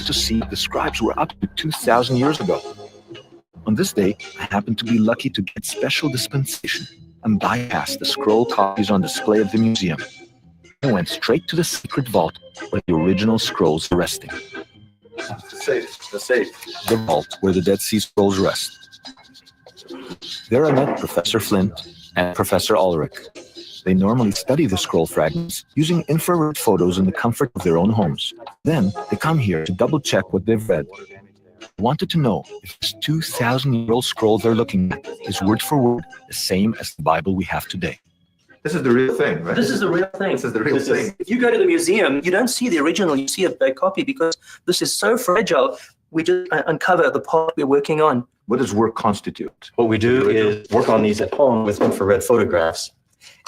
to see what the scribes were up to 2,000 years ago. On this day, I happened to be lucky to get special dispensation and bypass the scroll copies on display at the museum. I went straight to the secret vault where the original scrolls are resting. The safe. The vault where the Dead Sea Scrolls rest. There I met Professor Flint and Professor Ulrich. They normally study the scroll fragments using infrared photos in the comfort of their own homes. Then they come here to double-check what they've read. I wanted to know if this 2,000-year-old scroll they're looking at is word for word the same as the Bible we have today. This is the real thing, right? This is the real thing. This is the real thing. If you go to the museum, you don't see the original, you see a copy because this is so fragile. We just uncover the part we're working on. What does work constitute? What we do is work on these at home with infrared photographs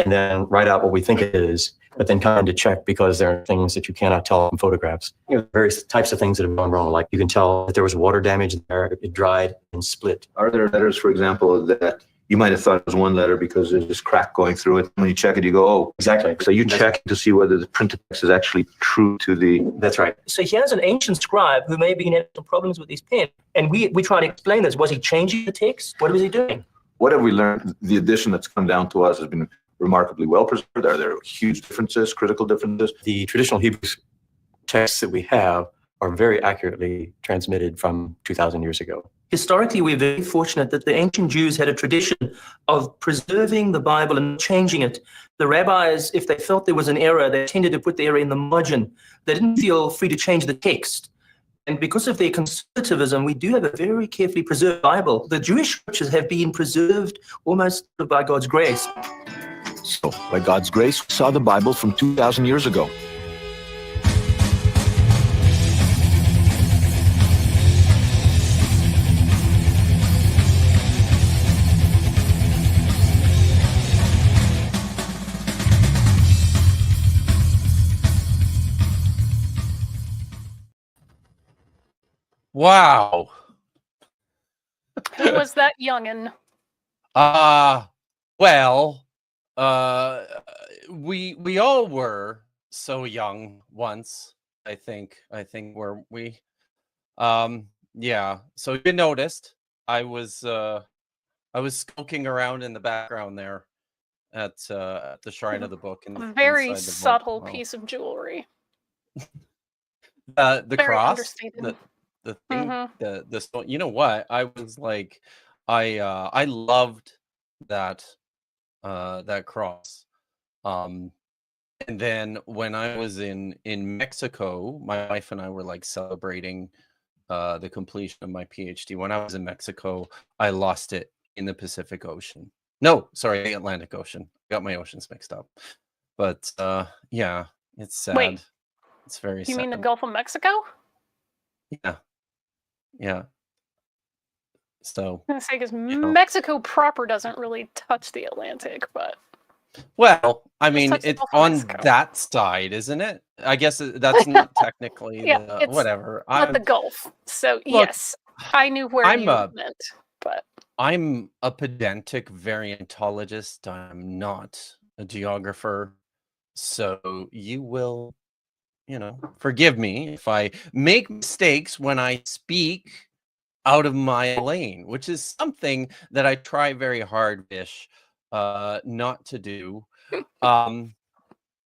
and then write out what we think it is, but then kind of check because there are things that you cannot tell from photographs. Various types of things that have gone wrong. Like you can tell that there was water damage there, it dried and split. Are there letters, for example, that you might have thought it was one letter because there's this crack going through it? When you check it, you go, oh, exactly. So you check to see whether the printed text is actually true to the... That's right. So here's an ancient scribe who may be having some problems with his pen. And we try to explain this. Was he changing the text? What was he doing? What have we learned? The edition that's come down to us has been remarkably well preserved. Are there huge differences, critical differences? The traditional Hebrew texts that we have are very accurately transmitted from 2,000 years ago. Historically, we're very fortunate that the ancient Jews had a tradition of preserving the Bible and changing it. The rabbis, if they felt there was an error, they tended to put the error in the margin. They didn't feel free to change the text. And because of their conservatism, we do have a very carefully preserved Bible. The Jewish scriptures have been preserved almost by God's grace. So, by God's grace, we saw the Bible from 2,000 years ago. Wow. Who was that youngin? Well, we all were so young once, I think were we? Yeah. So you noticed I was skulking around in the background there at the Shrine of the Book. A very inside the subtle vault. piece of jewelry. The Very cross, understated. the thing, the stone. You know what? I was like, I loved that that cross. And then when I was in Mexico, my wife and I were like celebrating the completion of my PhD. When I was in Mexico, I lost it in the Pacific Ocean. No, sorry, the Atlantic Ocean. Got my oceans mixed up. But yeah, it's sad. Wait, it's very sad. you mean the Gulf of Mexico? Yeah. Yeah. So, I was gonna say, because know. Mexico proper doesn't really touch the Atlantic, but well, I mean, touch the it's Gulf of on Mexico. that side, isn't it? I guess that's not technically Yeah, the, it's whatever. not the Gulf. So Look, yes, I knew where I'm you a- meant, but I'm a pedantic variantologist. I'm not a geographer. So you will, forgive me if I make mistakes when I speak out of my lane, which is something that I try very hard, Vish, not to do.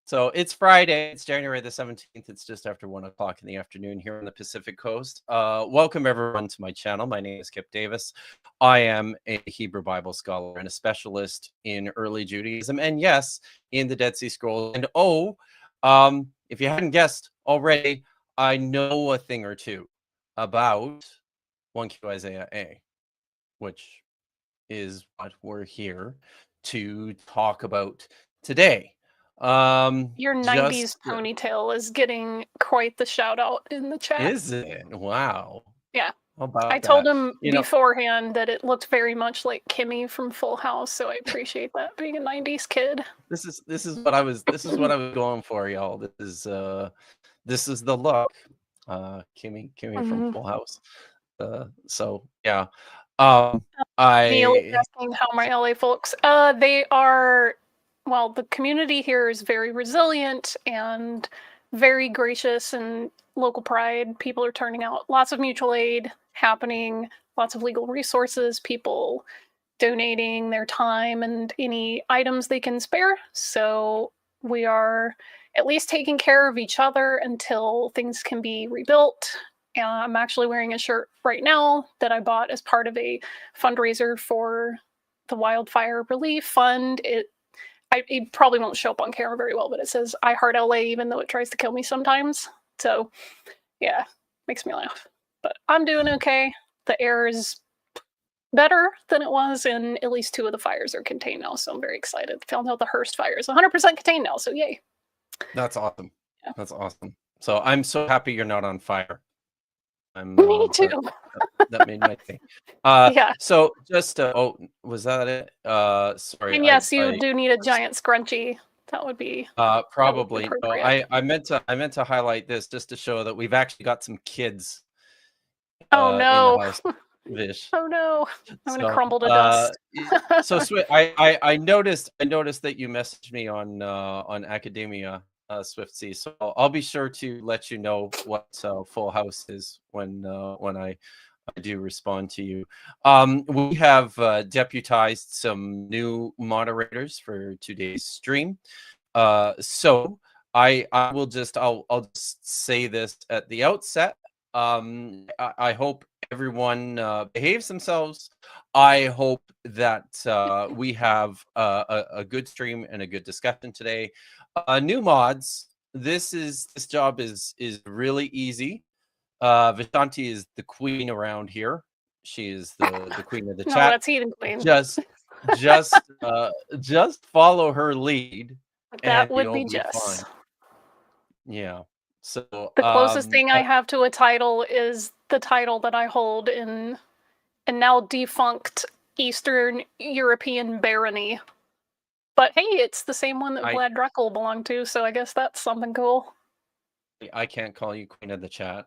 So it's Friday. It's January the 17th. It's just after 1 o'clock in the afternoon here on the Pacific Coast. Welcome everyone to my channel. My name is Kip Davis. I am a Hebrew Bible scholar and a specialist in early Judaism, and yes, in the Dead Sea Scrolls. And if you hadn't guessed already, I know a thing or two about 1Q Isaiah A, which is what we're here to talk about today. your 90s Just ponytail is getting quite the shout out in the chat. is it? Wow. Yeah. How about I told that? him You know- beforehand that it looked very much like Kimmy from Full House, so I appreciate that being a 90s kid. This is what I was going for, y'all. This is the look. Kimmy from Full House. So yeah. Neil is asking how my LA folks. They are, well, the community here is very resilient, and very gracious and local pride. People are turning out. Lots of mutual aid happening. Lots of legal resources. People donating their time and any items they can spare. So we are at least taking care of each other until things can be rebuilt. I'm actually wearing a shirt right now that I bought as part of a fundraiser for the Wildfire Relief Fund. It probably won't show up on camera very well, but it says I Heart LA, even though it tries to kill me sometimes. So yeah, makes me laugh. But I'm doing okay. The air is better than it was, and at least 2 of the fires are contained now, so I'm very excited. Found out the Hearst fire is 100% contained now, so yay. That's awesome. Yeah. That's awesome. So I'm so happy you're not on fire. Me too. That made my day. Yeah. So just oh, was that it? Sorry. And yes, you do need a giant scrunchie. That would be probably. No, appropriate. I meant to highlight this just to show that we've actually got some kids. Oh no. In the house. Vish. Oh no. I'm gonna crumble to dust. So I noticed that you messaged me on Academia Swiftsea, so I'll be sure to let you know what Full House is when I do respond to you. We have deputized some new moderators for today's stream. So I'll just say this at the outset. I hope everyone behaves themselves. I hope that we have a good stream and a good discussion today. New mods, this job is really easy. Vishanti is the queen around here. She is the queen of the No, chat. that's Eden Queen. Just follow her lead. That would be Jess. Fine. Yeah. So the closest thing I have to a title is the title that I hold in a now defunct Eastern European barony. But hey, it's the same one that Vlad Dracul belonged to, so I guess that's something cool. I can't call you queen of the chat.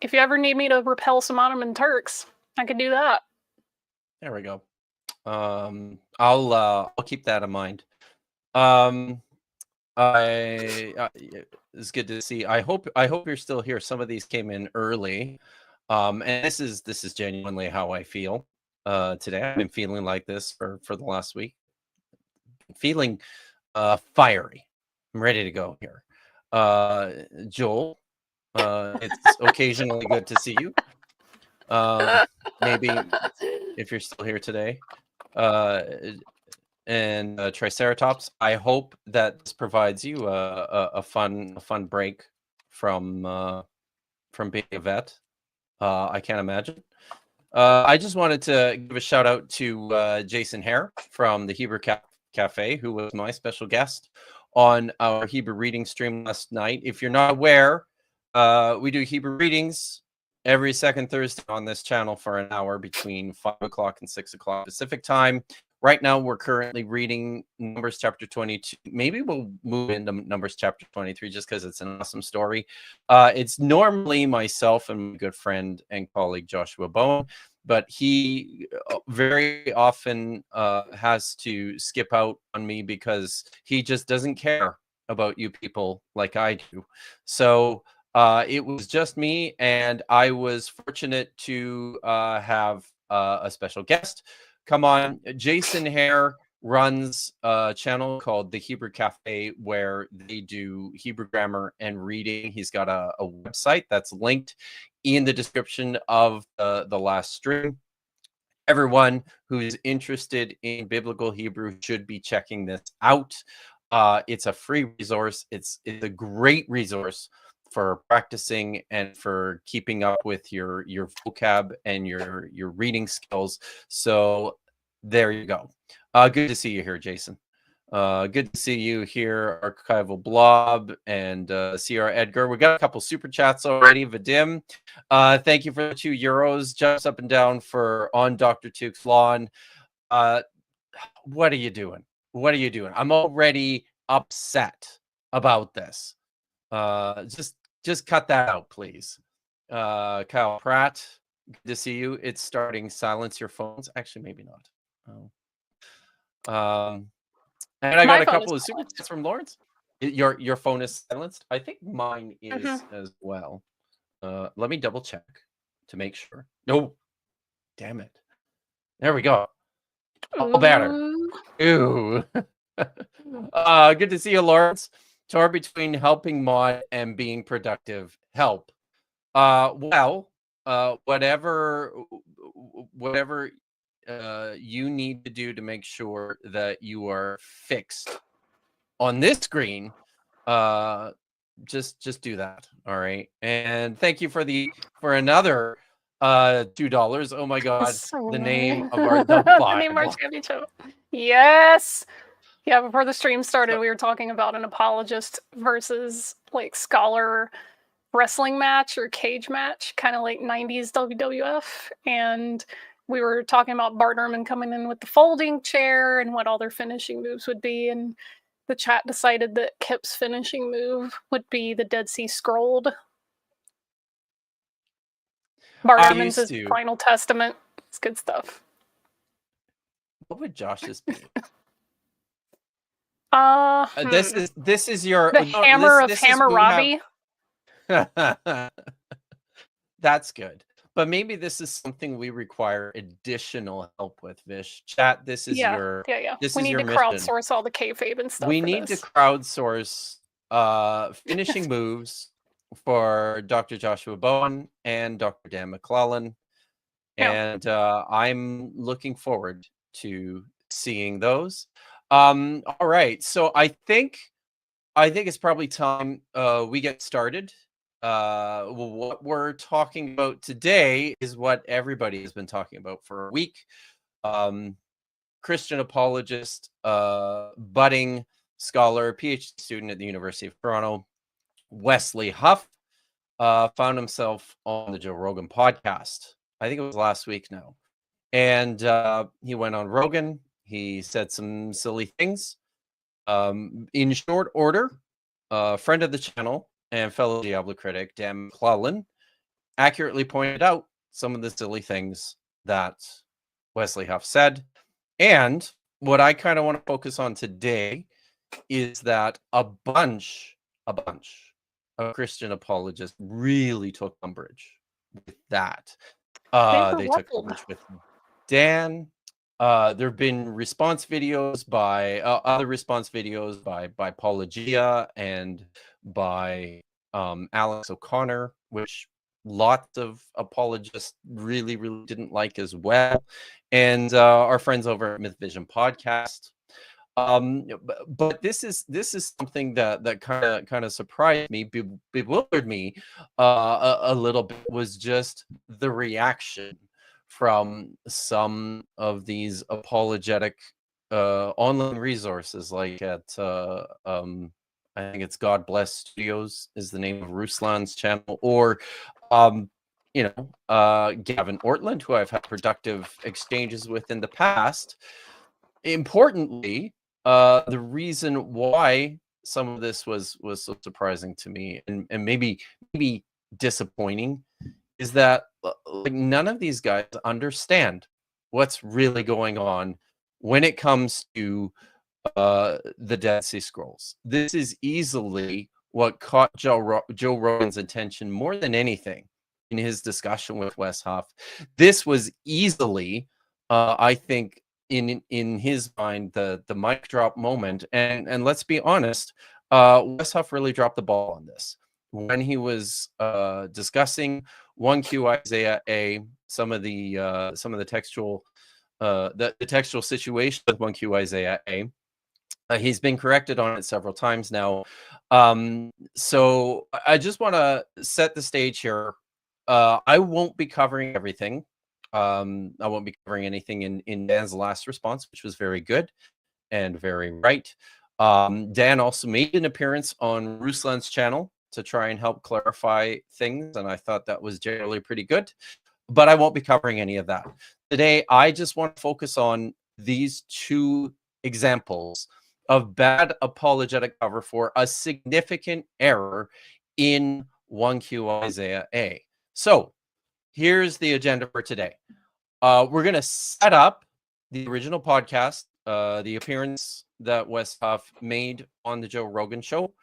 If you ever need me to repel some Ottoman Turks, I could do that. There we go. I'll keep that in mind. It's good to see. I hope you're still here. Some of these came in early, and this is genuinely how I feel today. I've been feeling like this for the last week. Feeling fiery. I'm ready to go here. Joel, it's occasionally good to see you. Maybe if you're still here today. And Triceratops, I hope that this provides you a fun break from being a vet. I can't imagine. I just wanted to give a shout out to Jason Hare from the Hebrew Cafe, who was my special guest on our Hebrew reading stream last night. If you're not aware, we do Hebrew readings every second Thursday on this channel for an hour between 5 o'clock and 6 o'clock Pacific time. Right now, we're currently reading Numbers chapter 22. Maybe we'll move into Numbers chapter 23 just because it's an awesome story. It's normally myself and my good friend and colleague Joshua Bowen, but he very often has to skip out on me because he just doesn't care about you people like I do. So it was just me, and I was fortunate to have a special guest come on. Jason Hare runs a channel called The Hebrew Cafe where they do Hebrew grammar and reading. He's got a website that's linked in the description of the last stream. Everyone who's interested in biblical Hebrew should be checking this out. It's a free resource. It's a great resource for practicing and for keeping up with your vocab and your reading skills. So there you go. Good to see you here, Jason. Good to see you here, Archival Blob and CR Edgar. We got a couple super chats already. Vadim, thank you for the €2. Jumps up and down for on Dr. Tukes' lawn. What are you doing? What are you doing? I'm already upset about this. Just cut that out, please. Kyle Pratt, good to see you. It's starting. Silence your phones. Actually, maybe not. Oh. And I got a couple of super chats from Lawrence. Your phone is silenced? I think mine is Mhm. as well. Let me double check to make sure. No, damn it. There we go. All better. Ooh. Ew. Good to see you, Lawrence. Torn between helping mod and being productive. Help. Whatever you need to do to make sure that you are fixed on this screen, just do that. All right. And thank you for another $2. Oh my god, So the name annoying. of our the The name of our Bible. championship. Yes. Yeah, before the stream started, So- we were talking about an apologist versus like scholar wrestling match or cage match, kind of like 90s WWF. And we were talking about Bart Ehrman coming in with the folding chair and what all their finishing moves would be. And the chat decided that Kip's finishing move would be the Dead Sea Scrolled. Bart I Ehrman's used his to. Final Testament. It's good stuff. What would Josh's be? This is your the hammer of this is we Hammurabi. have- That's good. But maybe this is something we require additional help with, Vish. Chat, this is your this We is need your to mission. crowdsource all the kayfabe and stuff. We for need this. to crowdsource finishing moves for Dr. Joshua Bowen and Dr. Dan McClellan. Yeah. And I'm looking forward to seeing those. All right. So I think it's probably time we get started. What we're talking about today is what everybody has been talking about for a week. Christian apologist, budding scholar, PhD student at the University of Toronto, Wesley Huff, found himself on the Joe Rogan podcast. I think it was last week now. And he went on Rogan. He said some silly things. In short order, friend of the channel and fellow Diablo critic, Dan McClellan, accurately pointed out some of the silly things that Wesley Huff said. And what I kind of want to focus on today is that a bunch of Christian apologists really took umbrage with that. They took umbrage with Dan. There have been response videos by other response videos by Apologia and by Alex O'Connor, which lots of apologists really didn't like as well, and our friends over at Myth Vision Podcast. But this is something that kind of surprised me, bewildered me a little bit, was just the reaction from some of these apologetic online resources, like at I think it's God Bless Studios is the name of Ruslan's channel, or Gavin Ortland, who I've had productive exchanges with in the past. Importantly, the reason why some of this was so surprising to me and maybe disappointing is that like none of these guys understand what's really going on when it comes to the Dead Sea Scrolls. This is easily what caught Joe Rogan's attention more than anything in his discussion with Wes Huff. This was easily, I think, in his mind, the mic drop moment. And let's be honest, Wes Huff really dropped the ball on this when he was discussing 1Q Isaiah A, some of the textual the textual situation with 1Q Isaiah A. He's been corrected on it several times now. So I just want to set the stage here. I won't be covering everything. I won't be covering anything in Dan's last response, which was very good and very right. Dan also made an appearance on Ruslan's channel to try and help clarify things, and I thought that was generally pretty good. But I won't be covering any of that. Today, I just want to focus on these two examples of bad apologetic cover for a significant error in 1Q Isaiah A. So here's the agenda for today. We're going to set up the original podcast, the appearance that Wes Huff made on the Joe Rogan show.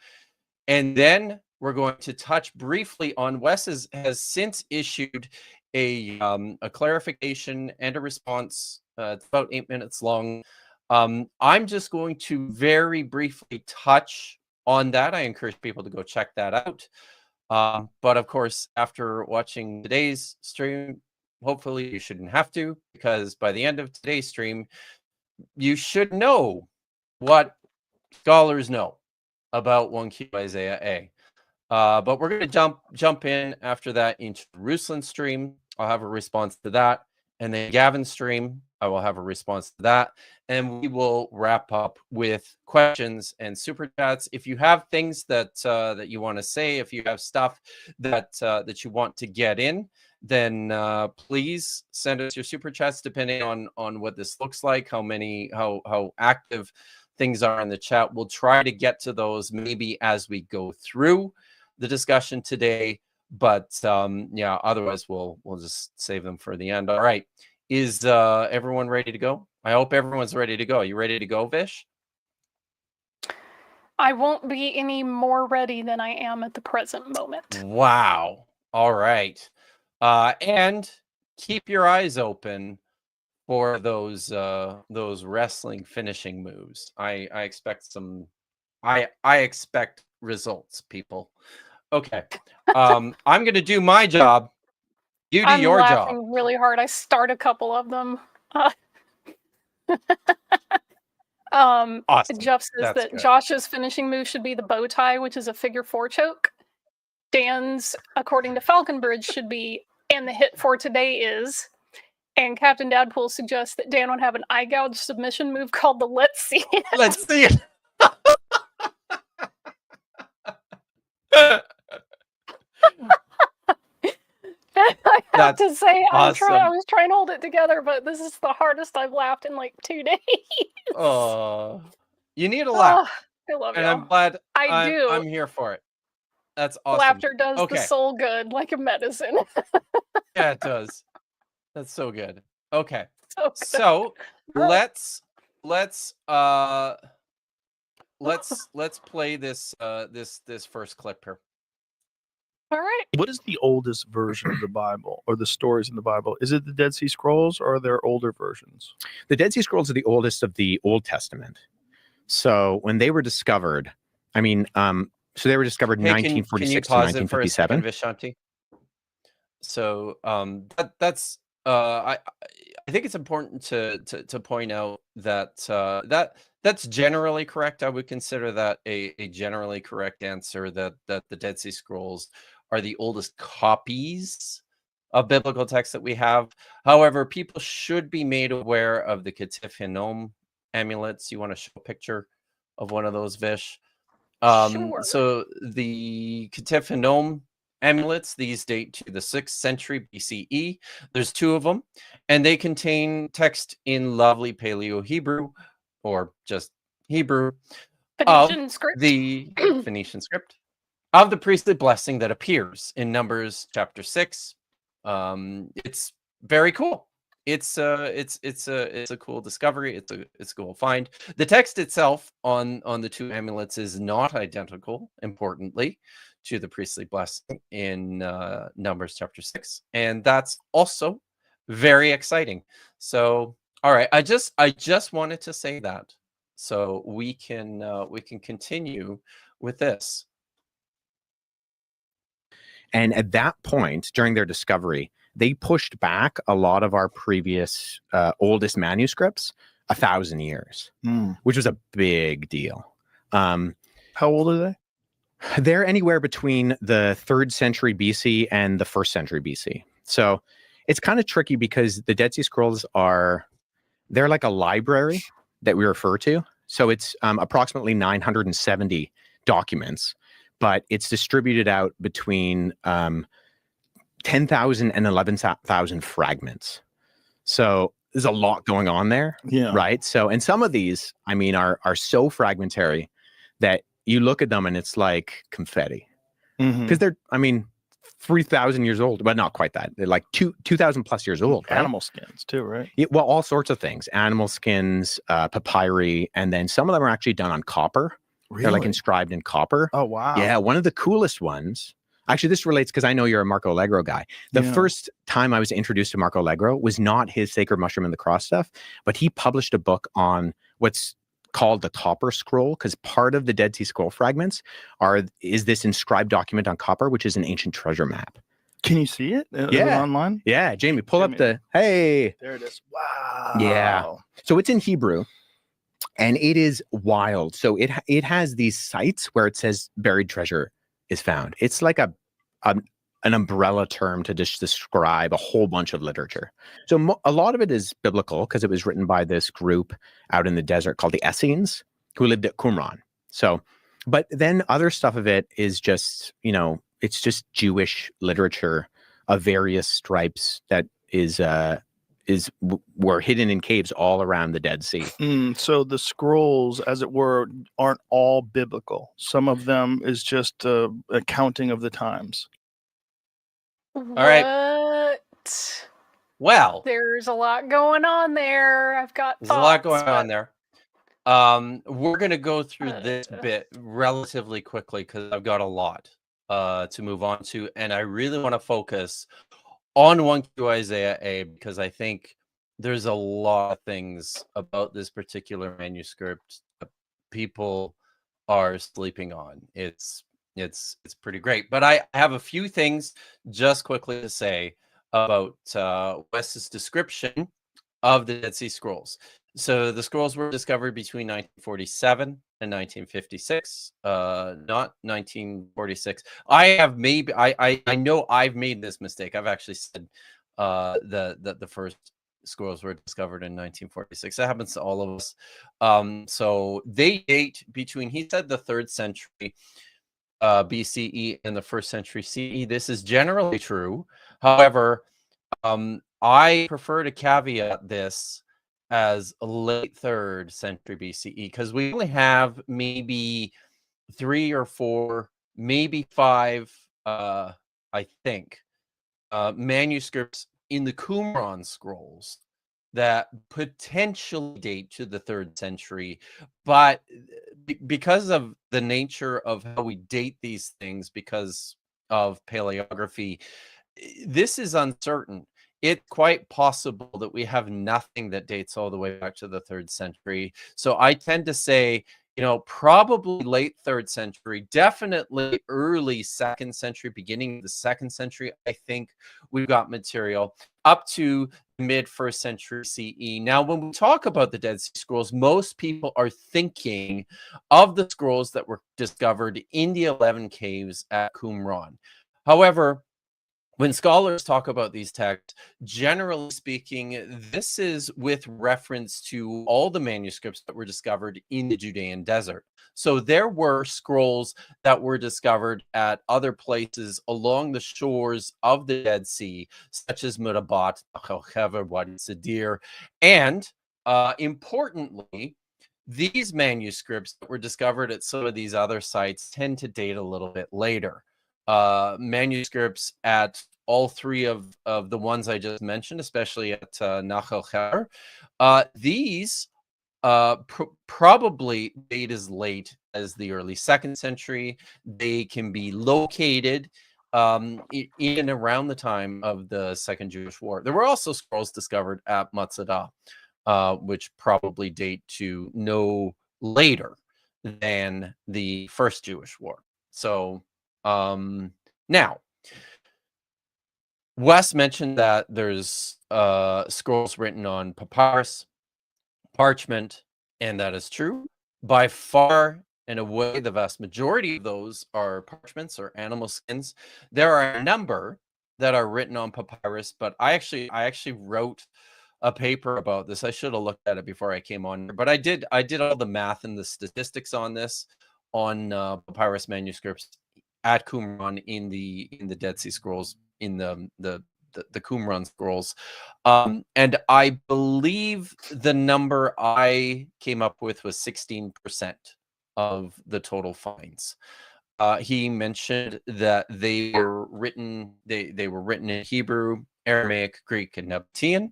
And then we're going to touch briefly on Wes has since issued a clarification and a response. It's about 8 minutes long. I'm just going to very briefly touch on that. I encourage people to go check that out. But of course, after watching today's stream, hopefully you shouldn't have to, because by the end of today's stream, you should know what scholars know about 1Q Isaiah A. But we're going to jump in after that into Ruslan stream. I'll have a response to that. And then Gavin's stream, I will have a response to that. And we will wrap up with questions and super chats. If you have things that that you want to say, if you have stuff that that you want to get in, then please send us your super chats, depending on what this looks like, how active things are in the chat. We'll try to get to those maybe as we go through the discussion today, but yeah, otherwise we'll just save them for the end. All right, is everyone ready to go? I hope everyone's ready to go. You ready to go, Vish? I won't be any more ready than I am at the present moment. Wow. All right. And keep your eyes open for those wrestling finishing moves. I expect some. I expect results, people. Okay. I'm going to do my job. You do your job. I'm laughing really hard. I start a couple of them. Awesome. Jeff says That's that good. Josh's finishing move should be the bow tie, which is a figure 4 choke. Dan's, according to Falconbridge, should be, and the hit for today is. And Captain Dadpool suggests that Dan would have an eye gouge submission move called the Let's See It. Let's see it. I have That's to say, awesome. I was trying to hold it together, but this is the hardest I've laughed in like 2 days. Oh, you need a laugh, I love and y'all. I'm glad. I do. I'm here for it. That's awesome. Laughter does Okay. the soul good, like a medicine. Yeah, it does. That's so good. Okay, So good. so let's play this this first clip here. All right. What is the oldest version of the Bible or the stories in the Bible? Is it the Dead Sea Scrolls or are there older versions? The Dead Sea Scrolls are the oldest of the Old Testament. So when they were discovered, I mean, so they were discovered in Hey, 1946 to can you pause it for a 1957. second, Vishanti? So that's I think it's important to point out that that's generally correct. I would consider that a generally correct answer, that the Dead Sea Scrolls are the oldest copies of biblical texts that we have. However, people should be made aware of the Ketif Hinnom amulets. You want to show a picture of one of those, Vish? Sure. So the Ketif Hinnom amulets, these date to the 6th century BCE. There's 2 of them, and they contain text in lovely Paleo-Hebrew, or just Hebrew, Phoenician script. the Phoenician script of the priestly blessing that appears in Numbers chapter 6. It's very cool. It's a cool discovery. It's a cool find. The text itself on the 2 amulets is not identical, importantly, to the priestly blessing in Numbers chapter 6, and that's also very exciting. So, all right, I just wanted to say that so we can continue with this. And at that point, during their discovery, they pushed back a lot of our previous oldest manuscripts 1,000 years, which was a big deal. How old are they? They're anywhere between the 3rd century BC and the 1st century BC. So it's kind of tricky because the Dead Sea Scrolls they're like a library that we refer to. So it's approximately 970 documents, but it's distributed out between 10,000 and 11,000 fragments. So there's a lot going on there, right? So, and some of these, I mean, are so fragmentary that you look at them and it's like confetti, because they're, I mean, 3,000 years old, but not quite that. They're like 2,000 plus years old. Right? Animal skins too, right? Yeah, well, all sorts of things: animal skins, papyri, and then some of them are actually done on copper. Really? They're like inscribed in copper. Oh wow. Yeah, one of the coolest ones. Actually, this relates because I know you're a Marco Allegro guy. The Yeah. first time I was introduced to Marco Allegro was not his Sacred Mushroom and the Cross stuff, but he published a book on what's called the Copper Scroll, because part of the Dead Sea Scroll fragments is this inscribed document on copper, which is an ancient treasure map. Can you see it? Is it Yeah. online? Yeah, Jamie, pull up Jamie. hey. There it is. Wow. Yeah. So it's in Hebrew, and it is wild. So it has these sites where it says buried treasure is found. It's like an umbrella term to just describe a whole bunch of literature. So a lot of it is biblical because it was written by this group out in the desert called the Essenes, who lived at Qumran. So, but then other stuff of it is just, it's just Jewish literature of various stripes that were hidden in caves all around the Dead Sea. So the scrolls, as it were, aren't all biblical. Some of them is just a counting of the times. All right. Well, There's a lot going on there. I've got there's a lot thoughts, going on but- there. We're going to go through this bit relatively quickly because I've got a lot to move on to. And I really want to focus on 1Q Isaiah A, because I think there's a lot of things about this particular manuscript that people are sleeping on. It's pretty great. But I have a few things just quickly to say about Wes's description of the Dead Sea Scrolls. So the scrolls were discovered between 1947 and 1956, not 1946. I know I've made this mistake. I've actually said the first scrolls were discovered in 1946. That happens to all of us. So they date between, he said, the 3rd century BCE and the 1st century CE. This is generally true. However, I prefer to caveat this as a late 3rd century BCE, because we only have maybe 3 or 4, maybe 5, I think, manuscripts in the Qumran scrolls that potentially date to the 3rd century. But because of the nature of how we date these things, because of paleography, this is uncertain. It's quite possible that we have nothing that dates all the way back to the 3rd century. So I tend to say, probably late 3rd century, definitely early 2nd century, beginning of the 2nd century. I think we've got material up to mid 1st century CE. Now, when we talk about the Dead Sea Scrolls, most people are thinking of the scrolls that were discovered in the 11 caves at Qumran. However, when scholars talk about these texts, generally speaking, this is with reference to all the manuscripts that were discovered in the Judean desert. So there were scrolls that were discovered at other places along the shores of the Dead Sea, such as Murabat, Hever, Wadi Sadir, and importantly, these manuscripts that were discovered at some of these other sites tend to date a little bit later. Manuscripts at all 3 of the ones I just mentioned, especially at Nachal Hever, these probably date as late as the early 2nd century. They can be located in and around the time of the Second Jewish War. There were also scrolls discovered at Matzadah, which probably date to no later than the First Jewish War. So now, Wes mentioned that there's scrolls written on papyrus, parchment, and that is true. By far and away, the vast majority of those are parchments or animal skins. There are a number that are written on papyrus, but I actually wrote a paper about this. I should have looked at it before I came on here, but I did all the math and the statistics on this on papyrus manuscripts at Qumran in the Dead Sea Scrolls, in the Qumran scrolls, and I believe the number I came up with was 16% of the total finds. he mentioned that they were written in Hebrew, Aramaic, Greek, and Nabatean,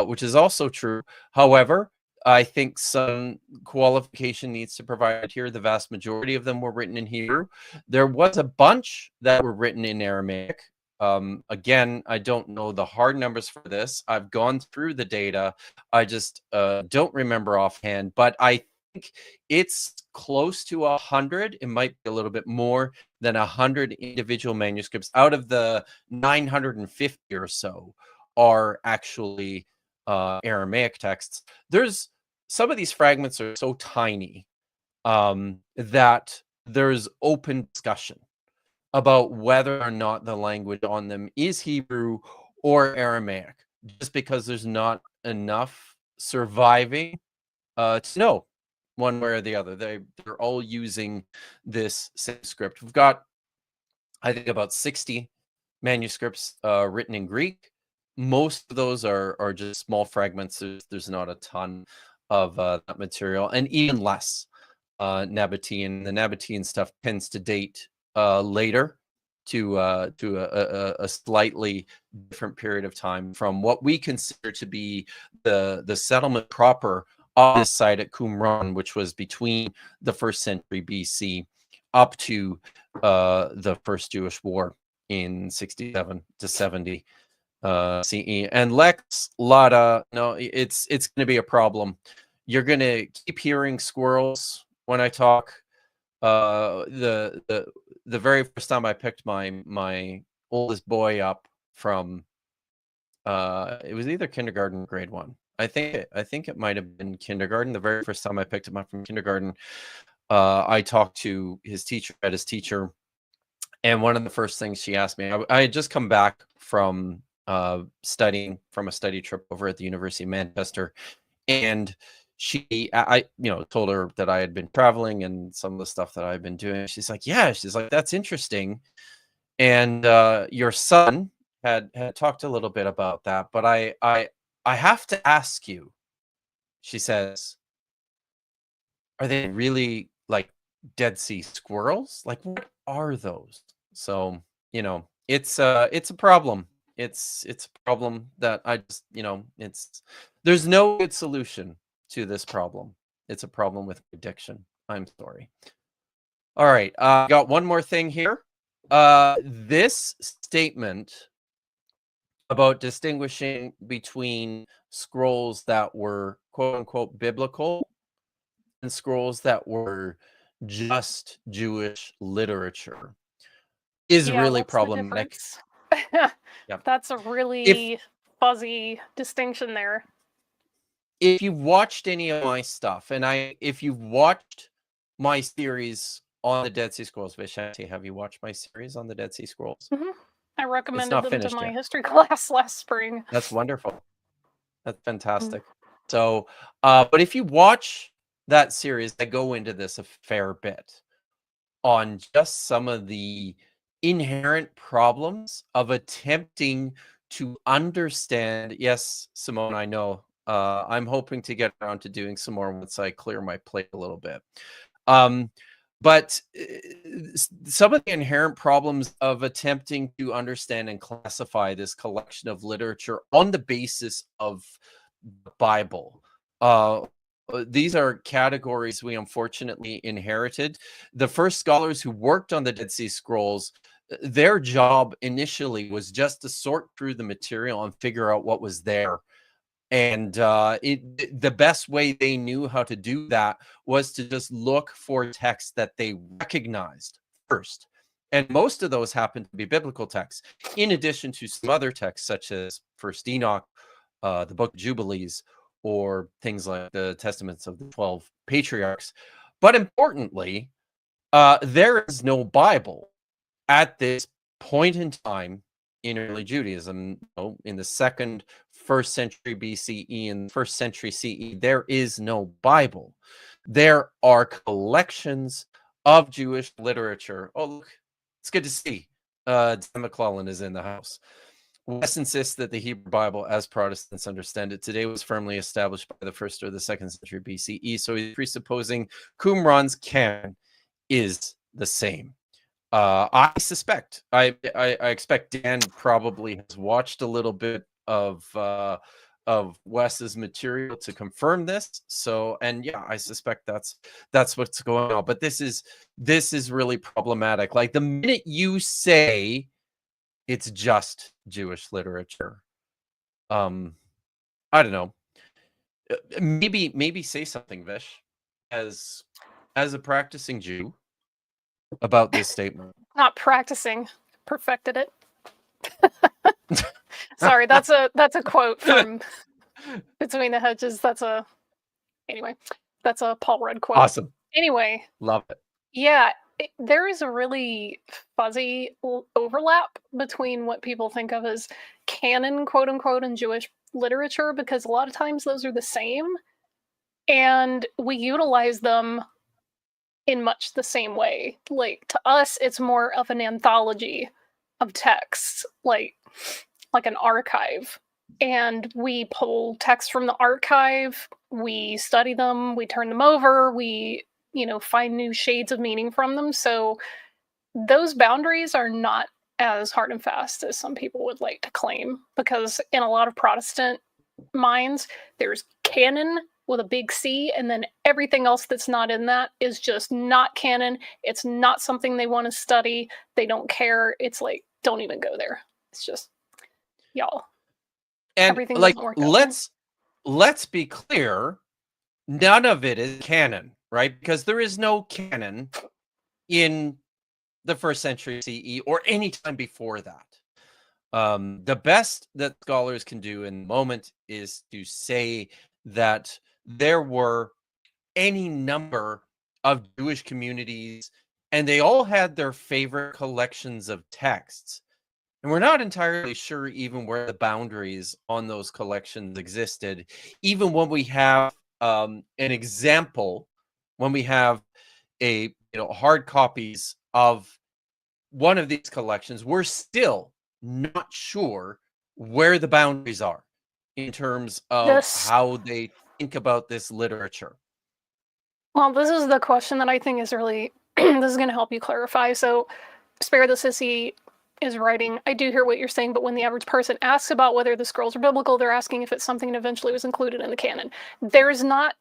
which is also true. However, I think some qualification needs to provide here. The vast majority of them were written in Hebrew. There was a bunch that were written in Aramaic. Again, I don't know the hard numbers for this. I've gone through the data. I just don't remember offhand, but I think it's close to 100. It might be a little bit more than 100 individual manuscripts out of the 950 or so are actually Aramaic texts. There's some of these fragments are so tiny that there's open discussion about whether or not the language on them is Hebrew or Aramaic, just because there's not enough surviving to know one way or the other. They're all using this same script. We've got, I think, about 60 manuscripts written in Greek. Most of those are just small fragments. There's not a ton of that material, and even less Nabatean. The Nabatean stuff tends to date later to a slightly different period of time from what we consider to be the settlement proper on this site at Qumran, which was between the 1st century BC up to the First Jewish War in 67 to 70 CE. And Lex Lada, no, it's going to be a problem. You're going to keep hearing squirrels when I talk. The very first time I picked my oldest boy up from it was either kindergarten or grade 1. I think it might have been kindergarten. The very first time I picked him up from kindergarten, I talked to his teacher, and one of the first things she asked me, I had just come back from studying from a study trip over at the University of Manchester, and I told her that I had been traveling and some of the stuff that I had been doing. She's like, that's interesting. And your son had talked a little bit about that, but I have to ask you, she says, are they really like Dead Sea squirrels? Like, what are those? So, it's a problem. It's a problem that I just, there's no good solution to this problem. It's a problem with addiction. I'm sorry. All right. Got one more thing here. This statement about distinguishing between scrolls that were quote unquote biblical and scrolls that were just Jewish literature is really what's the problematic. difference? Yep. That's a really fuzzy distinction there. If you've watched any of my stuff, and if you've watched my series on the Dead Sea Scrolls, Vishanti, have you watched my series on the Dead Sea Scrolls? Mm-hmm. I recommended not them to finished my yet. history class last spring. That's wonderful. That's fantastic. So, but if you watch that series, I go into this a fair bit on just some of the inherent problems of attempting to understand. Yes, Simone, I know. I'm hoping to get around to doing some more once I clear my plate a little bit. But some of the inherent problems of attempting to understand and classify this collection of literature on the basis of the Bible. These are categories we unfortunately inherited. The first scholars who worked on the Dead Sea Scrolls, their job initially was just to sort through the material and figure out what was there. And the best way they knew how to do that was to just look for texts that they recognized first. And most of those happen to be biblical texts, in addition to some other texts such as First Enoch, the Book of Jubilees, or things like the Testaments of the 12 Patriarchs. But importantly, there is no Bible at this point in time in early Judaism. In the first century BCE and first century CE, there is no Bible. There are collections of Jewish literature. Oh, look, it's good to see. Dan McClellan is in the house. Wes insists that the Hebrew Bible, as Protestants understand it today, was firmly established by the 1st or the 2nd century BCE. So he's presupposing Qumran's canon is the same. I suspect, I expect Dan probably has watched a little bit of Wes's material to confirm this. So, and yeah, I suspect that's what's going on. But this is really problematic. Like the minute you say it's just Jewish literature, I don't know. Maybe say something, Vish, as a practicing Jew about this statement. Not practicing, perfected it. Sorry, that's a quote from Between the Hedges. That's a Paul Rudd quote. Awesome. Anyway, Love it. yeah, there is a really fuzzy overlap between what people think of as canon, quote unquote, in Jewish literature, because a lot of times those are the same, and we utilize them in much the same way. Like, to us, it's more of an anthology of texts, like an archive. And we pull texts from the archive, we study them, we turn them over, we, find new shades of meaning from them. So those boundaries are not as hard and fast as some people would like to claim, because in a lot of Protestant minds, there's canon with a big C, and then everything else that's not in that is just not canon. It's not something they want to study. They don't care. It's like, don't even go there. It's just, y'all. And Everything like, doesn't work out. let's be clear, none of it is canon, right? Because there is no canon in the 1st century CE or any time before that. The best that scholars can do in the moment is to say that there were any number of Jewish communities, and they all had their favorite collections of texts. And we're not entirely sure even where the boundaries on those collections existed. Even when we have an example, when we have hard copies of one of these collections, we're still not sure where the boundaries are in terms of how they think about this literature. Well, this is the question that I think is really, this is going to help you clarify. So, Spare the Sissy is writing, I do hear what you're saying, but when the average person asks about whether the scrolls are biblical, they're asking if it's something that eventually was included in the canon. There's not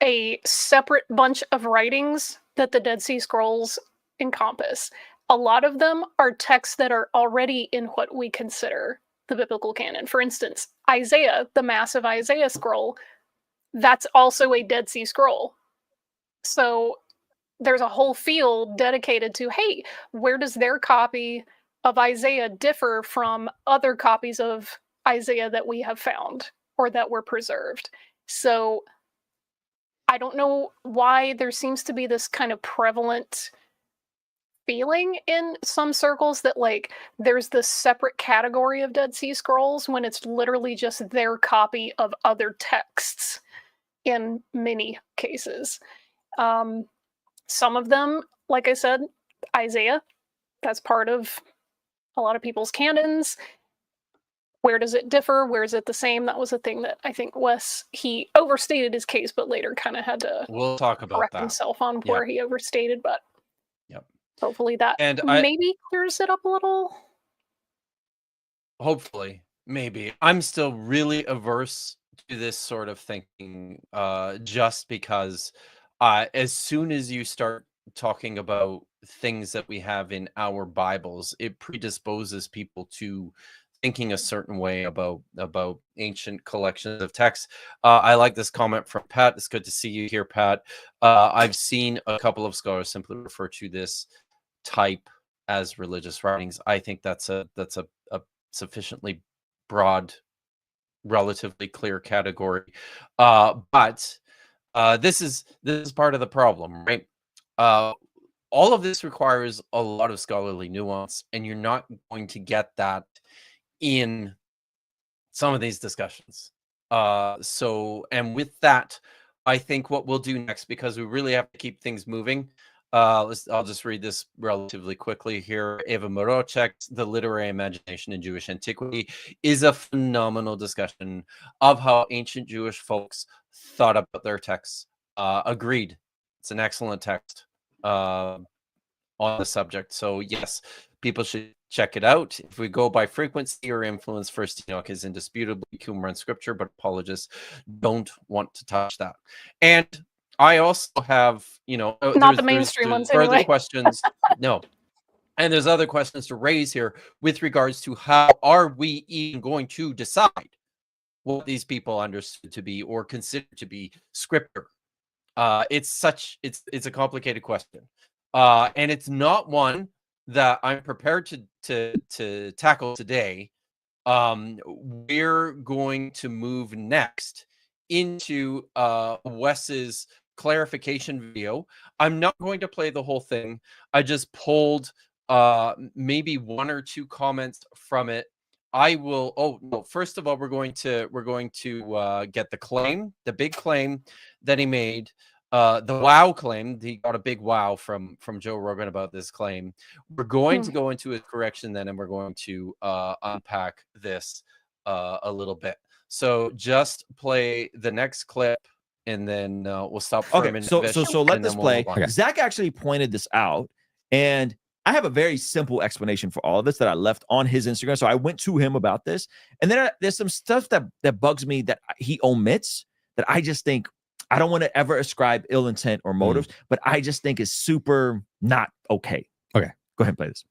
a separate bunch of writings that the Dead Sea Scrolls encompass. A lot of them are texts that are already in what we consider the biblical canon. For instance, Isaiah, the massive Isaiah scroll, that's also a Dead Sea Scroll. So there's a whole field dedicated to, hey, where does their copy of Isaiah differ from other copies of Isaiah that we have found or that were preserved? So I don't know why there seems to be this kind of prevalent feeling in some circles that like there's this separate category of Dead Sea Scrolls when it's literally just their copy of other texts in many cases. Some of them, like I said, Isaiah, that's part of a lot of people's canons. Where does it differ? Where is it the same? That was a thing that I think Wes, he overstated his case, but later kind of had to talk about correct himself on where he overstated, but hopefully that maybe clears it up a little. Hopefully, maybe. I'm still really averse to this sort of thinking, just because as soon as you start talking about things that we have in our Bibles, it predisposes people to thinking a certain way about ancient collections of texts. I like this comment from Pat. It's good to see you here, Pat. I've seen a couple of scholars simply refer to this type as religious writings. I think that's a sufficiently broad, relatively clear category. But this is part of the problem, right? All of this requires a lot of scholarly nuance, and you're not going to get that in some of these discussions. And with that, I think what we'll do next, because we really have to keep things moving. I'll just read this relatively quickly here. Eva Morochek's The Literary Imagination in Jewish Antiquity is a phenomenal discussion of how ancient Jewish folks thought about their texts. Agreed. It's an excellent text. on the subject. So yes, people should check it out. If we go by frequency or influence, First Enoch is indisputably Qumran scripture, but apologists don't want to touch that. And I also have, Not the mainstream ones further anyway. questions. No. And there's other questions to raise here with regards to how are we even going to decide what these people understood to be or considered to be scripture. It's a complicated question, and it's not one that I'm prepared to tackle today. We're going to move next into Wes's clarification video. I'm not going to play the whole thing. I just pulled maybe one or two comments from it. I will. Oh no! First of all, we're going to get the big claim that he made, the wow claim. He got a big wow from Joe Rogan about this claim. We're going to go into his correction then, and we're going to unpack this a little bit. So just play the next clip, and then we'll stop for a minute. So let this play. Okay. Zach actually pointed this out, and I have a very simple explanation for all of this that I left on his Instagram. So I went to him about this, and then there's some stuff that bugs me that he omits that I just think I don't want to ever ascribe ill intent or motives, but I just think is super not okay. Okay, go ahead and play this.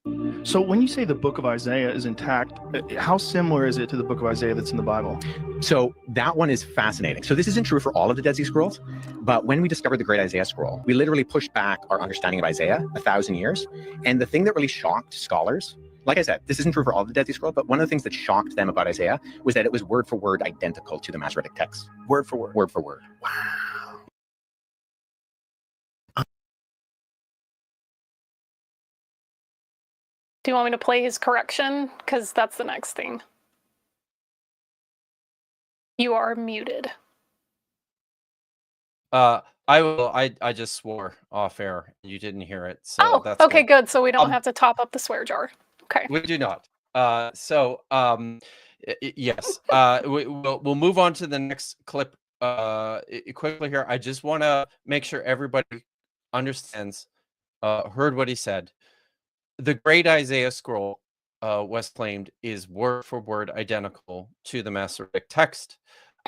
So when you say the book of Isaiah is intact, how similar is it to the book of Isaiah that's in the Bible? So that one is fascinating. So this isn't true for all of the Dead Sea Scrolls, but when we discovered the Great Isaiah Scroll, we literally pushed back our understanding of Isaiah 1,000 years. And the thing that really shocked scholars, like I said, this isn't true for all of the Dead Sea Scrolls, but one of the things that shocked them about Isaiah was that it was word for word identical to the Masoretic text. Word for word. Word for word. Wow. Do you want me to play his correction? Because that's the next thing. You are muted. I will. I just swore off air. You didn't hear it. So Oh, that's okay, good. good. So we don't have to top up the swear jar. Okay. We do not. Yes. We'll move on to the next clip quickly here. I just want to make sure everybody understands, heard what he said. The Great Isaiah Scroll, Wes claimed, is word for word identical to the Masoretic text.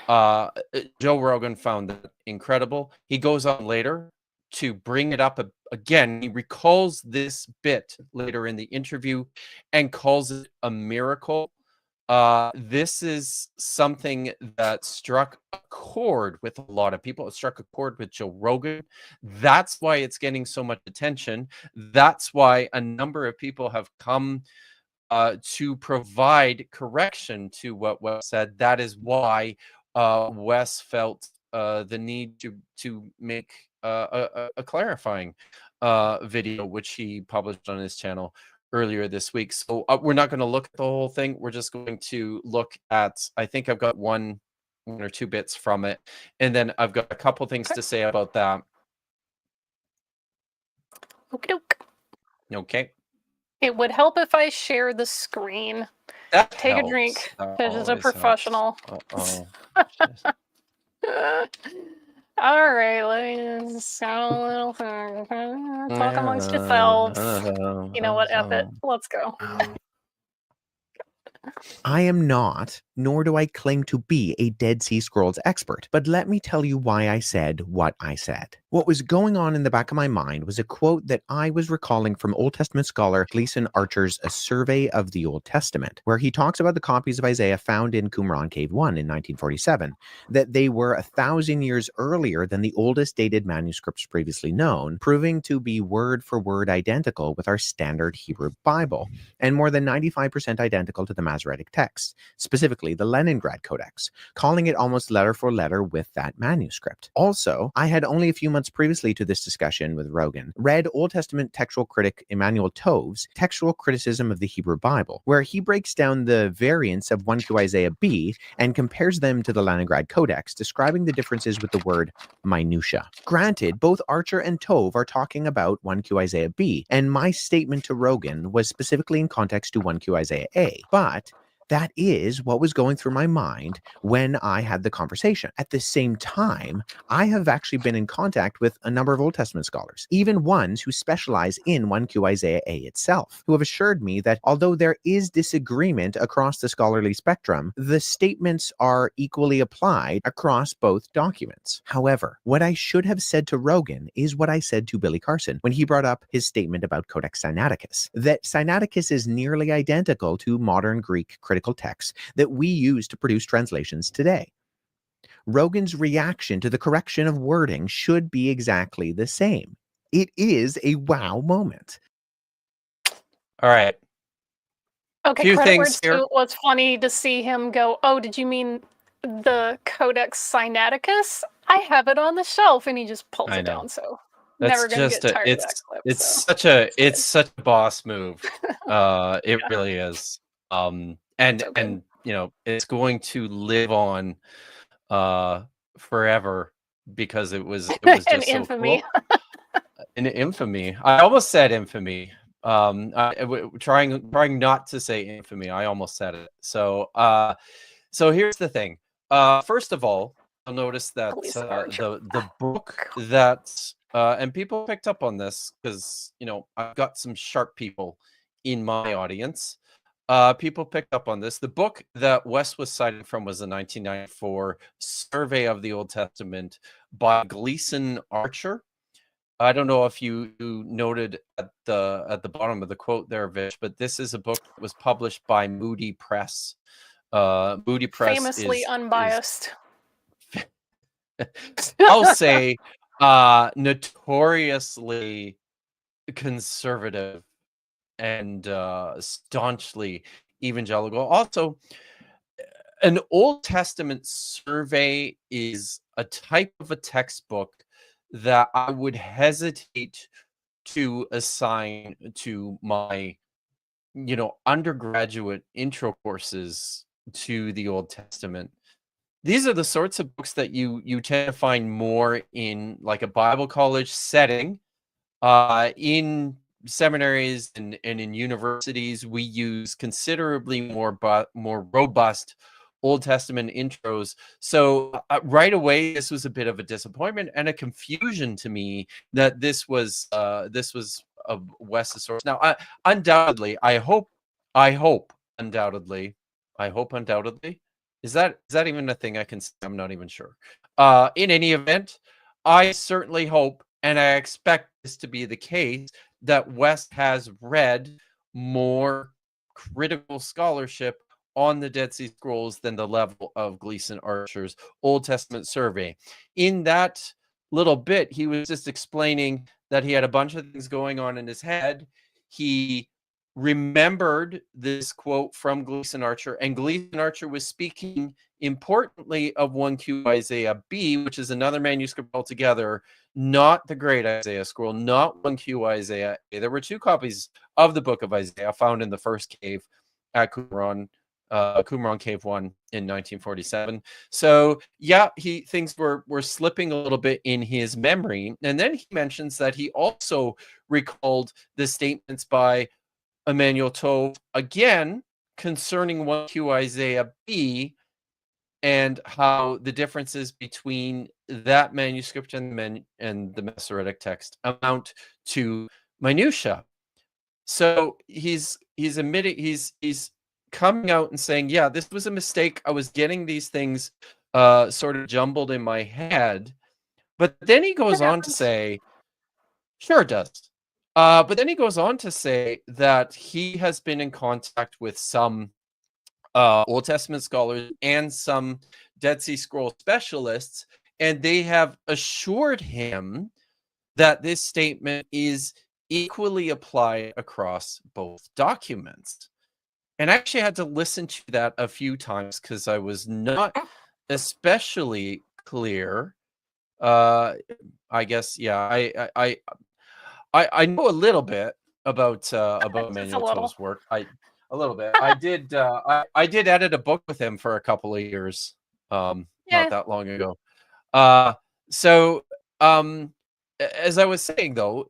Joe Rogan found that incredible. He goes on later to bring it up again. He recalls this bit later in the interview and calls it a miracle. This is something that struck a chord with a lot of people. It struck a chord with Joe Rogan. That's why it's getting so much attention. That's why a number of people have come to provide correction to what Wes said. That is why Wes felt the need to make a clarifying video, which he published on his channel earlier this week. So we're not going to look at the whole thing. We're just going to look at, I think I've got one or two bits from it, and then I've got a couple things to say about that. Okie doke. Okay. It would help if I share the screen. That Take helps. a drink. That This is a always helps. professional. All right, let me just have a little thing. Talk amongst yourselves. You know what? F it. Let's go. I am not, nor do I claim to be a Dead Sea Scrolls expert, but let me tell you why I said what I said. What was going on in the back of my mind was a quote that I was recalling from Old Testament scholar Gleason Archer's A Survey of the Old Testament, where he talks about the copies of Isaiah found in Qumran Cave 1 in 1947, that they were 1,000 years earlier than the oldest dated manuscripts previously known, proving to be word for word identical with our standard Hebrew Bible, and more than 95% identical to the Masoretic text, specifically the Leningrad Codex, calling it almost letter for letter with that manuscript. Also, I had only a few months previously to this discussion with Rogan read Old Testament textual critic Emmanuel Tove's Textual Criticism of the Hebrew Bible, where he breaks down the variants of 1Q Isaiah B and compares them to the Leningrad Codex, describing the differences with the word minutia. Granted, both Archer and Tove are talking about 1Q Isaiah B, and my statement to Rogan was specifically in context to 1Q Isaiah A, but That is what was going through my mind when I had the conversation. At the same time, I have actually been in contact with a number of Old Testament scholars, even ones who specialize in 1Q Isaiah A itself, who have assured me that although there is disagreement across the scholarly spectrum, the statements are equally applied across both documents. However, what I should have said to Rogan is what I said to Billy Carson when he brought up his statement about Codex Sinaiticus, that Sinaiticus is nearly identical to modern Greek critical texts that we use to produce translations today. Rogan's reaction to the correction of wording should be exactly the same. It is a wow moment. All right. Okay, Few credit where things it's here. due. It was funny to see him go, oh, did you mean the Codex Sinaiticus? I have it on the shelf, and he just pulls I it know. down. So That's never gonna just get a tired of that clip. it's So such a it's such a boss move. It Yeah. really is. And So good. you know, it's going to live on forever because it was And just so infamy. cool. In infamy. I almost said infamy. Trying not to say infamy. I almost said it. So so here's the thing. First of all, you'll notice that Police Archer. the book that and people picked up on this because you know I've got some sharp people in my audience. People picked up on this. The book that Wes was citing from was a 1994 survey of the Old Testament by Gleason Archer. I don't know if you noted at the bottom of the quote there, Vish, but this is a book that was published by Moody Press. Moody Press Famously is unbiased. I'll say notoriously conservative and staunchly evangelical. Also, an Old Testament survey is a type of a textbook that I would hesitate to assign to my, you know, undergraduate intro courses to the Old Testament. These are the sorts of books that you tend to find more in like a Bible college setting. In seminaries and in universities, we use considerably more robust Old Testament intros. So right away, this was a bit of a disappointment and a confusion to me that this was a Wes's source. Now, undoubtedly, I hope undoubtedly. Is that even a thing I can say? I'm not even sure. In any event, I certainly hope and I expect this to be the case that Wes has read more critical scholarship on the Dead Sea Scrolls than the level of Gleason Archer's Old Testament survey. In that little bit, he was just explaining that he had a bunch of things going on in his head. He remembered this quote from Gleason Archer, and Gleason Archer was speaking importantly of 1Q Isaiah B, which is another manuscript altogether, not the Great Isaiah Scroll, not 1Q Isaiah A. There were two copies of the book of Isaiah found in the first cave at Qumran Cave 1 in 1947. So yeah, things were slipping a little bit in his memory. And then he mentions that he also recalled the statements by Emmanuel Tove again concerning 1Q Isaiah B and how the differences between that manuscript and the Masoretic text amount to minutia. So he's admitting he's coming out and saying, yeah, this was a mistake. I was getting these things sort of jumbled in my head. But then he goes on to say, sure it does. But then he goes on to say that he has been in contact with some Old Testament scholars and some Dead Sea Scroll specialists, and they have assured him that this statement is equally applied across both documents. And I actually had to listen to that a few times because I was not especially clear. I guess, yeah, I know a little bit about Emmanuel Tove's work. A little bit. I did edit a book with him for a couple of years, not that long ago. So as I was saying though,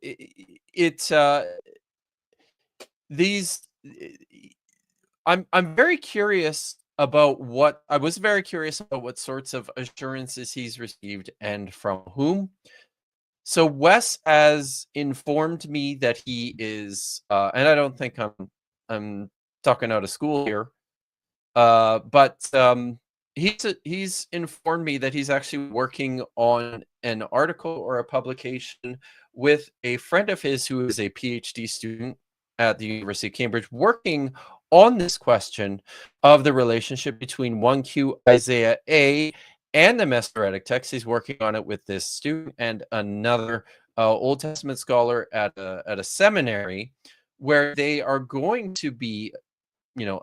I'm very curious about what I was very curious about what sorts of assurances he's received and from whom. So Wes has informed me that he is, and I don't think I'm talking out of school here, but he's informed me that he's actually working on an article or a publication with a friend of his who is a PhD student at the University of Cambridge, working on this question of the relationship between 1Q Isaiah A and the Masoretic text. He's working on it with this student and another Old Testament scholar at a seminary, where they are going to be,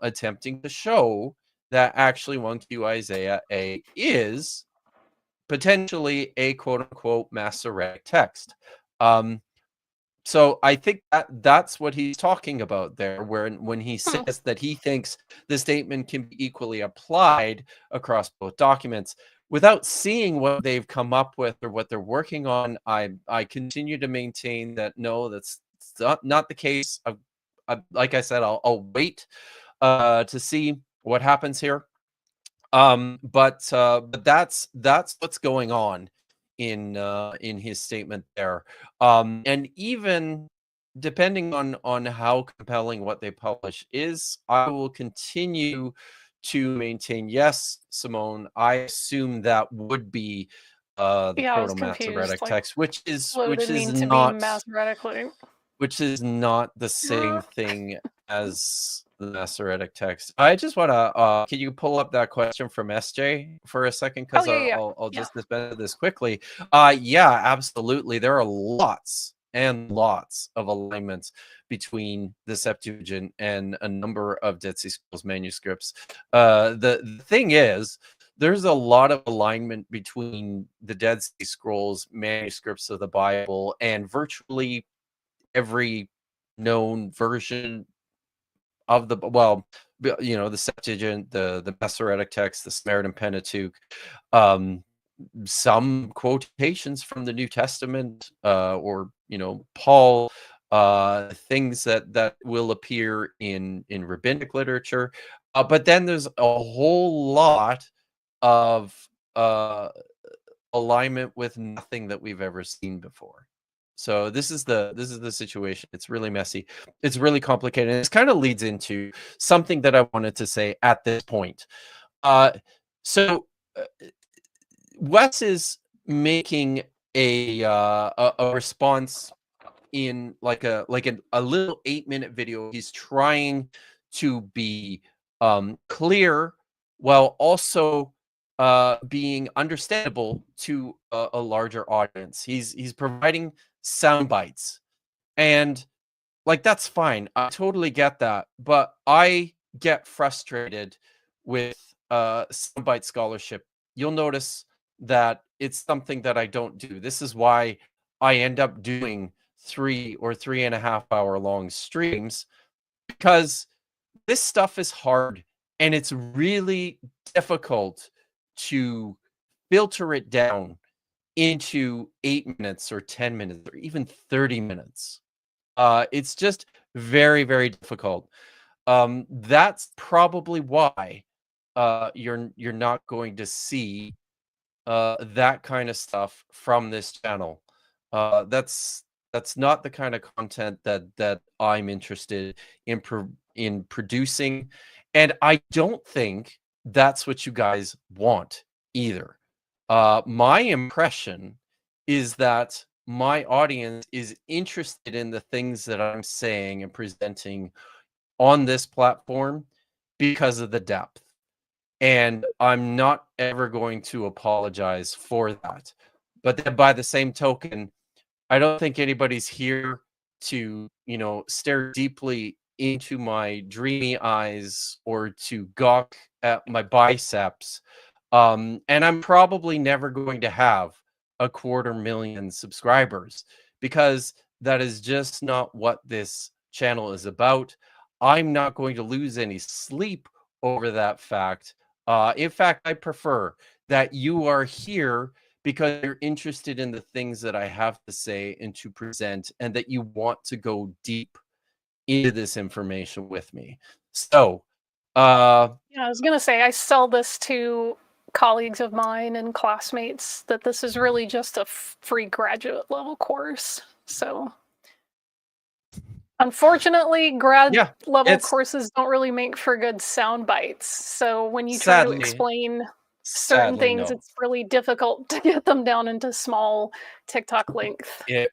attempting to show that actually 1Q Isaiah A is potentially a quote unquote Masoretic text. So I think that's what he's talking about there, when he says that he thinks the statement can be equally applied across both documents. Without seeing what they've come up with or what they're working on, I continue to maintain that no, that's not the case. Like I said, I'll wait to see what happens here. But that's what's going on in his statement there. And even depending on how compelling what they publish is, I will continue to maintain, yes, Simone, I assume that would be the Yeah, I was proto-Masoretic confused. Like, text, which is what would it mean to be not Masoretically? which is not the same thing as the Masoretic text. I just want to, can you pull up that question from SJ for a second? Because Oh, yeah. I'll just dispense this quickly. Yeah, absolutely. There are lots and lots of alignments between the Septuagint and a number of Dead Sea Scrolls manuscripts. The thing is, there's a lot of alignment between the Dead Sea Scrolls manuscripts of the Bible and virtually every known version of the the Septuagint, the Masoretic text, the Samaritan Pentateuch, some quotations from the New Testament, or Paul, things that will appear in rabbinic literature, but then there's a whole lot of alignment with nothing that we've ever seen before. So this is the situation. It's really messy. It's really complicated. And this kind of leads into something that I wanted to say at this point. So Wes is making a response in like a little 8-minute video. He's trying to be clear while also being understandable to a larger audience. He's providing sound bites, and like that's fine. I totally get that, but I get frustrated with soundbite scholarship. You'll notice that it's something that I don't do. This is why I end up doing 3 or 3.5 hour long streams, because this stuff is hard and it's really difficult to filter it down into 8 minutes or 10 minutes or even 30 minutes. It's just very, very difficult. That's probably why you're not going to see that kind of stuff from this channel. That's not the kind of content that I'm interested in producing, and I don't think that's what you guys want either. My impression is that my audience is interested in the things that I'm saying and presenting on this platform because of the depth. And I'm not ever going to apologize for that. But then by the same token, I don't think anybody's here to, stare deeply into my dreamy eyes or to gawk at my biceps. And I'm probably never going to have 250,000 subscribers, because that is just not what this channel is about. I'm not going to lose any sleep over that fact. In fact, I prefer that you are here because you're interested in the things that I have to say and to present, and that you want to go deep into this information with me. So Yeah, I was gonna say I sell this to colleagues of mine and classmates that this is really just a free graduate level course. So unfortunately, grad Yeah, level it's courses don't really make for good sound bites. So when you try to sadly, explain certain things, no. it's really difficult to get them down into small TikTok length It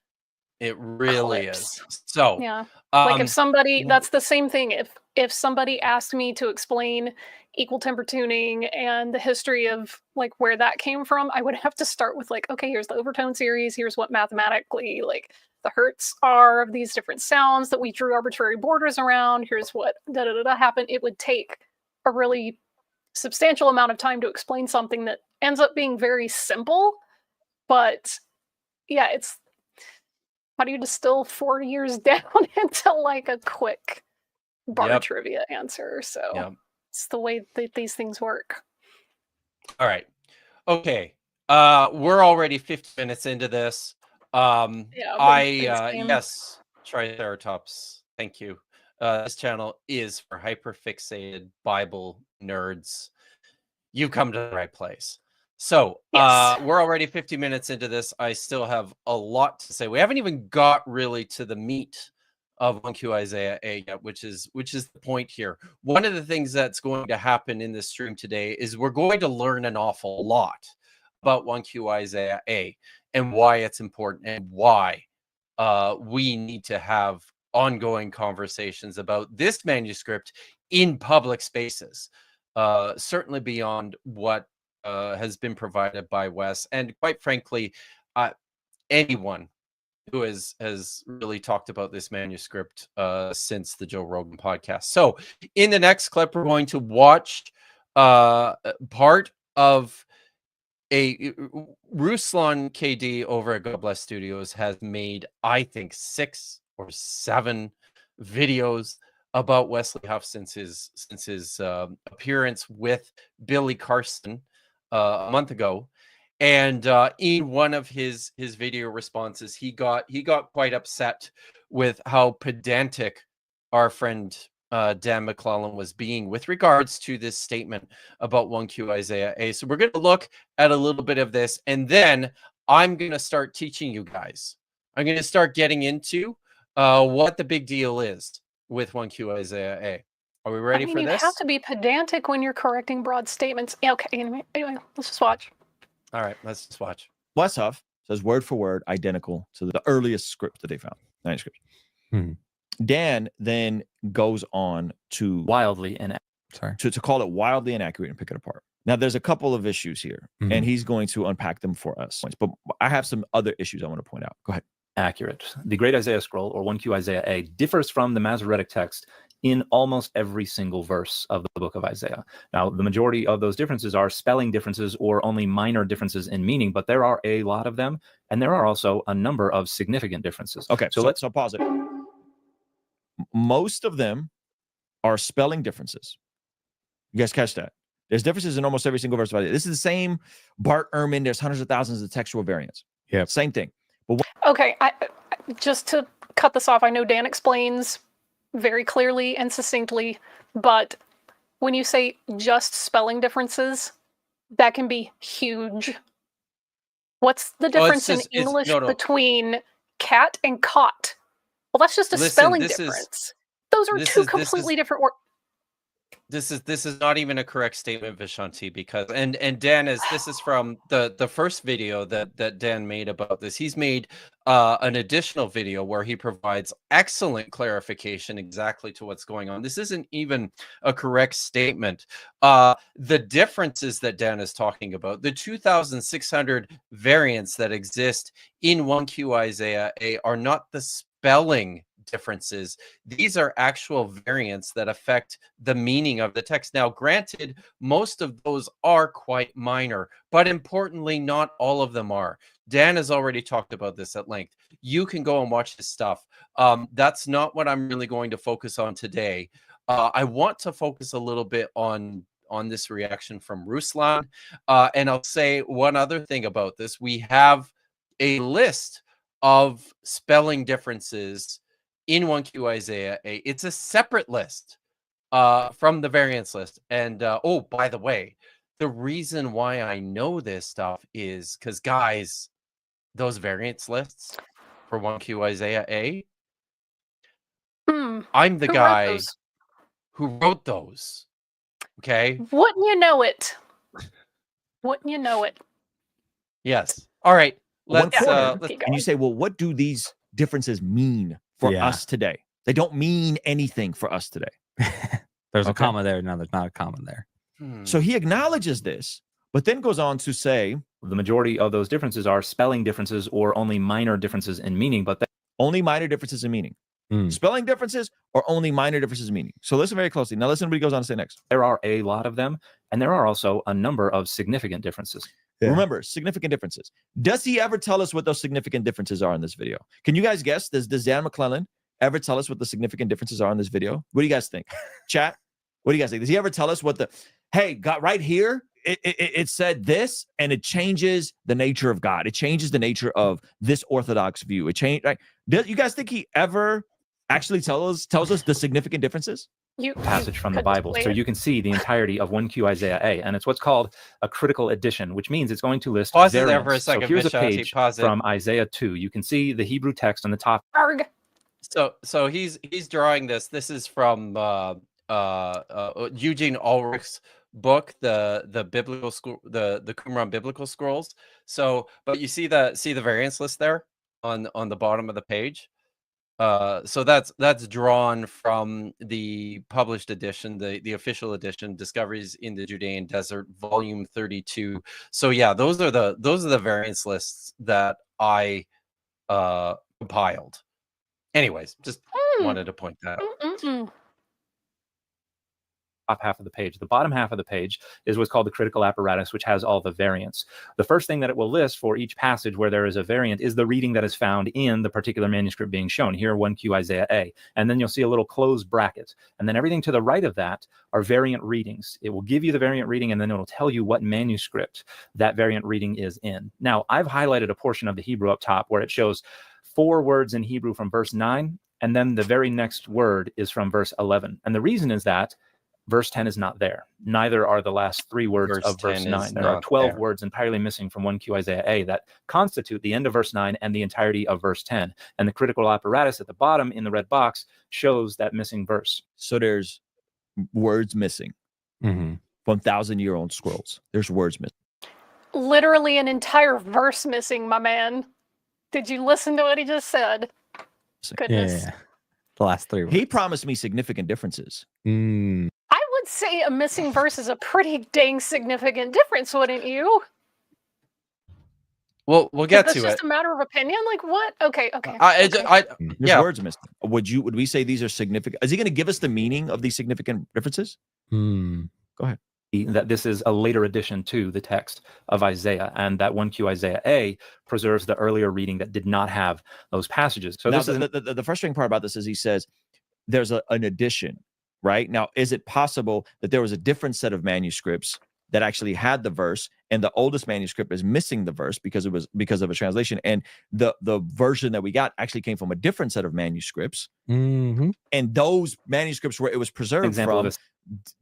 really clips. is. So, Yeah. Like if somebody, w- that's the same thing. If somebody asked me to explain equal temper tuning and the history of like where that came from, I would have to start with like, okay, here's the overtone series, here's what mathematically like the hertz are of these different sounds that we drew arbitrary borders around, here's what da da da da happened. It would take a really substantial amount of time to explain something that ends up being very simple, but yeah, it's how do you distill 4 years down into like a quick bar Yep. trivia answer? So Yep. it's the way that these things work. All right. Okay. We're already 50 minutes into this. Yeah, Yes, Triceratops. Thank you. This channel is for hyperfixated Bible nerds. You come to the right place. So Yes. we're already 50 minutes into this. I still have a lot to say. We haven't even got really to the meat of 1Q Isaiah A yet, which is the point here. One of the things that's going to happen in this stream today is we're going to learn an awful lot about 1Q Isaiah A and why it's important and why we need to have ongoing conversations about this manuscript in public spaces, certainly beyond what has been provided by Wes, and quite frankly, anyone who has really talked about this manuscript since the Joe Rogan podcast. So in the next clip, we're going to watch part of Ruslan KD over at God Bless Studios has made, I think, 6 or 7 videos about Wesley Huff since his appearance with Billy Carson a month ago. And in one of his video responses, he got quite upset with how pedantic our friend Dan McClellan was being with regards to this statement about 1Q Isaiah A. So we're going to look at a little bit of this, and then I'm going to start teaching you guys. I'm going to start getting into what the big deal is with 1Q Isaiah A. Are we ready for you this? have to be pedantic when you're correcting broad statements. Yeah, okay, anyway, let's just watch. All right, let's just watch. Wes Huff says word for word identical to the earliest script that they found, manuscript. Dan then goes on to wildly to call it wildly inaccurate and pick it apart. Now, there's a couple of issues here, and he's going to unpack them for us. But I have some other issues I want to point out. Go ahead. Accurate. The Great Isaiah Scroll, or 1Q Isaiah A, differs from the Masoretic text in almost every single verse of the book of Isaiah. Now, the majority of those differences are spelling differences or only minor differences in meaning, but there are a lot of them, and there are also a number of significant differences. Okay, so let's pause it. Most of them are spelling differences. You guys catch that? There's differences in almost every single verse of Isaiah. This is the same Bart Ehrman. There's hundreds of thousands of textual variants. Yeah, same thing. But okay, just to cut this off, I know Dan explains very clearly and succinctly, but when you say just spelling differences, that can be huge. What's the difference in English between cat and cot? Well, that's just a spelling difference. Those are two completely different words. This is not even a correct statement, Vishanti, because and Dan this is from the first video that Dan made about this. He's made an additional video where he provides excellent clarification exactly to what's going on. This isn't even a correct statement. The differences that Dan is talking about, the 2,600 variants that exist in 1Q Isaiah A are not the spelling differences. These are actual variants that affect the meaning of the text. Now, granted, most of those are quite minor, but importantly, not all of them are. Dan has already talked about this at length. You can go and watch his stuff. That's not what I'm really going to focus on today. I want to focus a little bit on this reaction from Ruslan. And I'll say one other thing about this. We have a list of spelling differences in 1Q Isaiah A. It's a separate list from the variance list. And oh, by the way, the reason why I know this stuff is because, guys, those variance lists for 1Q Isaiah A, I'm the Who wrote guy those? who wrote those. Okay. Wouldn't you know it? Wouldn't you know it? Yes. All right. One Let's corner, keep and you say, well, what do these differences mean for Yeah. us today? They don't mean anything for us today. There's a Okay. comma there. No, there's not a comma there. So he acknowledges this, but then goes on to say The majority of those differences are spelling differences or only minor differences in meaning, but only minor differences in meaning. Spelling differences or only minor differences in meaning. So listen very closely. Now listen to what he goes on to say next. there are a lot of them, and there are also a number of significant differences. Yeah. Remember, significant differences. Does he ever tell us what those significant differences are in this video? Can you guys guess? Does Dan McClellan ever tell us what the significant differences are in this video? What do you guys think? Chat, what do you guys think? Does he ever tell us what the, hey, got right here, it said this, and it changes the nature of God. It changes the nature of this Orthodox view. It changed. Like, do you guys think he ever actually tells us the significant differences? Passage from the Bible. So you can see the entirety of 1Q Isaiah A, and it's what's called a critical edition, which means it's going to list Pause it variants. there for a second, So here's a Vishanti, page pause it. from Isaiah 2. You can see the Hebrew text on the top. Arg. So he's drawing this. This is from Eugene Ulrich's book, the biblical school, the Qumran biblical scrolls. So, but you see the variance list there on the bottom of the page. So that's drawn from the published edition, the official edition, Discoveries in the Judean Desert, volume 32. So yeah, those are the variance lists that I compiled. Anyways, just wanted to point that out. Top half of the page. The bottom half of the page is what's called the critical apparatus, which has all the variants. The first thing that it will list for each passage where there is a variant is the reading that is found in the particular manuscript being shown. Here, 1Q Isaiah A. And then you'll see a little closed bracket. And then everything to the right of that are variant readings. It will give you the variant reading, and then it'll tell you what manuscript that variant reading is in. Now, I've highlighted a portion of the Hebrew up top where it shows 4 words in Hebrew from verse 9, and then the very next word is from verse 11. And the reason is that verse 10 is not there. Neither are the last 3 words of verse 9. There are 12 words entirely missing from 1Q Isaiah A that constitute the end of verse 9 and the entirety of verse 10. And the critical apparatus at the bottom in the red box shows that missing verse. So there's words missing from 1,000-year-old scrolls. There's words missing. Literally an entire verse missing, my man. Did you listen to what he just said? Goodness. Yeah. The last 3 words. He promised me significant differences. I would say a missing verse is a pretty dang significant difference, wouldn't you? Well, we'll get That's to just it. a matter of opinion. Like what? Okay. There's Yeah. words missing. Would we say these are significant? Is he going to give us the meaning of these significant differences? Go ahead. That this is a later addition to the text of Isaiah, and that 1Q Isaiah A preserves the earlier reading that did not have those passages. So now, this is the frustrating part about this is he says there's an addition, right? Now, is it possible that there was a different set of manuscripts that actually had the verse, and the oldest manuscript is missing the verse because of a translation, and the version that we got actually came from a different set of manuscripts, and those manuscripts where it was preserved from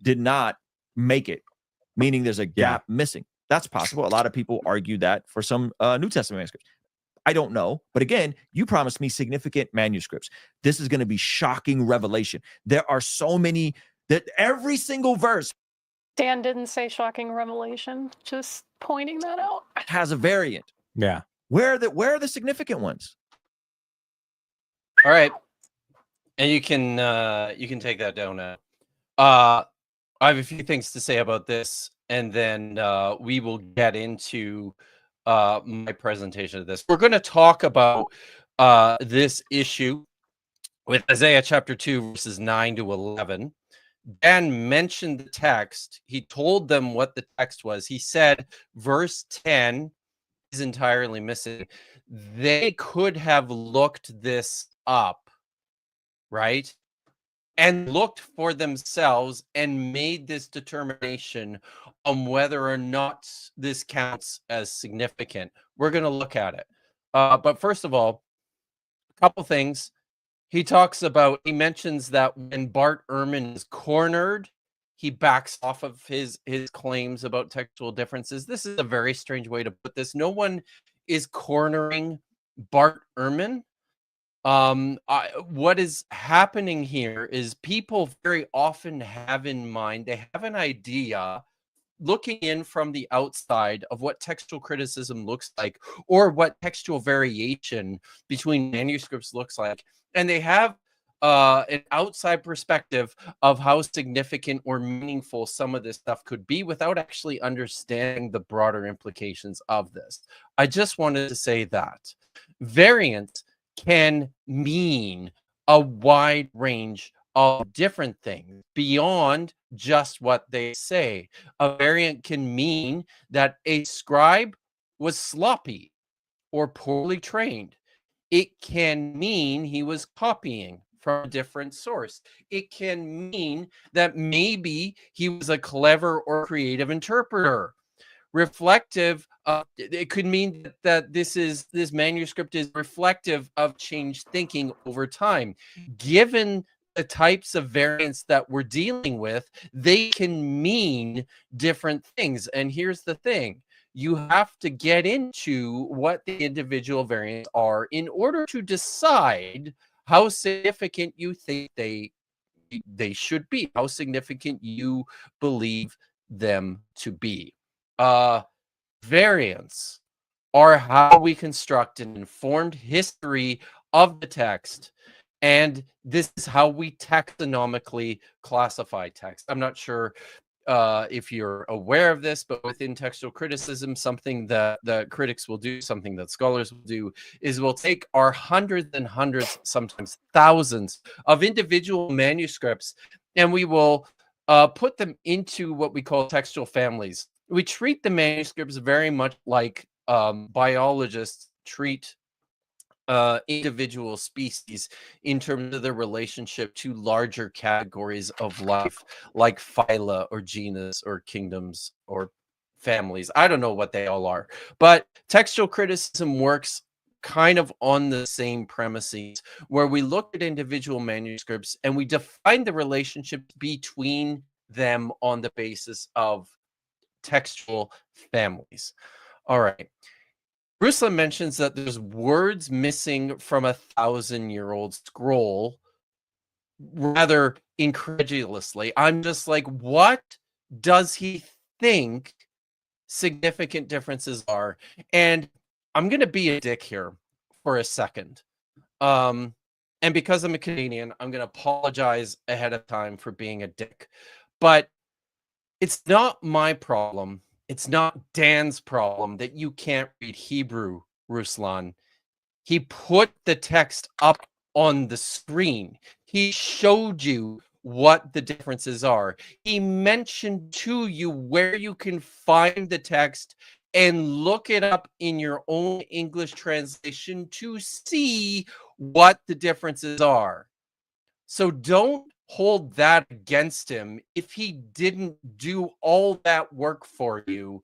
did not make it, meaning there's a gap missing. That's possible. A lot of people argue that for some New Testament manuscripts. I don't know. But again, you promised me significant manuscripts. This is going to be shocking revelation. There are so many that every single verse Dan didn't say shocking revelation. Just pointing that out. has a variant. Yeah. Where are the significant ones? All right. And you can take that down now. I have a few things to say about this, and then we will get into my presentation of this. We're going to talk about this issue with Isaiah chapter 2, verses 9 to 11. Dan mentioned the text. He told them what the text was. He said verse 10 is entirely missing. They could have looked this up, right? And looked for themselves and made this determination on whether or not this counts as significant. We're going to look at it. But first of all, a couple things. He mentions that when Bart Ehrman is cornered, he backs off of his claims about textual differences. This is a very strange way to put this. No one is cornering Bart Ehrman. What is happening here is people very often have in mind, they have an idea looking in from the outside of what textual criticism looks like, or what textual variation between manuscripts looks like. And they have an outside perspective of how significant or meaningful some of this stuff could be without actually understanding the broader implications of this. I just wanted to say that variant can mean a wide range of different things beyond just what they say. A variant can mean that a scribe was sloppy or poorly trained. It can mean he was copying from a different source. It can mean that maybe he was a clever or creative interpreter. Reflective, it could mean that this manuscript is reflective of changed thinking over time. Given the types of variants that we're dealing with, they can mean different things. And here's the thing: you have to get into what the individual variants are in order to decide how significant you think they should be, how significant you believe them to be. Variants are how we construct an informed history of the text, and this is how we taxonomically classify text. I'm not sure if you're aware of this, but within textual criticism, something that the critics will do, something that scholars will do, is we'll take our hundreds and hundreds, sometimes thousands of individual manuscripts, and we will put them into what we call textual families. We treat the manuscripts very much like biologists treat individual species in terms of their relationship to larger categories of life, like phyla or genus or kingdoms or families. I don't know what they all are, but textual criticism works kind of on the same premises, where we look at individual manuscripts and we define the relationship between them on the basis of textual families. All right. Ruslan mentions that there's words missing from a 1,000-year-old scroll rather incredulously. I'm just like, what does he think significant differences are? And I'm going to be a dick here for a second. And because I'm a Canadian, I'm going to apologize ahead of time for being a dick. But it's not my problem. It's not Dan's problem that you can't read Hebrew, Ruslan. He put the text up on the screen. He showed you what the differences are. He mentioned to you where you can find the text and look it up in your own English translation to see what the differences are. So don't hold that against him if he didn't do all that work for you.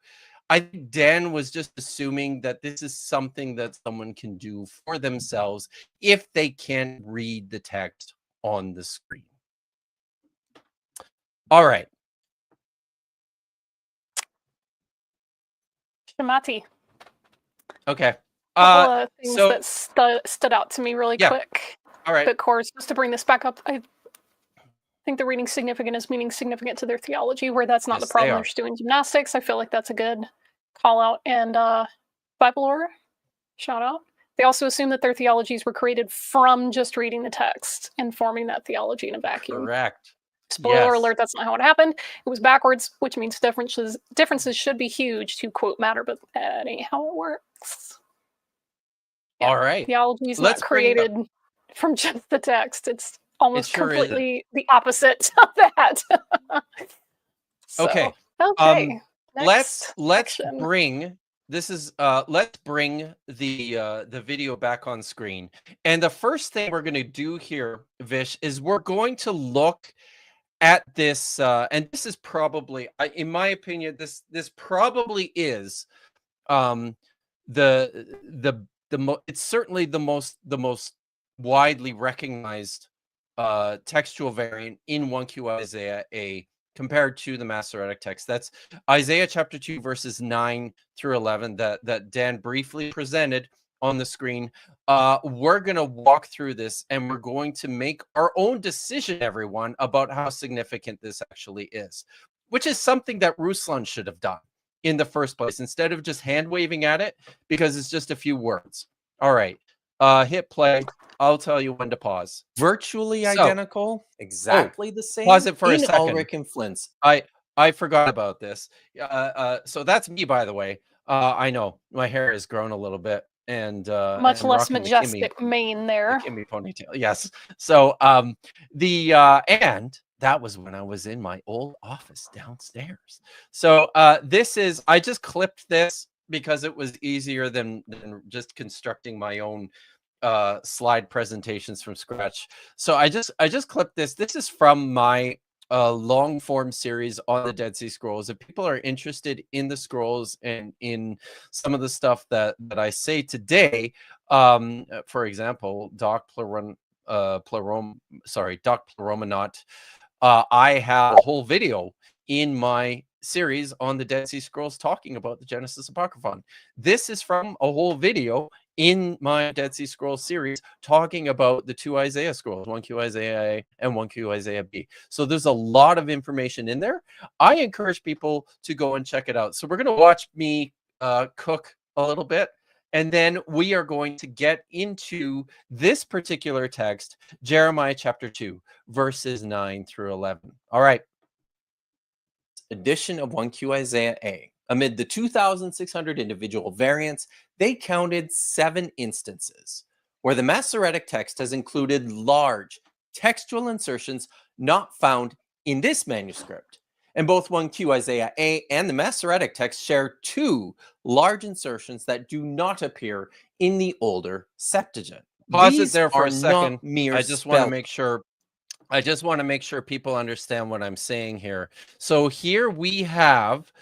I think Dan was just assuming that this is something that someone can do for themselves if they can read the text on the screen. All right. Shamati. Okay. Couple of things so that stood out to me really quick. All right. But of course, just to bring this back up, I think the reading significant is meaning significant to their theology, where that's not Yes, the problem. they They're just doing gymnastics. I feel like that's a good call out. And Bible lore, shout out. They also assume that their theologies were created from just reading the text and forming that theology in a vacuum. Correct. Spoiler alert, that's not how it happened. It was backwards, which means differences should be huge to quote matter, but that ain't how it works. Yeah. All right. Theology is not created from just the text. It's almost completely the opposite of that. Okay. Okay. Let's bring let's bring the video back on screen. And the first thing we're going to do here, Vish, is we're going to look at this, and this is probably, in my opinion, this probably is it's certainly the most widely recognized textual variant in 1Q Isaiah A compared to the Masoretic text. That's Isaiah chapter 2, verses 9 through 11 that Dan briefly presented on the screen. We're going to walk through this and we're going to make our own decision, everyone, about how significant this actually is, which is something that Ruslan should have done in the first place, instead of just hand waving at it, because it's just a few words. All right. Hit play. I'll tell you when to pause. Virtually So- identical, exactly the same. Pause it for a in second. Ulrich and Flint's. I forgot about this. So that's me, by the way. I know my hair has grown a little bit, and Much I'm less rocking the majestic mane there. Kimmy ponytail. Yes. So and that was when I was in my old office downstairs. So this is, I just clipped this because it was easier than just constructing my own slide presentations from scratch. So I just clipped this. This is from my long form series on the Dead Sea Scrolls. If people are interested in the scrolls and in some of the stuff that I say today, for example, Doc Pleromonot, I have a whole video in my series on the Dead Sea Scrolls talking about the Genesis Apocryphon. This is from a whole video in my Dead Sea Scrolls series talking about the two Isaiah scrolls, 1Q Isaiah A and 1Q Isaiah B. So there's a lot of information in there. I encourage people to go and check it out. So we're going to watch me cook a little bit, and then we are going to get into this particular text, Jeremiah chapter 2, verses 9 through 11. All right. Edition of 1Q Isaiah A. Amid the 2,600 individual variants, they counted 7 instances where the Masoretic text has included large textual insertions not found in this manuscript. And both 1Q Isaiah A and the Masoretic text share 2 large insertions that do not appear in the older Septuagint. Pause These it there for are a second. not mere I just want to spell- make sure. I just want to make sure people understand what I'm saying here. So here we have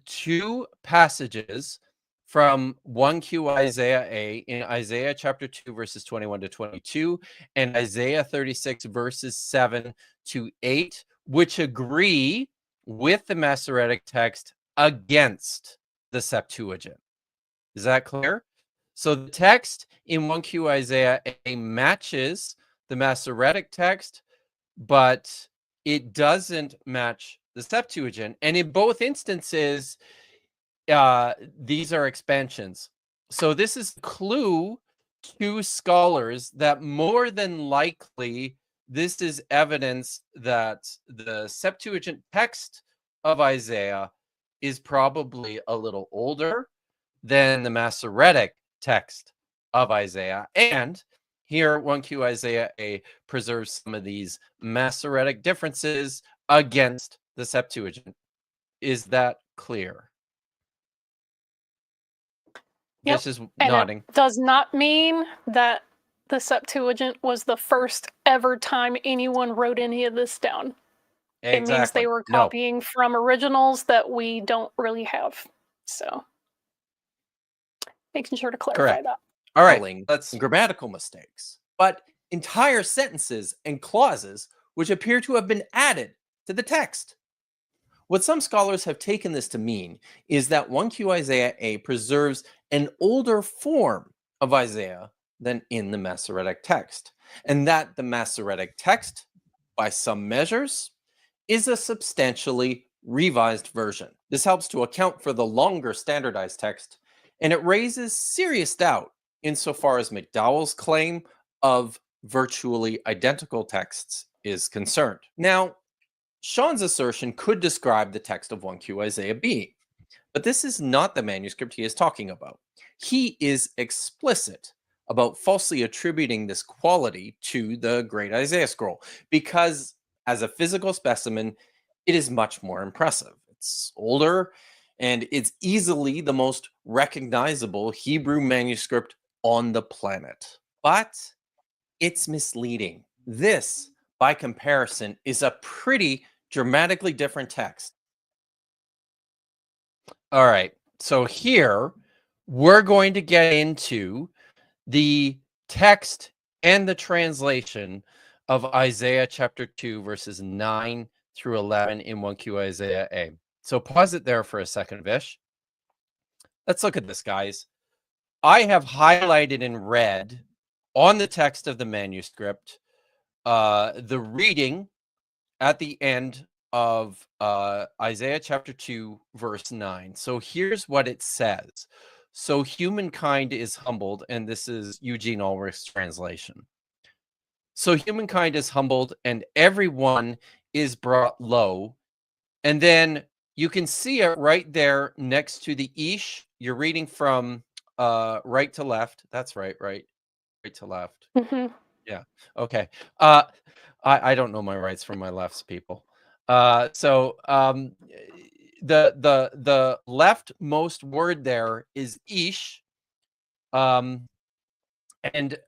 2 passages from 1Q Isaiah A in Isaiah chapter 2, verses 21 to 22, and Isaiah 36, verses 7 to 8, which agree with the Masoretic text against the Septuagint. Is that clear? So the text in 1Q Isaiah A matches the Masoretic text, but it doesn't match the Septuagint. And in both instances, these are expansions. So this is a clue to scholars that more than likely this is evidence that the Septuagint text of Isaiah is probably a little older than the Masoretic text of Isaiah. And here, 1Q Isaiah A preserves some of these Masoretic differences against the Septuagint. Is that clear? Yep. This is And nodding. it does not mean that the Septuagint was the first ever time anyone wrote any of this down. It means they were No. copying from originals that we don't really have. So, making sure to clarify Correct. that. All right, spelling let's. and grammatical mistakes, but entire sentences and clauses which appear to have been added to the text. What some scholars have taken this to mean is that 1Q Isaiah A preserves an older form of Isaiah than in the Masoretic text, and that the Masoretic text, by some measures, is a substantially revised version. This helps to account for the longer standardized text, and it raises serious doubt insofar as McDowell's claim of virtually identical texts is concerned. Now, Sean's assertion could describe the text of 1Q Isaiah B, but this is not the manuscript he is talking about. He is explicit about falsely attributing this quality to the Great Isaiah Scroll, because as a physical specimen, it is much more impressive. It's older, and it's easily the most recognizable Hebrew manuscript on the planet. But it's misleading. This, by comparison, is a pretty dramatically different text. All right. So here we're going to get into the text and the translation of Isaiah chapter 2, verses 9 through 11 in 1Q Isaiah A. So pause it there for a second, Vish. Let's look at this, guys. I have highlighted in red on the text of the manuscript the reading at the end of Isaiah chapter 2, verse 9. So here's what it says. So humankind is humbled, and this is Eugene Ulrich's translation. So humankind is humbled, and everyone is brought low. And then you can see it right there next to the Ish. You're reading from right to left. That's right to left. Mhm. Yeah. Okay. I don't know my rights from my lefts, people. So the leftmost word there is Ish. And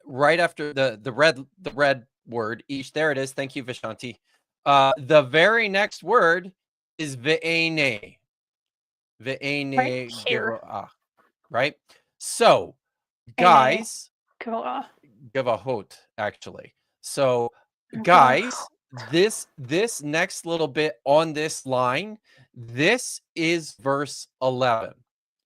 right after the red word, Ish, there it is. Thank you, Vishanti. The very next word is Ve'ene. Ve'ene Right here. Geva'ah. Right? So, guys, Gevahot, actually. So, guys, this next little bit on this line, this is verse 11.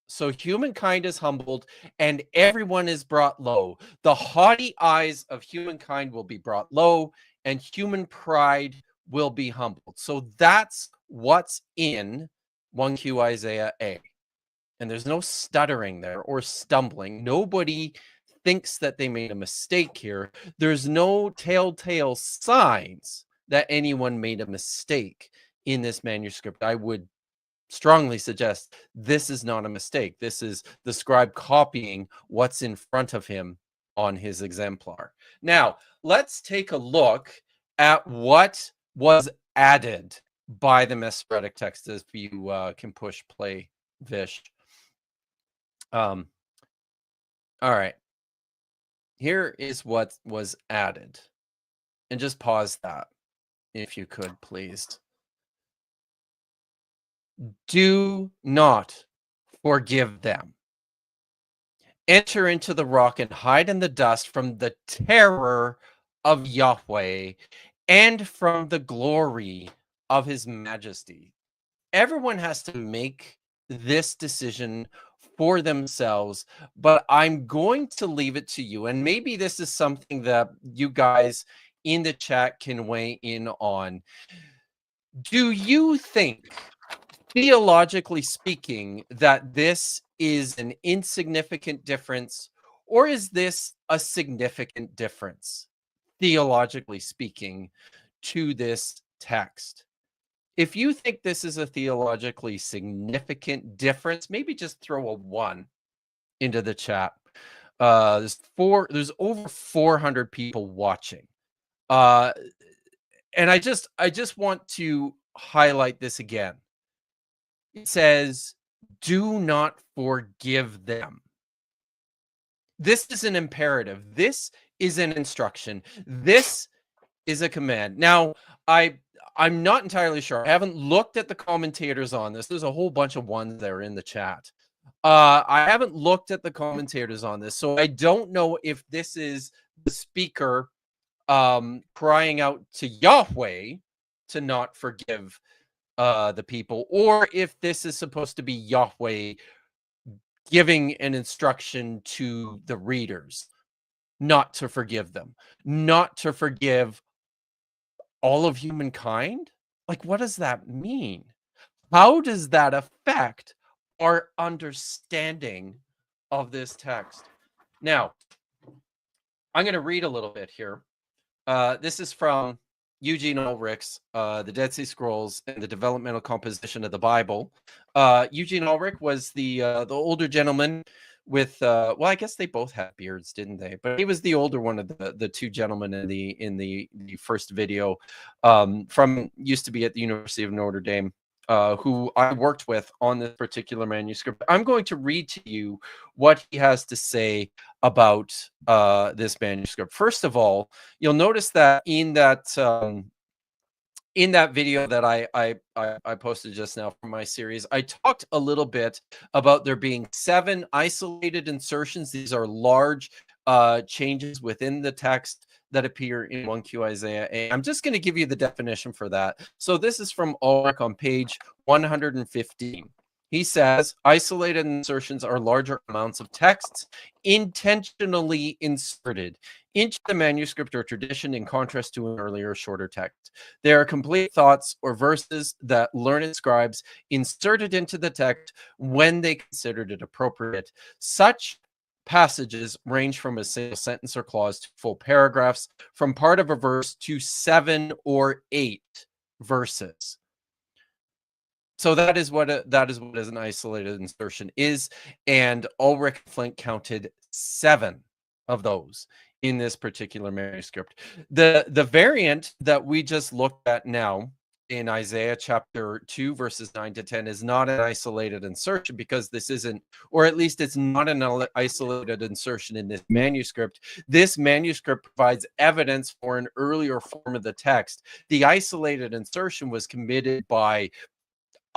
So humankind is humbled and everyone is brought low. The haughty eyes of humankind will be brought low and human pride will be humbled. So that's what's in 1Q Isaiah A. And there's no stuttering there or stumbling. Nobody thinks that they made a mistake here. There's no telltale signs that anyone made a mistake in this manuscript. I would strongly suggest this is not a mistake. This is the scribe copying what's in front of him on his exemplar. Now, let's take a look at what was added by the Masoretic text. If you can push play, Vish. All right. Here is what was added. And just pause that, if you could, please. Do not forgive them. Enter into the rock and hide in the dust from the terror of Yahweh and from the glory of his majesty. Everyone has to make this decision for themselves, but I'm going to leave it to you. And maybe this is something that you guys in the chat can weigh in on. Do you think, theologically speaking, that this is an insignificant difference, or is this a significant difference, theologically speaking, to this text? If you think this is a theologically significant difference, maybe just throw a 1 into the chat. There's over 400 people watching. And I just want to highlight this again. It says, do not forgive them. This is an imperative. This is an instruction. This is a command. Now, I'm not entirely sure. I haven't looked at the commentators on this. There's a whole bunch of ones that are in the chat. I haven't looked at the commentators on this, so I don't know if this is the speaker crying out to Yahweh to not forgive the people, or if this is supposed to be Yahweh giving an instruction to the readers not to forgive them, not to forgive all of humankind. Like, what does that mean? How does that affect our understanding of this text? Now, I'm going to read a little bit here. This is from Eugene Ulrich's The Dead Sea Scrolls and the Developmental Composition of the Bible. Eugene Ulrich was the older gentleman with well, I guess they both had beards, didn't they? But he was the older one of the two gentlemen in the first video, from used to be at the University of Notre Dame, who I worked with on this particular manuscript. I'm going to read to you what he has to say about this manuscript. First of all, you'll notice that in that video that I posted just now from my series, I talked a little bit about there being 7 isolated insertions. These are large changes within the text that appear in 1Q Isaiah A. I'm just going to give you the definition for that. So this is from Ulrich on page 115. He says, isolated insertions are larger amounts of texts intentionally inserted into the manuscript or tradition in contrast to an earlier shorter text. They are complete thoughts or verses that learned scribes inserted into the text when they considered it appropriate. Such passages range from a single sentence or clause to full paragraphs, from part of a verse to 7 or 8 verses. So that is what an isolated insertion is, and Ulrich Flint counted 7 of those in this particular manuscript. The variant that we just looked at now in Isaiah chapter 2 verses 9 to 10 is not an isolated insertion, because this isn't, or at least it's not an isolated insertion in this manuscript. This manuscript provides evidence for an earlier form of the text. The isolated insertion was committed by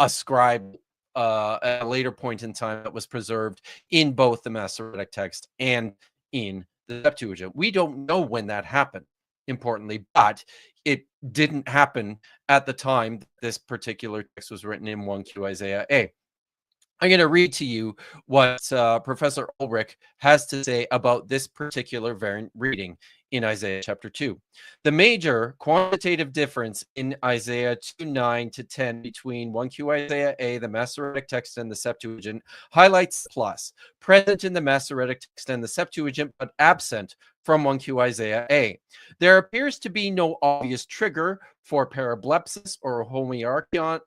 a scribe at a later point in time that was preserved in both the Masoretic text and in the Septuagint. We don't know when that happened, importantly, but it didn't happen at the time this particular text was written in 1Q Isaiah A. I'm going to read to you what Professor Ulrich has to say about this particular variant reading in Isaiah chapter 2. The major quantitative difference in Isaiah 2:9 to 10 between 1Q Isaiah A, the Masoretic text, and the Septuagint highlights the plus present in the Masoretic text and the Septuagint, but absent from 1Q Isaiah A. There appears to be no obvious trigger for parablepsis or homoiarchon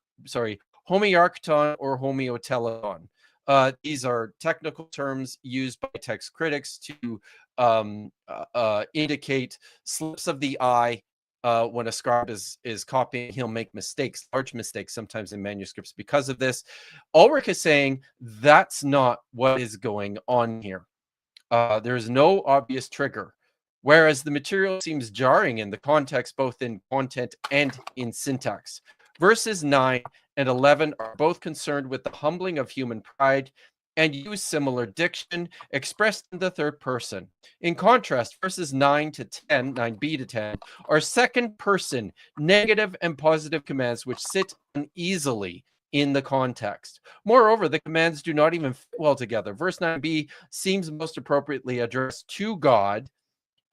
or homeotelon. These are technical terms used by text critics to indicate slips of the eye. When a scribe is copying, he'll make mistakes, large mistakes, sometimes in manuscripts because of this. Ulrich is saying that's not what is going on here. There's no obvious trigger, whereas the material seems jarring in the context, both in content and in syntax. Verses 9 and 11 are both concerned with the humbling of human pride and use similar diction expressed in the third person. In contrast, verses 9b to 10, are second person negative and positive commands which sit uneasily in the context. Moreover, the commands do not even fit well together. Verse 9b seems most appropriately addressed to God,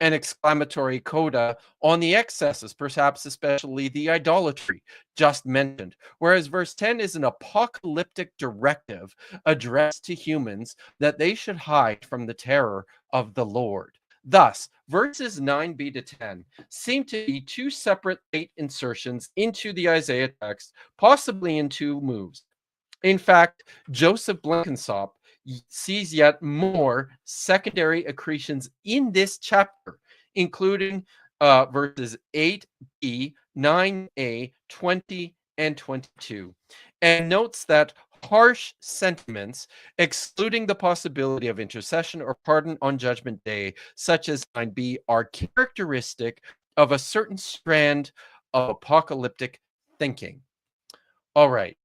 an exclamatory coda on the excesses, perhaps especially the idolatry just mentioned, whereas verse 10 is an apocalyptic directive addressed to humans that they should hide from the terror of the Lord. Thus, verses 9b to 10 seem to be two separate late insertions into the Isaiah text, possibly in two moves. In fact, Joseph Blenkinsop sees yet more secondary accretions in this chapter, including verses 8b, 9a, 20, and 22, and notes that harsh sentiments, excluding the possibility of intercession or pardon on Judgment Day, such as 9b, are characteristic of a certain strand of apocalyptic thinking. All right.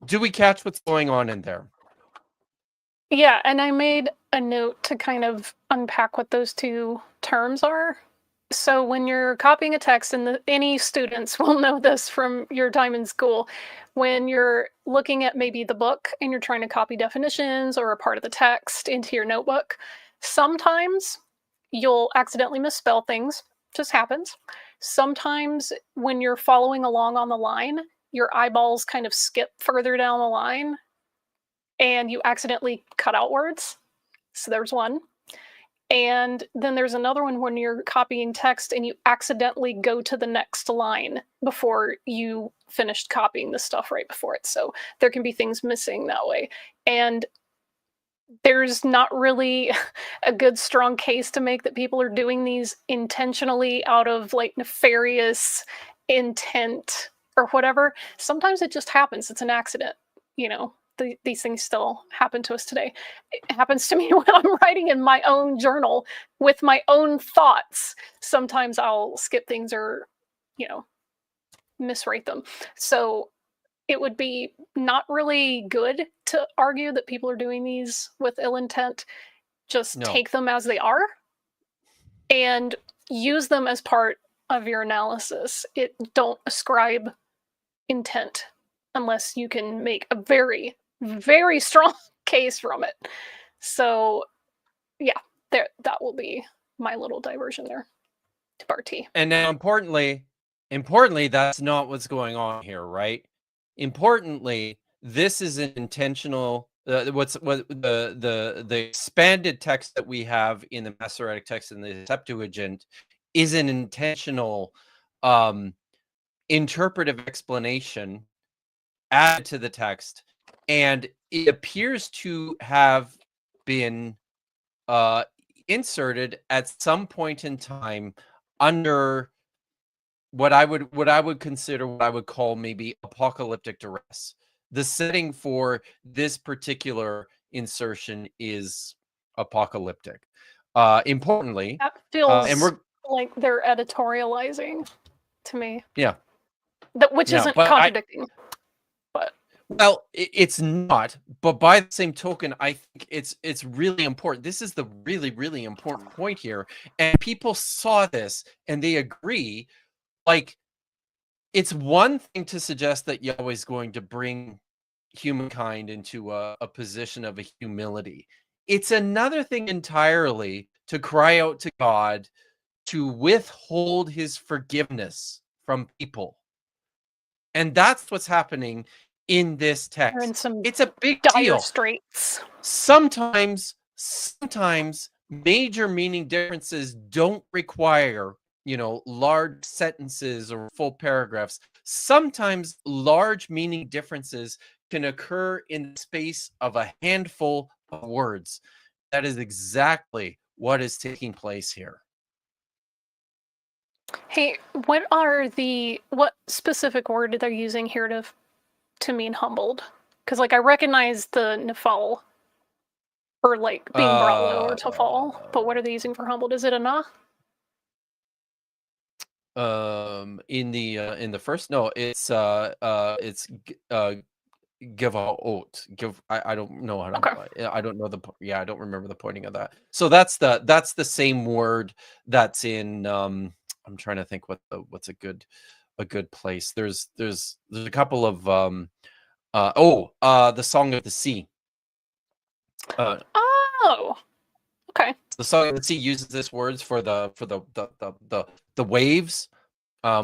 Do we catch what's going on in there? Yeah, and I made a note to kind of unpack what those two terms are. So when you're copying a text, and any students will know this from your time in school, when you're looking at maybe the book and you're trying to copy definitions or a part of the text into your notebook, sometimes you'll accidentally misspell things. Just happens. Sometimes when you're following along on the line, your eyeballs kind of skip further down the line and you accidentally cut out words. So there's one. And then there's another one when you're copying text and you accidentally go to the next line before you finished copying the stuff right before it. So there can be things missing that way. And there's not really a good strong case to make that people are doing these intentionally out of like nefarious intent or whatever. Sometimes it just happens. It's an accident, you know. These things still happen to us today. It happens to me when I'm writing in my own journal with my own thoughts. Sometimes I'll skip things or, you know, miswrite them. So it would be not really good to argue that people are doing these with ill intent. Just No. take them as they are and use them as part of your analysis. Don't ascribe intent unless you can make a very, very strong case from it. So, yeah, that will be my little diversion there to part T. And now, importantly, that's not what's going on here, right? Importantly, this is an intentional. The expanded text that we have in the Masoretic text in the Septuagint is an intentional interpretive explanation added to the text, and it appears to have been inserted at some point in time under what I would consider, what I would call maybe apocalyptic duress. The setting for this particular insertion is apocalyptic. Importantly, That feels and we're like they're editorializing to me. yeah. Which Yeah, isn't but contradicting. Well, it's not, but by the same token, I think it's really important. This is the really, really important point here. And people saw this and they agree. Like, it's one thing to suggest that Yahweh is going to bring humankind into a position of a humility. It's another thing entirely to cry out to God to withhold his forgiveness from people. And that's what's happening in this text. They're in some It's a big dire deal. straits. Sometimes major meaning differences don't require, large sentences or full paragraphs. Sometimes large meaning differences can occur in the space of a handful of words. That is exactly what is taking place here. Hey, what specific word they're using here to mean humbled? Because I recognize the nifal, or being brought low, or to fall, but what are they using for humbled? Is it anah? In the first, no, it's giva'ot. I don't know how to. Okay. I don't know I don't remember the pointing of that. So that's the same word that's in. I'm trying to think what's a good place. There's a couple of the Song of the Sea. Oh, okay. The Song of the Sea uses this words for the waves,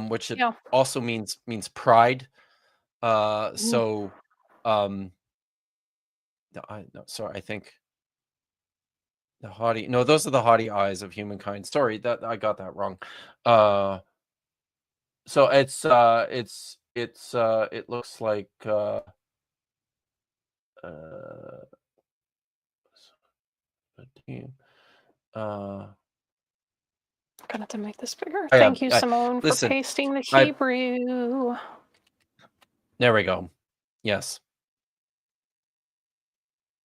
which it also means pride. So I think the haughty. No, those are the haughty eyes of humankind. Sorry, that I got that wrong. So it looks like Gonna have to make this bigger. Thank you, Simone, for pasting the Hebrew. There we go. Yes.